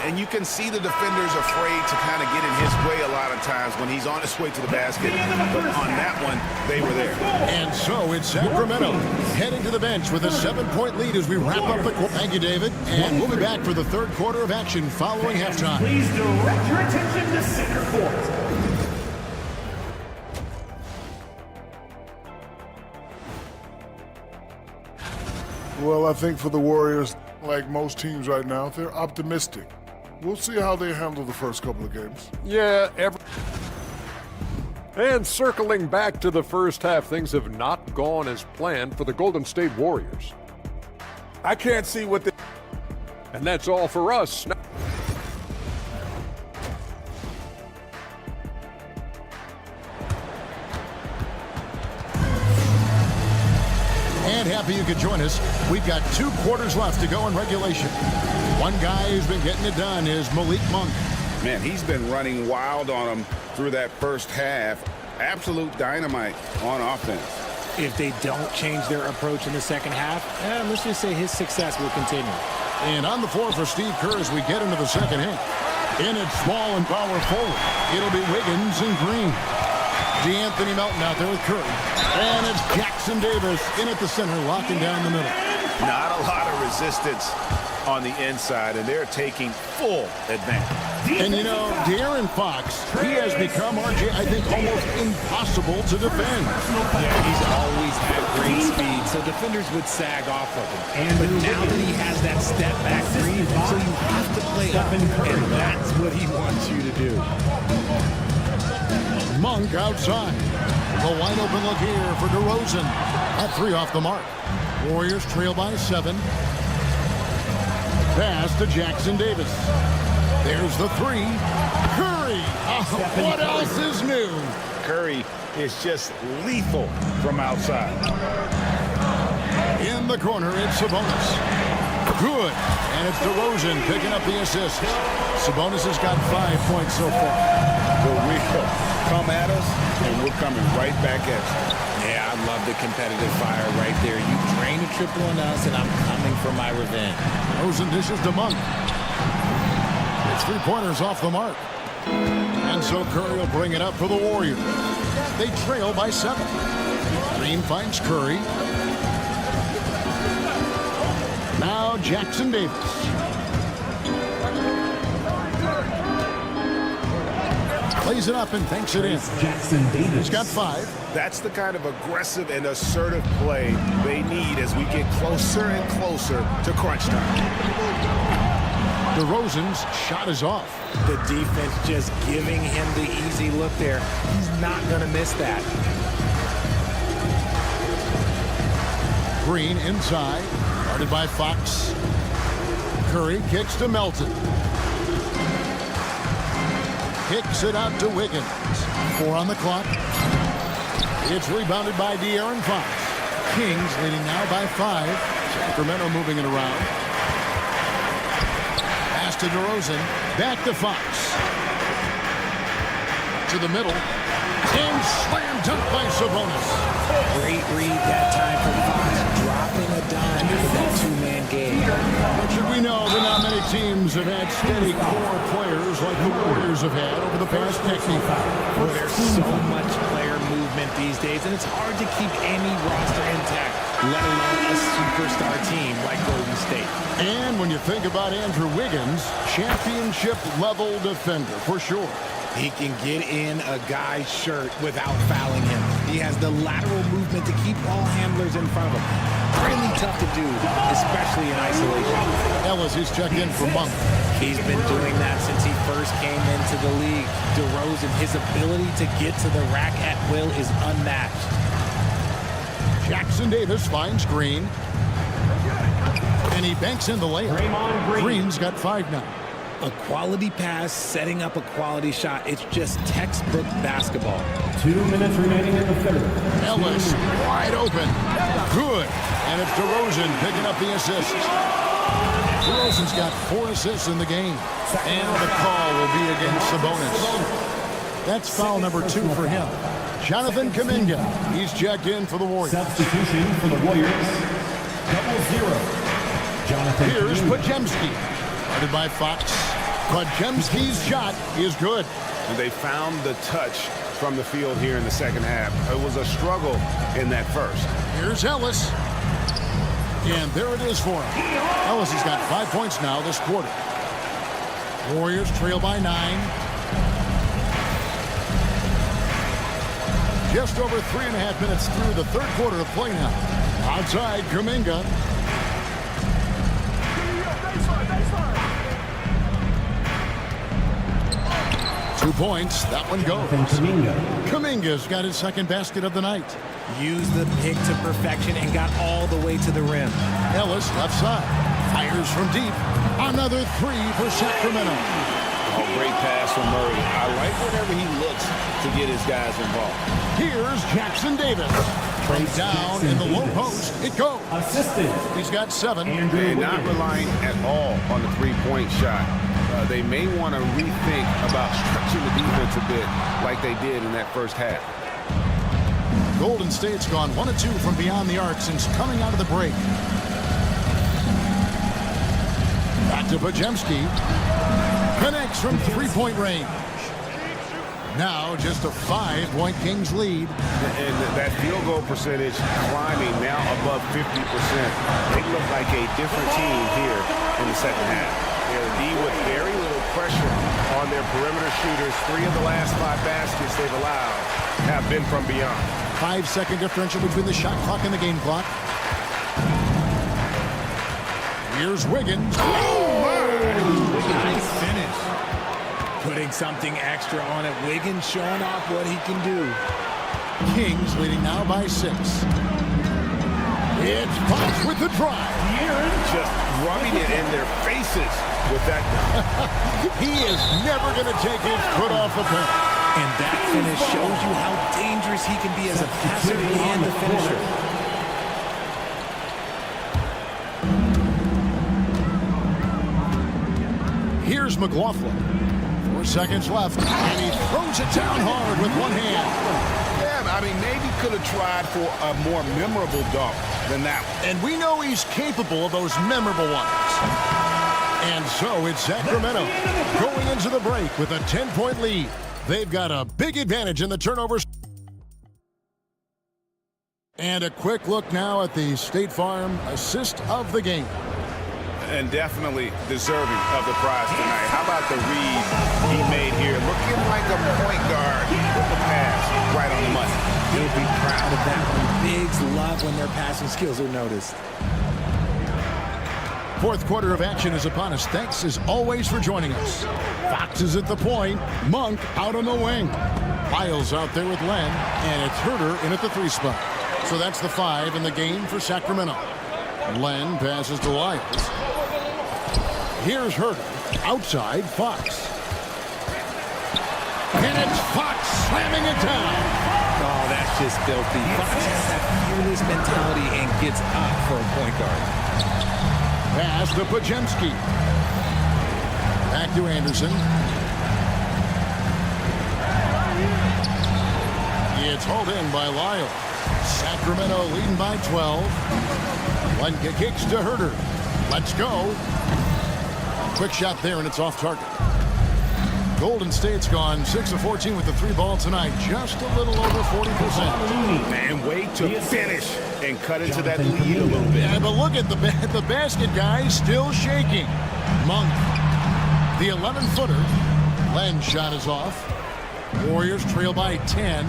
And you can see the defenders afraid to kind of get in his way a lot of times when he's on his way to the basket. But on that one, they were there. And so it's Sacramento heading to the bench with a 7-point lead as we wrap up the quarter. Thank you, David. And we'll be back for the 3rd quarter of action following halftime. Please direct your attention to center court. Well, I think for the Warriors, like most teams right now, they're optimistic. We'll see how they handle the first couple of games. Yeah, And circling back to the first half, things have not gone as planned for the Golden State Warriors. I can't see what they... And that's all for us. And happy you could join us. We've got 2 quarters left to go in regulation. One guy who's been getting it done is Malik Monk. Man, he's been running wild on them through that first half. Absolute dynamite on offense. If they don't change their approach in the second half, let's just say his success will continue. And on the floor for Steve Kerr as we get into the second half. In at small and power forward, it'll be Wiggins and Green. D'Anthony Melton out there with Curry. And it's Jackson Davis in at the center, locking down the middle. Not a lot of resistance on the inside, and they're taking full advantage. And you know, De'Aaron Fox, he has become, RJ, I think, almost impossible to defend. Yeah, he's always had great speed, so defenders would sag off of him. But now that he has that step back three, so you have to play up, and that's what he wants you to do. Monk outside. The wide open look here for DeRozan. That 3 off the mark. Warriors trail by 7. Pass to Jackson Davis. There's the 3. Curry. What else is new? Curry is just lethal from outside. In the corner, it's Sabonis. Good. And it's DeRozan picking up the assist. Sabonis has got 5 points so far. But we come at us, and we're coming right back at you. Yeah, I love the competitive fire right there. You drain a triple on us, and I'm coming for my revenge. Rosen dishes to Monk. It's 3-pointers off the mark. And so Curry will bring it up for the Warriors. They trail by 7. Green finds Curry. Now Jackson Davis. Plays it up and banks it in. Jackson Davis. He's got 5. That's the kind of aggressive and assertive play they need as we get closer and closer to crunch time. DeRozan's shot is off. The defense just giving him the easy look there. He's not going to miss that. Green inside. Guarded by Fox. Curry kicks to Melton. Kicks it out to Wiggins. 4 on the clock. It's rebounded by De'Aaron Fox. Kings leading now by 5. Sacramento moving it around. Pass to DeRozan. Back to Fox. To the middle. And slam dunk by Sabonis. Great read that time for Fox. Dropping a dime into that 2-man game. What should we know that not many teams have had steady core players like the Warriors have had over the past decade? Well, there's so much player movement these days, and it's hard to keep any roster intact, let alone a superstar team like Golden State. And when you think about Andrew Wiggins, championship-level defender for sure. He can get in a guy's shirt without fouling him. He has the lateral movement to keep all handlers in front of him. Really tough to do, especially in isolation. Ellis is checked in for Monk. He's been doing that since he first came into the league. DeRozan, his ability to get to the rack at will is unmatched. Jackson Davis finds Green. And he banks in the layup. Green's got 5 now. A quality pass, setting up a quality shot. It's just textbook basketball. 2 minutes remaining in the third. Ellis wide open. Good. And it's DeRozan picking up the assist. DeRozan's got 4 assists in the game. And the call will be against Sabonis. That's foul number 2 for him. Jonathan Kuminga. He's checked in for the Warriors. Substitution for the Warriors. 0-0. Jonathan Here's Podziemski. Guarded by Fox. Podziemski's shot is good. And they found the touch from the field here in the second half. It was a struggle in that first. Here's Ellis. And there it is for him. Ellis has got 5 points now this quarter. Warriors trail by 9. Just over 3.5 minutes through the third quarter of play now. Outside, Kuminga. Two points. That one goes. Kuminga's got his second basket of the night. Used the pick to perfection and got all the way to the rim. Ellis left side. Fires from deep. Another 3 for Sacramento. Oh, great pass from Murray. I like whenever he looks to get his guys involved. Here's Jackson Davis. From down in the low post. It goes. Assisted. He's got 7. And not relying at all on the three-point shot. They may want to rethink about stretching the defense a bit like they did in that first half. Golden State's gone 1 of 2 from beyond the arc since coming out of the break. Back to Podziemski. Connects from 3-point range. Now just a 5-point Kings lead. And that field goal percentage climbing now above 50%. They look like a different team here in the second half. They're with very little pressure on their perimeter shooters. 3 of the last 5 baskets they've allowed have been from beyond. 5-second differential between the shot clock and the game clock. Here's Wiggins. Nice finish. Putting something extra on it. Wiggins showing off what he can do. Kings leading now by 6. It's Fox with the drive. Just rubbing it in their faces with that. He is never going to take his foot off the pen. And that finish shows you how dangerous he can be as a passer and a finisher. Here's McLaughlin. 4 seconds left. And he throws it down hard with one hand. Yeah, I mean, maybe could have tried for a more memorable dunk than that one. And we know he's capable of those memorable ones. And so it's Sacramento going into the break with a 10-point lead. They've got a big advantage in the turnovers. And a quick look now at the State Farm assist of the game. And definitely deserving of the prize tonight. How about the read he made here? Looking like a point guard with the pass right on the money. He'll be proud of that one. Bigs love when their passing skills are noticed. Fourth quarter of action is upon us. Thanks as always for joining us. Fox is at the point. Monk out on the wing. Lyles out there with Len. And it's Herter in at the 3 spot. So that's the 5 in the game for Sacramento. Len passes to Lyles. Here's Herter. Outside, Fox. And it's Fox slamming it down. Oh, that's just filthy. Fox has that fearless mentality and gets up for a point guard. Pass to Pajemski. Back to Anderson. It's hauled in by Lyles. Sacramento leading by 12. Lenka kicks to Herter. Let's go. Quick shot there, and it's off target. Golden State's gone 6 of 14 with the 3 ball tonight. Just a little over 40%. And wait to finish and cut into that lead a little bit. Yeah, but look at the basket, guys, still shaking. Monk, the 11-footer. Len's shot is off. Warriors trail by 10.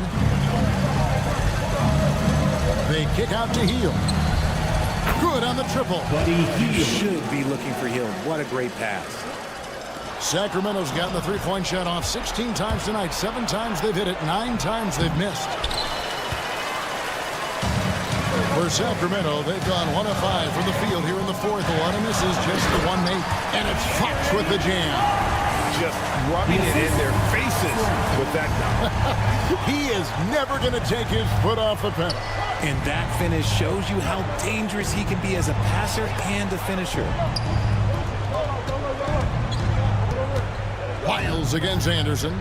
They kick out to Hield. Good on the triple. But he should be looking for Hield. What a great pass. Sacramento's gotten the 3-point shot off 16 times tonight. 7 times they've hit it. 9 times they've missed. For Sacramento, they've gone 1 of 5 from the field here in the fourth. A lot of misses, just the one made. And it's Fox with the jam. Just rubbing it in their faces with that dunk. He is never going to take his foot off the pedal. And that finish shows you how dangerous he can be as a passer and a finisher. Lyles against Anderson.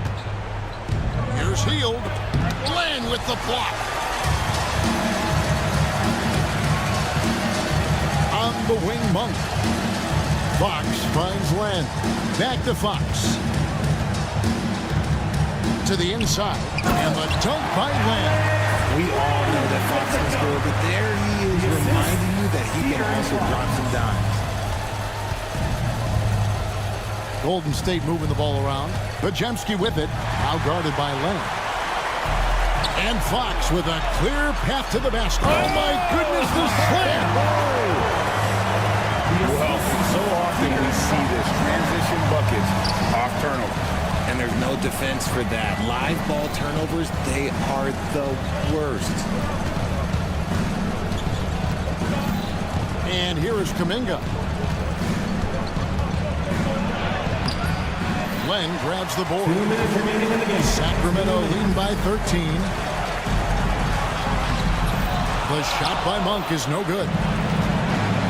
Here's Hield. Len with the block. On the wing, Monk. Fox finds Len. Back to Fox. To the inside. And the dunk by Len. We all know that Fox can score, but there he is reminding you that he can also drop some dimes. Golden State moving the ball around. Pajemski with it. Now guarded by Len. And Fox with a clear path to the basket. Oh my goodness, the slam! Well, so often we see this transition buckets off turnover. And there's no defense for that. Live ball turnovers, they are the worst. And here is Kuminga. Len grabs the board. 2 minutes remaining in the game. Sacramento leading by 13. The shot by Monk is no good.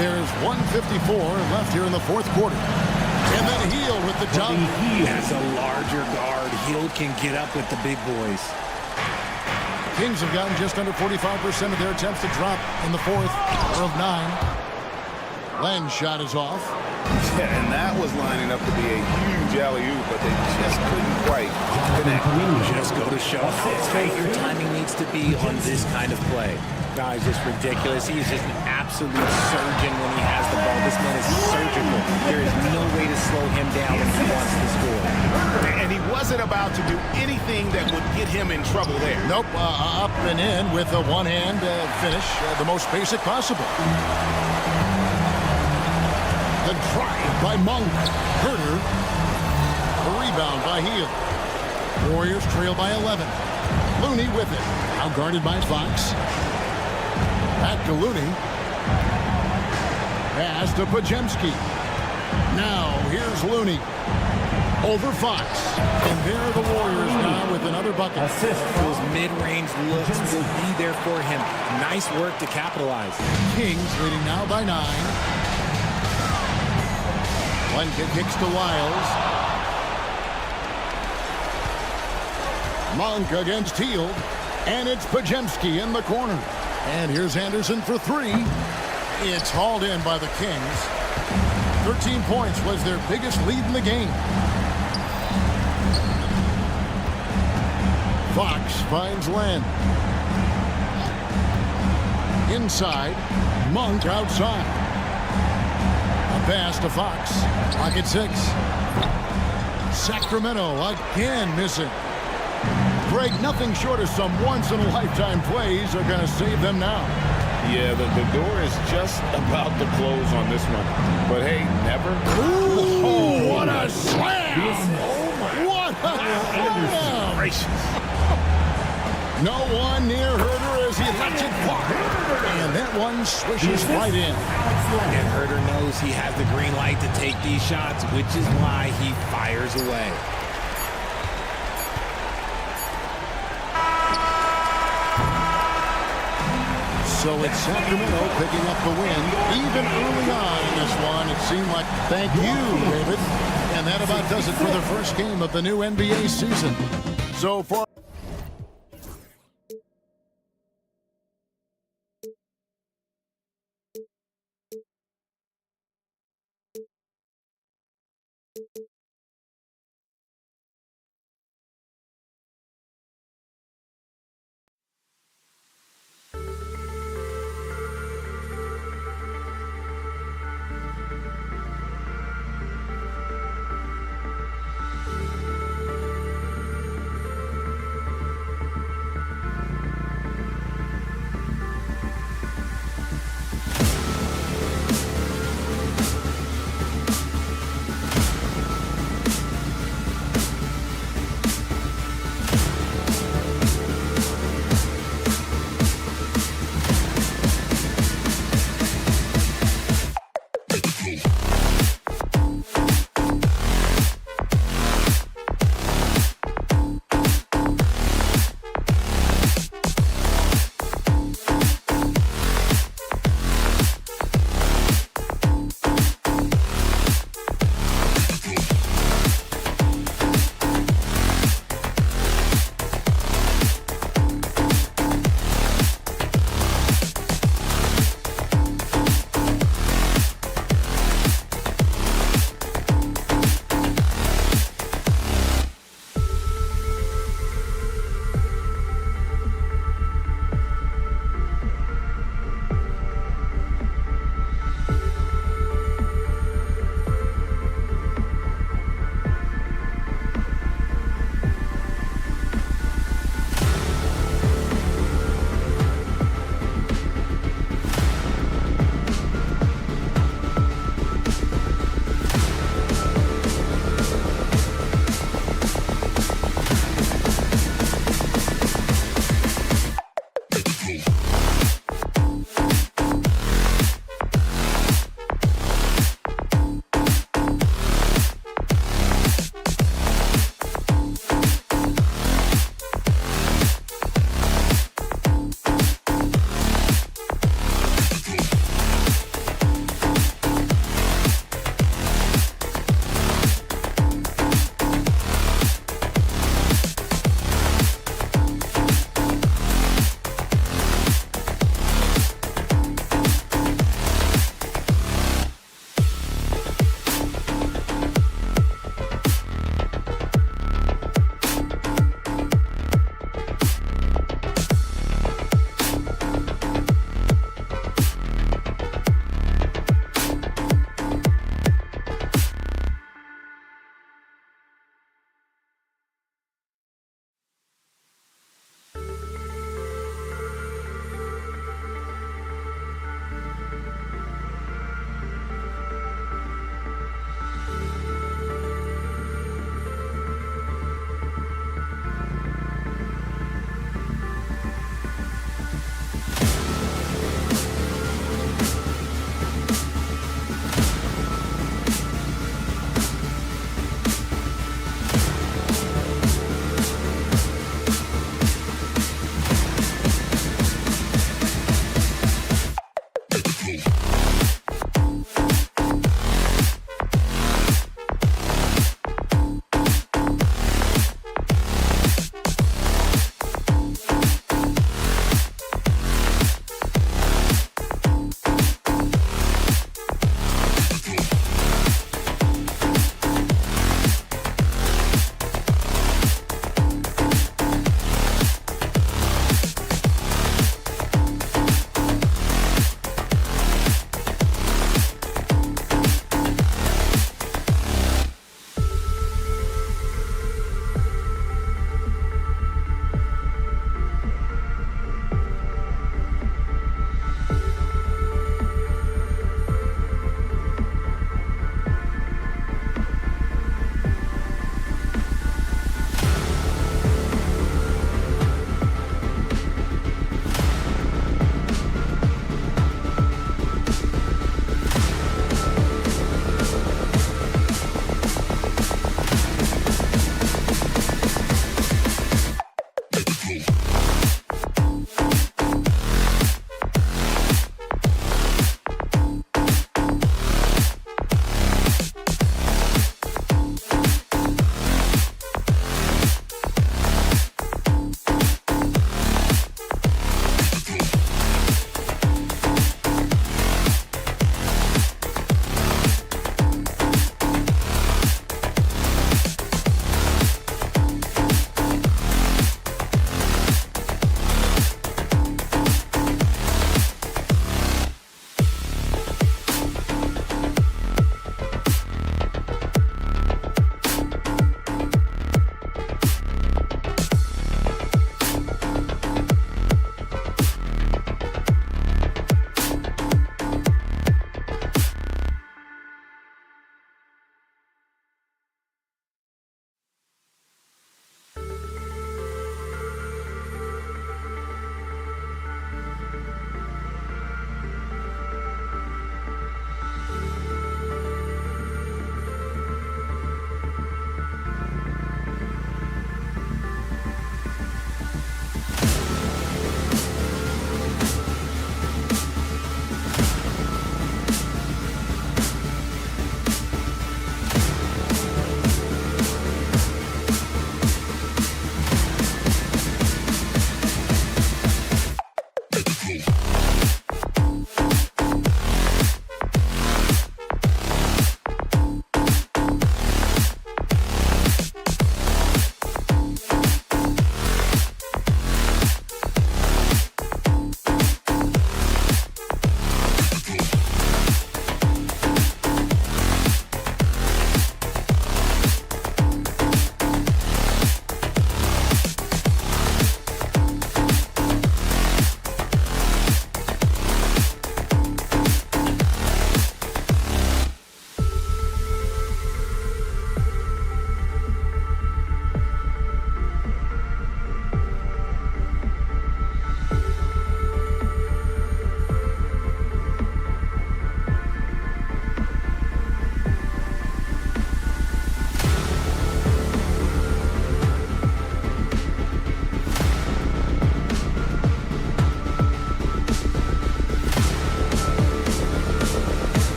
There's 1:54 left here in the fourth quarter. And then Hield with the dunk. As a larger guard, Hield can get up with the big boys. Kings have gotten just under 45% of their attempts to drop in the fourth of 9. Len's shot is off. Yeah, and that was lining up to be a huge alley-oop, but they just couldn't quite connect. Just go to show how tight your timing needs to be on this kind of play. Guy's just ridiculous. He's just an absolute surgeon when he has the ball. This man is surgical. There is no way to slow him down when he wants to score. And he wasn't about to do anything that would get him in trouble there. Nope, up and in with a one-hand finish, the most basic possible. The drive by Monk. Herter. The rebound by Hield. Warriors trail by 11. Looney with it. Now guarded by Fox. Back to Looney. Pass to Pajemski. Now here's Looney. Over Fox. And there are the Warriors now with another bucket. Assist. Those mid-range looks will be there for him. Nice work to capitalize. Kings leading now by 9. Lenka kicks to Lyles. Monk against Hield. And it's Pajemski in the corner. And here's Anderson for three. It's hauled in by the Kings. 13 points was their biggest lead in the game. Fox finds Len. Inside, Monk outside. A pass to Fox. Clock at 6. Sacramento again missing. Greg, nothing short of some once-in-a-lifetime plays are going to save them now. Yeah, the door is just about to close on this one. But hey, never. Ooh, what a slam! Oh my! What a slam! Gracious. No one near Herter as he lets it fly. And that one swishes right in. And Herter knows he has the green light to take these shots, which is why he fires away. So it's Sacramento picking up the win. Even early on in this one, it seemed like, thank you, David. And that about does it for the first game of the new NBA season. So for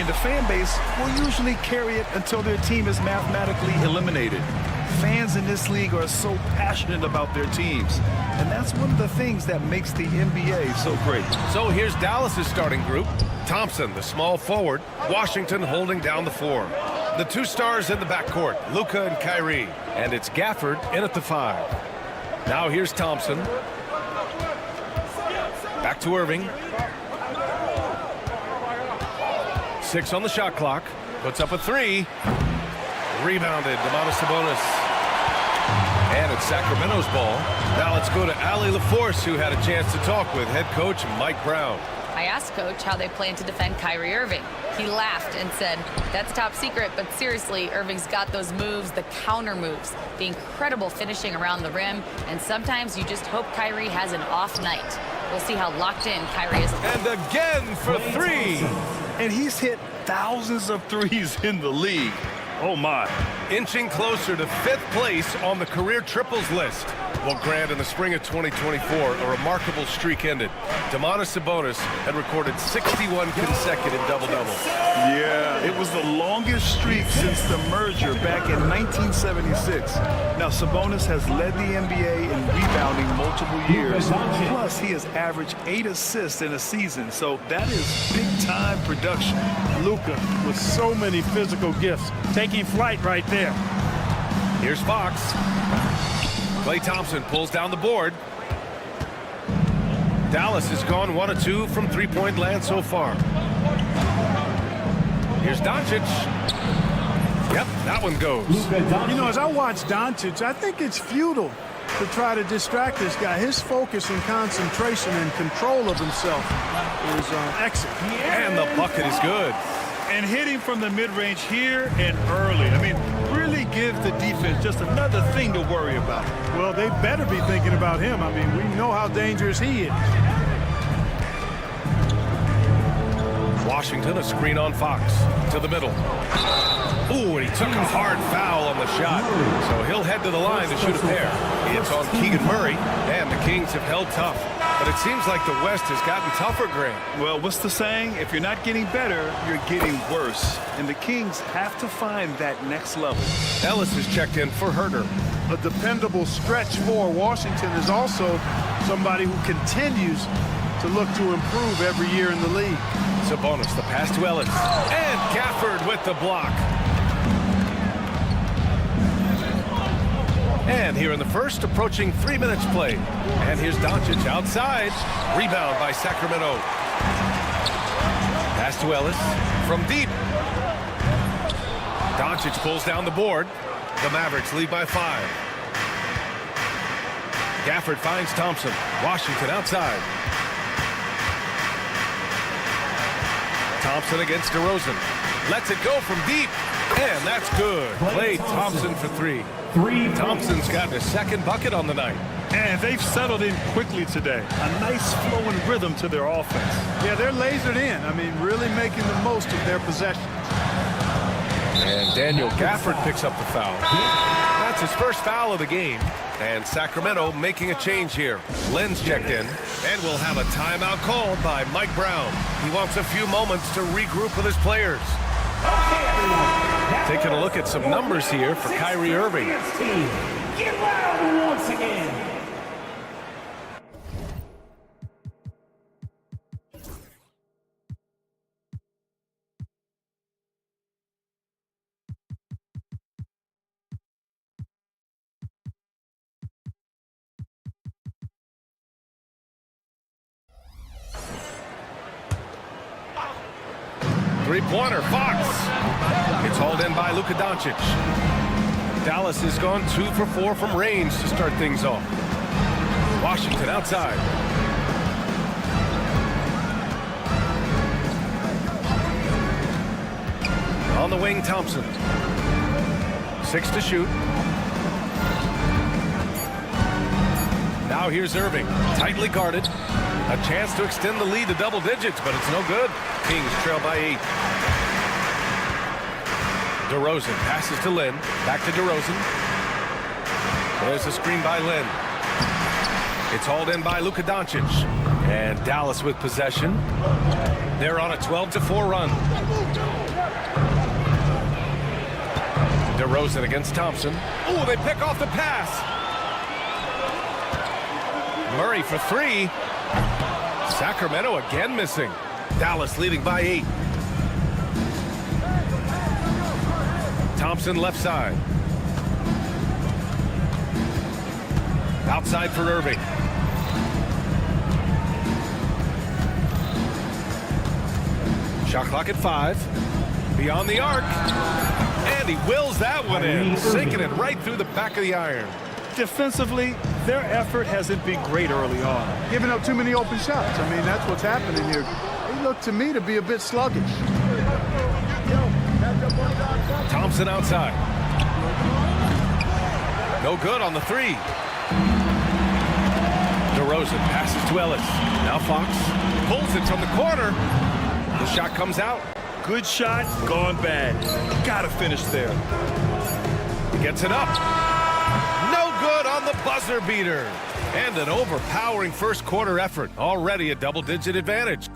And the fan base will usually carry it until their team is mathematically eliminated. Fans in this league are so passionate about their teams. And that's one of the things that makes the NBA so great. So here's Dallas's starting group. Thompson, the small forward. Washington holding down the 4. The 2 stars in the backcourt, Luka and Kyrie. And it's Gafford in at the 5. Now here's Thompson. Back to Irving. 6 on the shot clock. Puts up a 3. Rebounded, Sabonis. And it's Sacramento's ball. Now let's go to Allie LaForce, who had a chance to talk with head coach Mike Brown. I asked Coach how they plan to defend Kyrie Irving. He laughed and said, "That's top secret, but seriously, Irving's got those moves, the counter moves, the incredible finishing around the rim, and sometimes you just hope Kyrie has an off night." We'll see how locked in Kyrie is. And again for 3. And he's hit thousands of threes in the league. Oh, my. Inching closer to 5th place on the career triples list. Well, Grant, in the spring of 2024, a remarkable streak ended. Sabonis had recorded 61 consecutive double-doubles. Yeah, it was the longest streak since the merger back in 1976. Now, Sabonis has led the NBA in rebounding multiple years. Plus, he has averaged 8 assists in a season, so that is big-time production. Luka with so many physical gifts, taking flight right there. Here's Fox. Klay Thompson pulls down the board. Dallas has gone 1 of 2 from 3-point land so far. Here's Doncic. Yep, that one goes. You know, as I watch Doncic, I think it's futile to try to distract this guy. His focus and concentration and control of himself is excellent. And the bucket is good. And hitting from the mid-range here and early. I mean, really give the defense just another thing to worry about. Well, they better be thinking about him. I mean, we know how dangerous he is. Washington, a screen on Fox. To the middle. Ooh, and he took a hard foul on the shot. So he'll head to the line to shoot a pair. It's on Keegan Murray, and the Kings have held tough. But it seems like the West has gotten tougher, Grant. Well, what's the saying? If you're not getting better, you're getting worse. And the Kings have to find that next level. Ellis is checked in for Herter. A dependable stretch for Washington is also somebody who continues to look to improve every year in the league. Sabonis, the pass to Ellis. And Gafford with the block. And here in the first, approaching 3 minutes played. And here's Doncic outside. Rebound by Sacramento. Pass to Ellis from deep. Doncic pulls down the board. The Mavericks lead by 5. Gafford finds Thompson. Washington outside. Thompson against DeRozan. Lets it go from deep. And that's good. Klay Thompson for 3. Thompson's gotten his 2nd bucket on the night. And they've settled in quickly today. A nice flowing rhythm to their offense. Yeah, they're lasered in. I mean, really making the most of their possessions. And Daniel Gafford picks up the foul. That's his first foul of the game. And Sacramento making a change here. Len's checked in. And we'll have a timeout called by Mike Brown. He wants a few moments to regroup with his players. Taking a look at some numbers here for Kyrie Irving. Get loud once again. Three-pointer, Fox. It's hauled in by Luka Doncic. Dallas has gone 2 for 4 from range to start things off. Washington outside. On the wing, Thompson. 6 to shoot. Now here's Irving, tightly guarded. A chance to extend the lead to double digits, but it's no good. Kings trail by 8. DeRozan passes to Lin. Back to DeRozan. There's a screen by Lin. It's hauled in by Luka Doncic. And Dallas with possession. They're on a 12-4 run. DeRozan against Thompson. Oh, they pick off the pass. Murray for three. Sacramento again missing. Dallas leading by 8. Thompson left side. Outside for Irving. Shot clock at 5. Beyond the arc. And he wills that one in. Sinking it right through the back of the iron. Defensively, their effort hasn't been great early on. Giving up too many open shots. I mean, that's what's happening here. They look to me to be a bit sluggish. Thompson outside. No good on the 3. DeRozan passes to Ellis. Now Fox pulls it from the corner. The shot comes out. Good shot, gone bad. Gotta finish there. He gets it up. No good on the buzzer beater. And an overpowering first quarter effort. Already a double-digit advantage.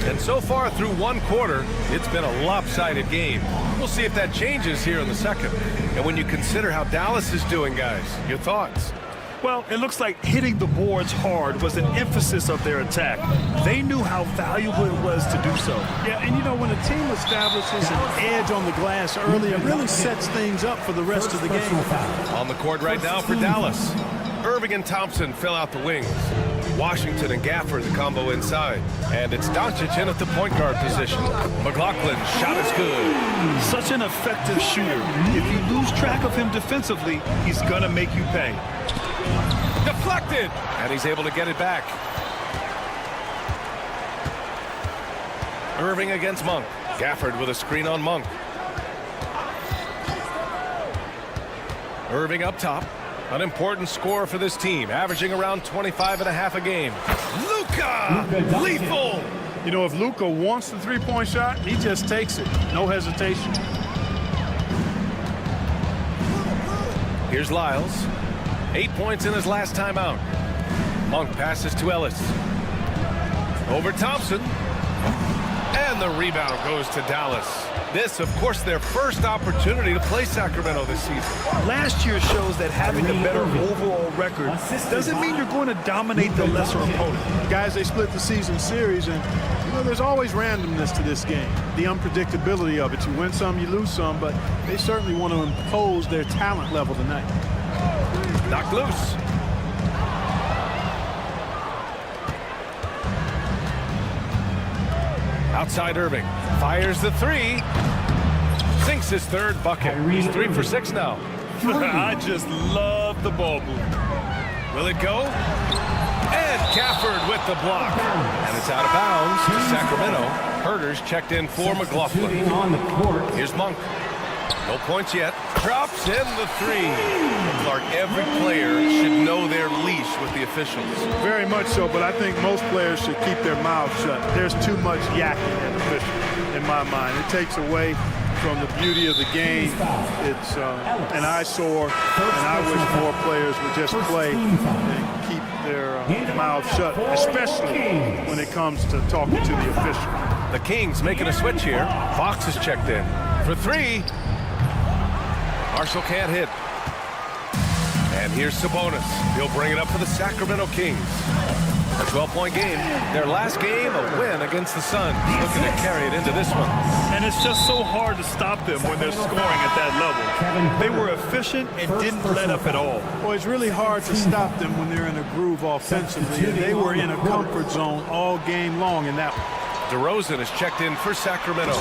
And so far through one quarter, it's been a lopsided game. We'll see if that changes here in the second. And when you consider how Dallas is doing, guys, your thoughts? Well, it looks like hitting the boards hard was an emphasis of their attack. They knew how valuable it was to do so. Yeah, and you know, when a team establishes an edge on the glass early, it really sets things up for the rest of the game. On the court right now for Dallas. Irving and Thompson fill out the wings. Washington and Gafford the combo inside. And it's Doncic in at the point guard position. McLaughlin shot is good. Such an effective shooter. If you lose track of him defensively, he's gonna make you pay. Deflected! And he's able to get it back. Irving against Monk. Gafford with a screen on Monk. Irving up top. An important score for this team, averaging around 25.5 a game. Luka! Lethal! You know, if Luka wants the three-point shot, he just takes it. No hesitation. Here's Lyles. 8 points in his last time out. Monk passes to Ellis. Over Thompson. And the rebound goes to Dallas. This, of course, their first opportunity to play Sacramento this season. Last year shows that having a better overall record doesn't mean you're going to dominate the lesser opponent. Guys, they split the season series, and you know, there's always randomness to this game. The unpredictability of it. You win some, you lose some, but they certainly want to impose their talent level tonight. Knocked loose. Outside Irving. Fires the 3. Sinks his third bucket. He's 3 for 6 now. I just love the ball movement. Will it go? And Gafford with the block. And it's out of bounds to Sacramento. Herder's checked in for McLaughlin. Here's Monk. No points yet. Drops in the 3. Clark, every player should know their leash with the officials. Very much so, but I think most players should keep their mouths shut. There's too much yakking at officials, in my mind. It takes away from the beauty of the game. It's an eyesore, and I wish more players would just play and keep their mouths shut, especially when it comes to talking to the official. The Kings making a switch here. Fox is checked in for 3. Marshall can't hit. And here's Sabonis. He'll bring it up for the Sacramento Kings. A 12-point game. Their last game, a win against the Suns. Looking to carry it into this one. And it's just so hard to stop them when they're scoring at that level. They were efficient and didn't let up at all. Well, it's really hard to stop them when they're in a groove offensively. And they were in a comfort zone all game long in that one. DeRozan is checked in for Sacramento.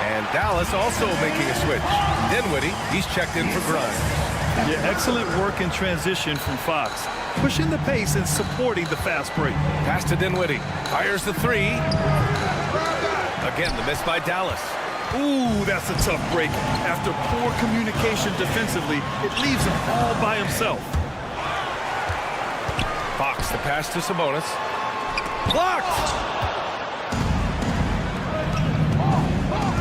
And Dallas also making a switch. Dinwiddie, he's checked in for Grimes. Yeah, excellent work in transition from Fox. Pushing the pace and supporting the fast break. Pass to Dinwiddie. Fires the 3. Again, the miss by Dallas. Ooh, that's a tough break. After poor communication defensively, it leaves him all by himself. Fox, the pass to Sabonis. Blocked!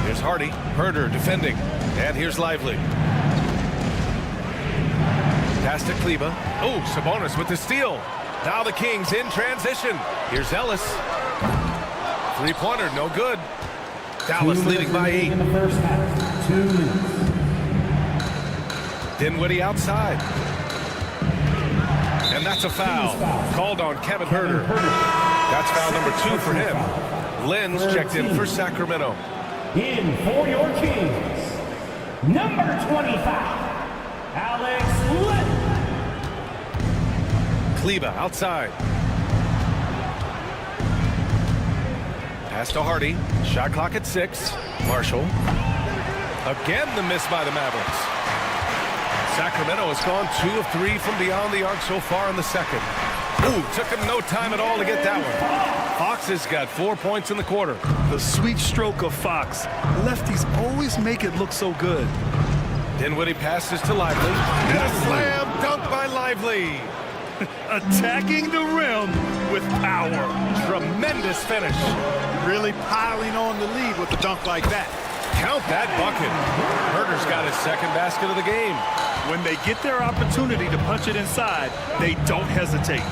Here's Hardy. Herder defending. And here's Lively. Pass to Kleba. Oh, Sabonis with the steal. Now the Kings in transition. Here's Ellis. Three-pointer, no good. Dallas leading by 8. In the first half, 2 minutes. Dinwiddie outside. And that's a foul. Called on Kevin Huerter. That's foul number 2 for him. Lynn's checked in for Sacramento. In for your Kings, number 25, Alex Lynn. Kleba outside. Pass to Hardy. Shot clock at 6. Marshall. Again the miss by the Mavericks. Sacramento has gone 2 of 3 from beyond the arc so far in the second. Ooh, took him no time at all to get that one. Fox has got 4 points in the quarter. The sweet stroke of Fox. Lefties always make it look so good. Dinwiddie passes to Lively. And a slam dunk by Lively. Attacking the rim with power. Tremendous finish. Really piling on the lead with a dunk like that. Count that bucket. Huerter's got his second basket of the game. When they get their opportunity to punch it inside, they don't hesitate.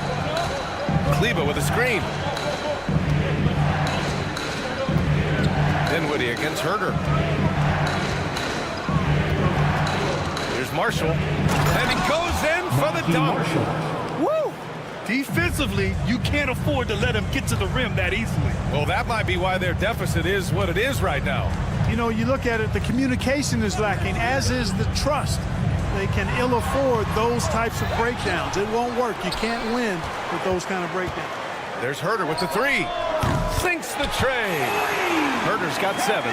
Kleba with a screen. Dinwiddie against Huerter. Here's Marshall. And he goes in for the dunk. Woo! Defensively, you can't afford to let him get to the rim that easily. Well, that might be why their deficit is what it is right now. You know, you look at it, the communication is lacking, as is the trust. They can ill afford those types of breakdowns. It won't work. You can't win with those kind of breakdowns. There's Huerter with the 3. Sinks the tray. Huerter's got 7.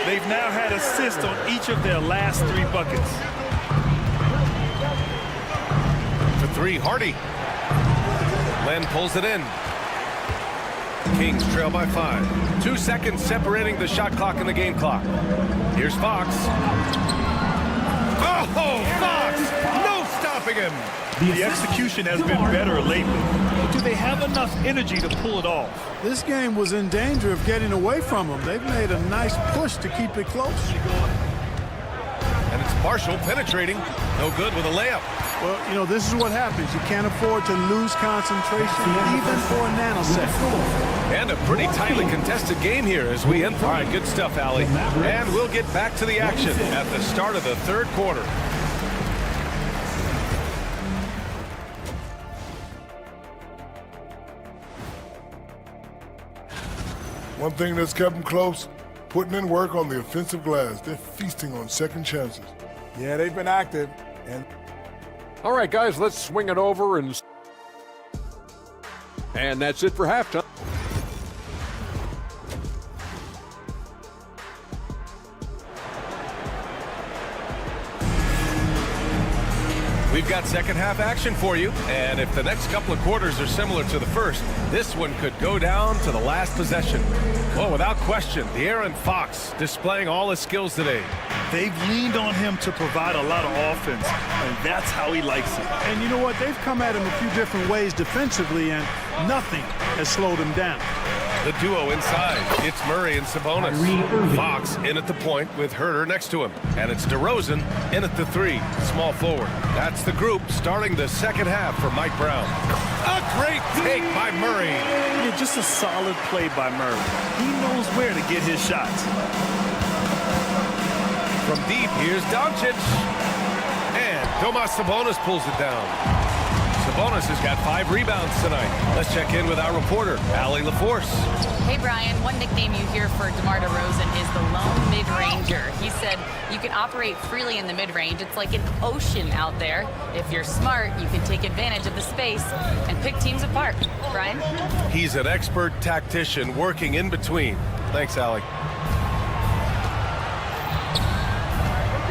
They've now had assists on each of their last 3 buckets. For 3, Hardy. Len pulls it in. Kings trail by 5. 2 seconds separating the shot clock and the game clock. Here's Fox. Oh, Fox! No stopping him! The execution has been better lately. But do they have enough energy to pull it off? This game was in danger of getting away from them. They've made a nice push to keep it close. And it's Marshall penetrating. No good with a layup. Well, you know, this is what happens. You can't afford to lose concentration even for a nanosecond. And a pretty tightly contested game here as we end. All right, good stuff, Allie. And we'll get back to the action at the start of the third quarter. One thing that's kept them close, putting in work on the offensive glass. They're feasting on second chances. Yeah, they've been active. And all right, guys, let's swing it over and that's it for halftime. We've got second half action for you, and if the next couple of quarters are similar to the first, this one could go down to the last possession. Well, without question, De'Aaron Fox displaying all his skills today. They've leaned on him to provide a lot of offense, and that's how he likes it. And you know what? They've come at him a few different ways defensively, and nothing has slowed him down. The duo inside. It's Murray and Sabonis. Fox in at the point with Huerter next to him. And it's DeRozan in at the 3, small forward. That's the group starting the second half for Mike Brown. A great take by Murray. Yeah, just a solid play by Murray. He knows where to get his shots. From deep, here's Doncic. And Domas Sabonis pulls it down. Sabonis has got 5 rebounds tonight. Let's check in with our reporter, Allie LaForce. Hey, Brian, one nickname you hear for DeMar DeRozan is the lone mid-ranger. He said you can operate freely in the mid-range. It's like an ocean out there. If you're smart, you can take advantage of the space and pick teams apart. Brian? He's an expert tactician working in between. Thanks, Allie.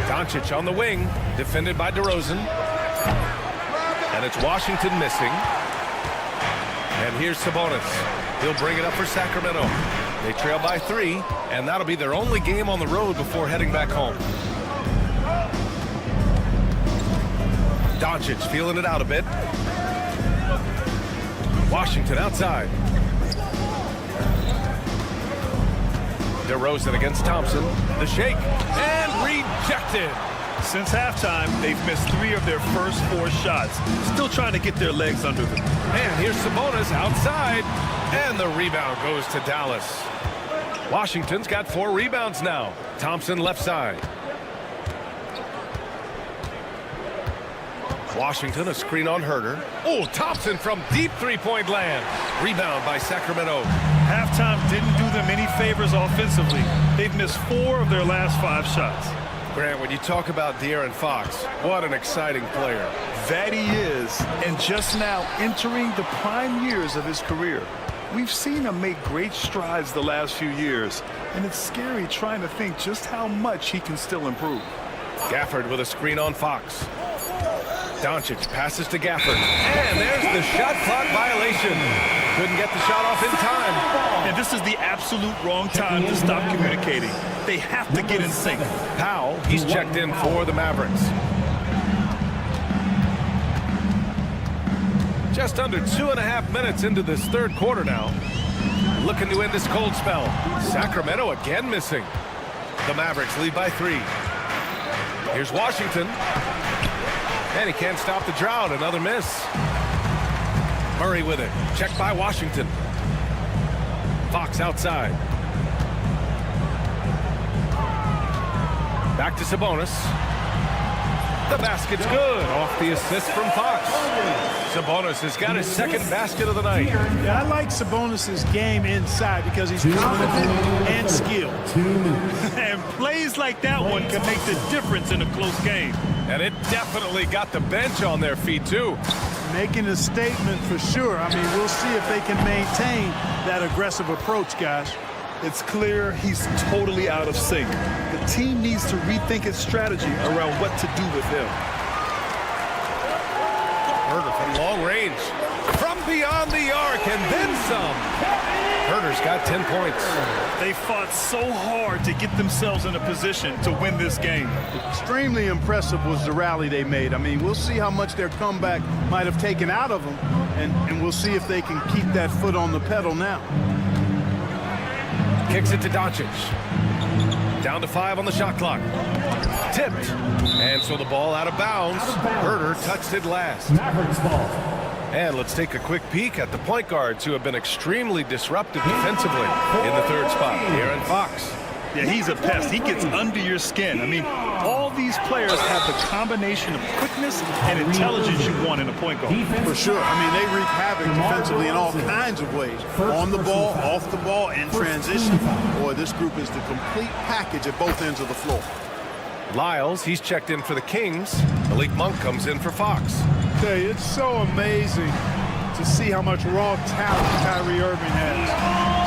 Doncic on the wing, defended by DeRozan. And it's Washington missing. And here's Sabonis. He'll bring it up for Sacramento. They trail by 3, and that'll be their only game on the road before heading back home. Doncic feeling it out a bit. Washington outside. DeRozan against Thompson. The shake, and rejected. Since halftime, they've missed 3 of their first 4 shots. Still trying to get their legs under them. And here's Sabonis outside. And the rebound goes to Dallas. Washington's got 4 rebounds now. Thompson left side. Washington, a screen on Herter. Oh, Thompson from deep three-point land. Rebound by Sacramento. Halftime didn't do them any favors offensively. They've missed 4 of their last 5 shots. Grant, when you talk about De'Aaron Fox, what an exciting player. That he is, and just now entering the prime years of his career. We've seen him make great strides the last few years, and it's scary trying to think just how much he can still improve. Gafford with a screen on Fox. Doncic passes to Gafford. And there's the shot clock violation. Couldn't get the shot off in time. And this is the absolute wrong time to stop communicating. They have to get in sync. Powell, he's checked in for the Mavericks. Just under 2.5 minutes into this third quarter now. Looking to end this cold spell. Sacramento again missing. The Mavericks lead by 3. Here's Washington. And he can't stop the drought. Another miss. Murray with it. Checked by Washington. Fox outside. Back to Sabonis. The basket's good. Off the assist from Fox. Sabonis has got his second basket of the night. Yeah, I like Sabonis' game inside because he's confident and skilled. And plays like that one can make the difference in a close game. And it definitely got the bench on their feet, too. Making a statement for sure. I mean, we'll see if they can maintain that aggressive approach, guys. It's clear he's totally out of sync. The team needs to rethink its strategy around what to do with him. Herter from long range. From beyond the arc and then some. Herter's got 10 points. They fought so hard to get themselves in a position to win this game. Extremely impressive was the rally they made. I mean, we'll see how much their comeback might have taken out of them, and we'll see if they can keep that foot on the pedal now. Kicks it to Doncic. Down to 5 on the shot clock. Tipped. And so the ball out of bounds. Herter touched it last. Mavericks ball. And let's take a quick peek at the point guards who have been extremely disruptive defensively. In the third spot, De'Aaron Fox. Yeah, he's a pest. He gets under your skin. I mean, all these players have the combination of quickness and intelligence you want in a point guard. For sure. I mean, they wreak havoc defensively in all kinds of ways. On the ball, off the ball, in transition. Boy, this group is the complete package at both ends of the floor. Lyles, he's checked in for the Kings. Malik Monk comes in for Fox. Okay, it's so amazing to see how much raw talent Kyrie Irving has.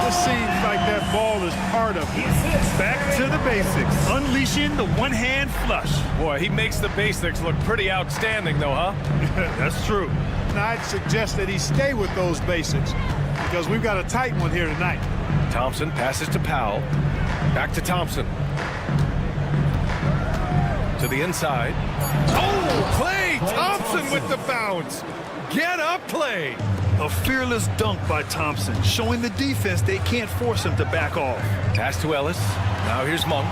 Just seems like that ball is part of it. Back to the basics. Unleashing the one-hand flush. Boy, he makes the basics look pretty outstanding, though, huh? That's true. And I'd suggest that he stay with those basics because we've got a tight one here tonight. Thompson passes to Powell. Back to Thompson. To the inside. Oh, Klay Thompson with the bounce. Get up, Klay. A fearless dunk by Thompson, showing the defense they can't force him to back off. Pass to Ellis. Now here's Monk.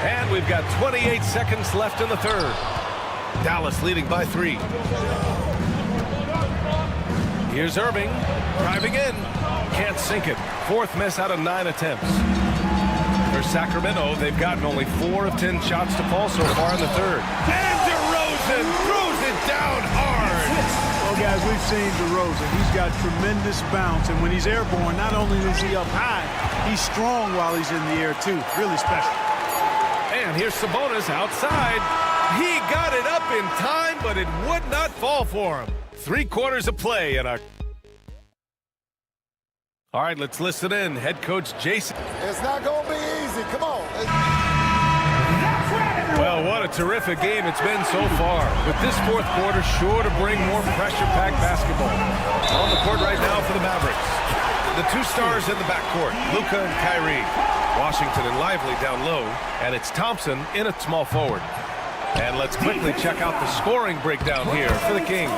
And we've got 28 seconds left in the third. Dallas leading by 3. Here's Irving. Driving in. Can't sink it. 4th miss out of 9 attempts. For Sacramento, they've gotten only 4 of 10 shots to fall so far in the third. And DeRozan throws it down hard. Well, guys, we've seen DeRozan. He's got tremendous bounce, and when he's airborne, not only is he up high, he's strong while he's in the air, too. Really special. And here's Sabonis outside. He got it up in time, but it would not fall for him. 3 quarters of play and a... All right, let's listen in. Head coach Jason. It's not going to be easy. Come on. Well, what a terrific game it's been so far. With this 4th quarter sure to bring more pressure-packed basketball. On the court right now for the Mavericks. The 2 stars in the backcourt, Luka and Kyrie. Washington and Lively down low, and it's Thompson in at small forward. And let's quickly check out the scoring breakdown here for the Kings.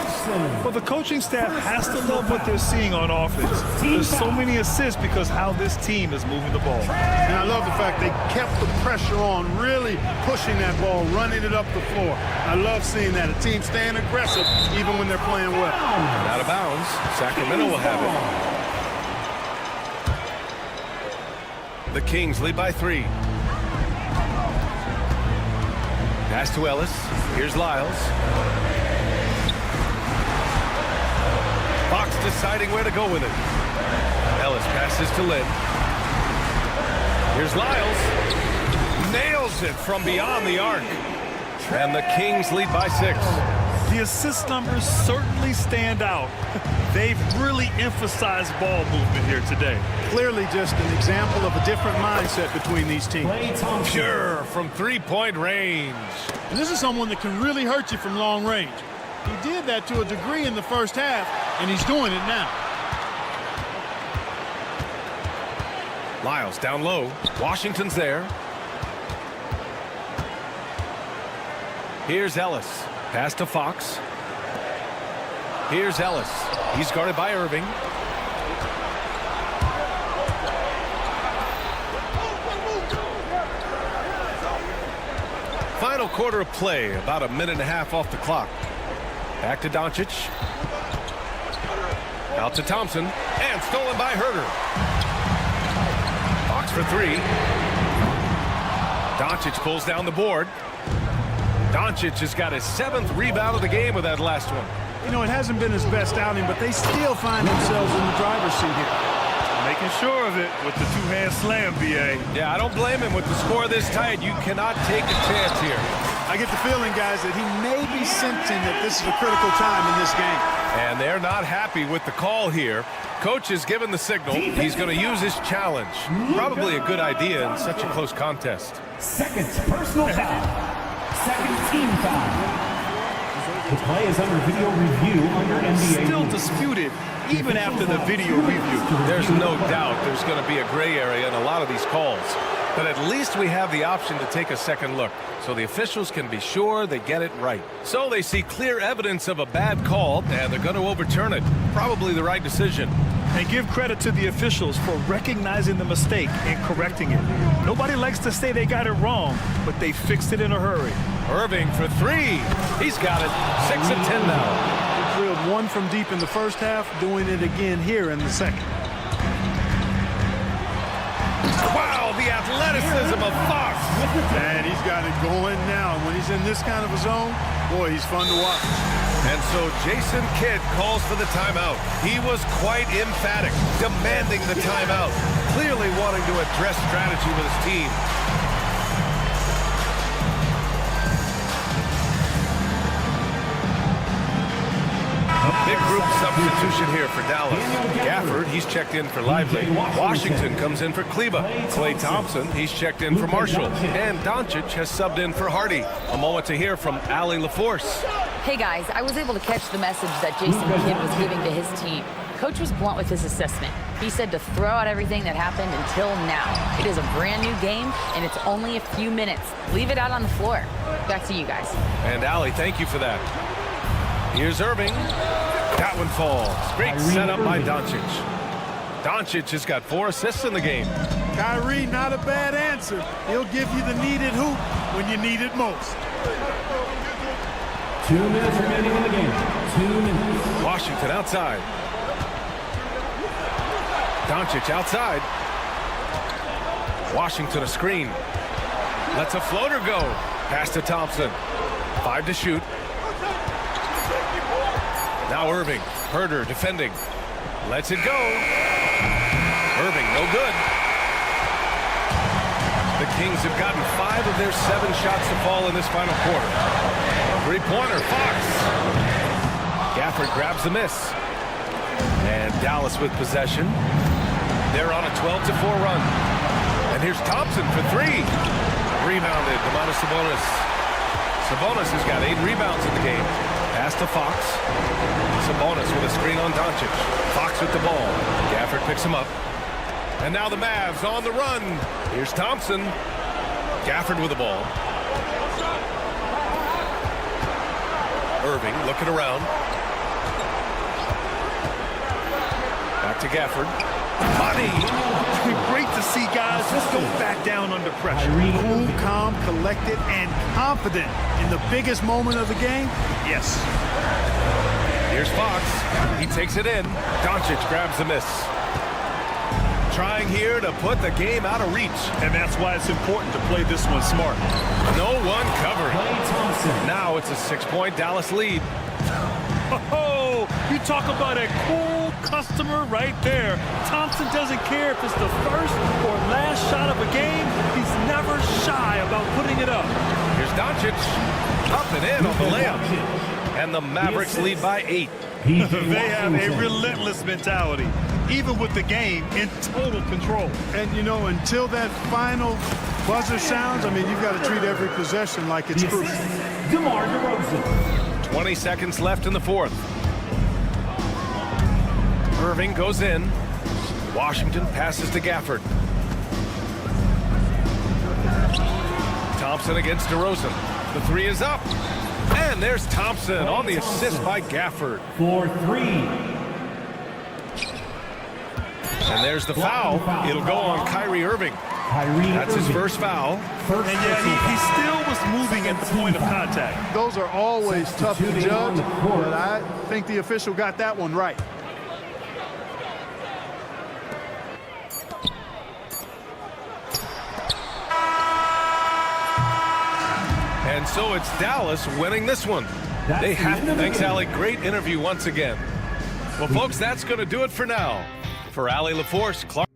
Well, the coaching staff has to love what they're seeing on offense. There's so many assists because how this team is moving the ball. And I love the fact they kept the pressure on, really pushing that ball, running it up the floor. I love seeing that. A team staying aggressive even when they're playing well. Out of bounds. Sacramento will have it. The Kings lead by 3. Pass to Ellis. Here's Lyles. Fox deciding where to go with it. Ellis passes to Lynn. Here's Lyles. Nails it from beyond the arc. And the Kings lead by 6. The assist numbers certainly stand out. They've really emphasized ball movement here today. Clearly just an example of a different mindset between these teams. Pure from three-point range. And this is someone that can really hurt you from long range. He did that to a degree in the first half, and he's doing it now. Lyles down low. Washington's there. Here's Ellis. Pass to Fox. Here's Ellis. He's guarded by Irving. Final quarter of play, about a minute and a half off the clock. Back to Doncic. Out to Thompson, and stolen by Herter. Fox for 3. Doncic pulls down the board. Doncic has got his 7th rebound of the game with that last one. You know, it hasn't been his best outing, but they still find themselves in the driver's seat here. Making sure of it with the two-hand slam, B.A. Yeah, I don't blame him. With the score this tight, you cannot take a chance here. I get the feeling, guys, that he may be sensing that this is a critical time in this game. And they're not happy with the call here. Coach has given the signal. He's going to use his challenge. Probably a good idea in such a close contest. Second personal foul. Second team foul. The play is under video review under NBA. Still disputed, even after the video review. There's no doubt there's going to be a gray area in a lot of these calls. But at least we have the option to take a second look, so the officials can be sure they get it right. So they see clear evidence of a bad call, and they're going to overturn it. Probably the right decision. And give credit to the officials for recognizing the mistake and correcting it. Nobody likes to say they got it wrong, but they fixed it in a hurry. Irving for 3. He's got it. 6 of 10 now. He drilled one from deep in the first half, doing it again here in the second. Wow, the athleticism of Fox. And he's got it going now. And when he's in this kind of a zone, boy, he's fun to watch. And so Jason Kidd calls for the timeout. He was quite emphatic, demanding the timeout, clearly wanting to address strategy with his team. Big group substitution here for Dallas. Gafford, he's checked in for Lively. Washington comes in for Kleba. Klay Thompson, he's checked in for Marshall. And Doncic has subbed in for Hardy. A moment to hear from Allie LaForce. Hey guys, I was able to catch the message that Jason Kidd was giving to his team. Coach was blunt with his assessment. He said to throw out everything that happened until now. It is a brand new game, and it's only a few minutes. Leave it out on the floor. Back to you guys. And Allie, thank you for that. Here's Irving. That one falls. Great setup by Doncic. Doncic has got 4 assists in the game. Kyrie, not a bad answer. He'll give you the needed hoop when you need it most. 2 minutes remaining in the game. 2 minutes. Washington outside. Doncic outside. Washington a screen. Lets a floater go. Pass to Thompson. 5 to shoot. Now Irving. Herter defending. Lets it go. Irving, no good. The Kings have gotten 5 of their 7 shots to fall in this final quarter. 3-pointer, Fox. Gafford grabs the miss. And Dallas with possession. They're on a 12-4 run. And here's Thompson for 3. Rebounded, Domantas Sabonis. Sabonis has got 8 rebounds in the game. Pass to Fox. Sabonis with a screen on Doncic. Fox with the ball. Gafford picks him up. And now the Mavs on the run. Here's Thompson. Gafford with the ball. Irving looking around. Back to Gafford. Money! Great to see guys just go back down under pressure. Cool, calm, collected, and confident in the biggest moment of the game. Yes. Here's Fox. He takes it in. Doncic grabs the miss. Trying here to put the game out of reach. And that's why it's important to play this one smart. No one covering. Now it's a 6-point Dallas lead. Oh, you talk about a cool customer right there. Thompson doesn't care if it's the first or last shot of a game. He's never shy about putting it up. Here's Doncic. Up and in on the layup. And the Mavericks lead by 8. They have a relentless mentality, even with the game in total control. And, you know, until that final buzzer sounds, I mean, you've got to treat every possession like it's crucial. 20 seconds left in the fourth. Irving goes in. Washington passes to Gafford. Thompson against DeRozan. The three is up. And there's Thompson on the assist by Gafford. For 3. And there's the foul. It'll go on Kyrie Irving. That's his first foul. And yeah, he still was moving at the point of contact. Those are always tough to judge, but I think the official got that one right. And so it's Dallas winning this one. They have to. Thanks, Allie. Great interview once again. Well, folks, that's going to do it for now. For Allie LaForce, Clark.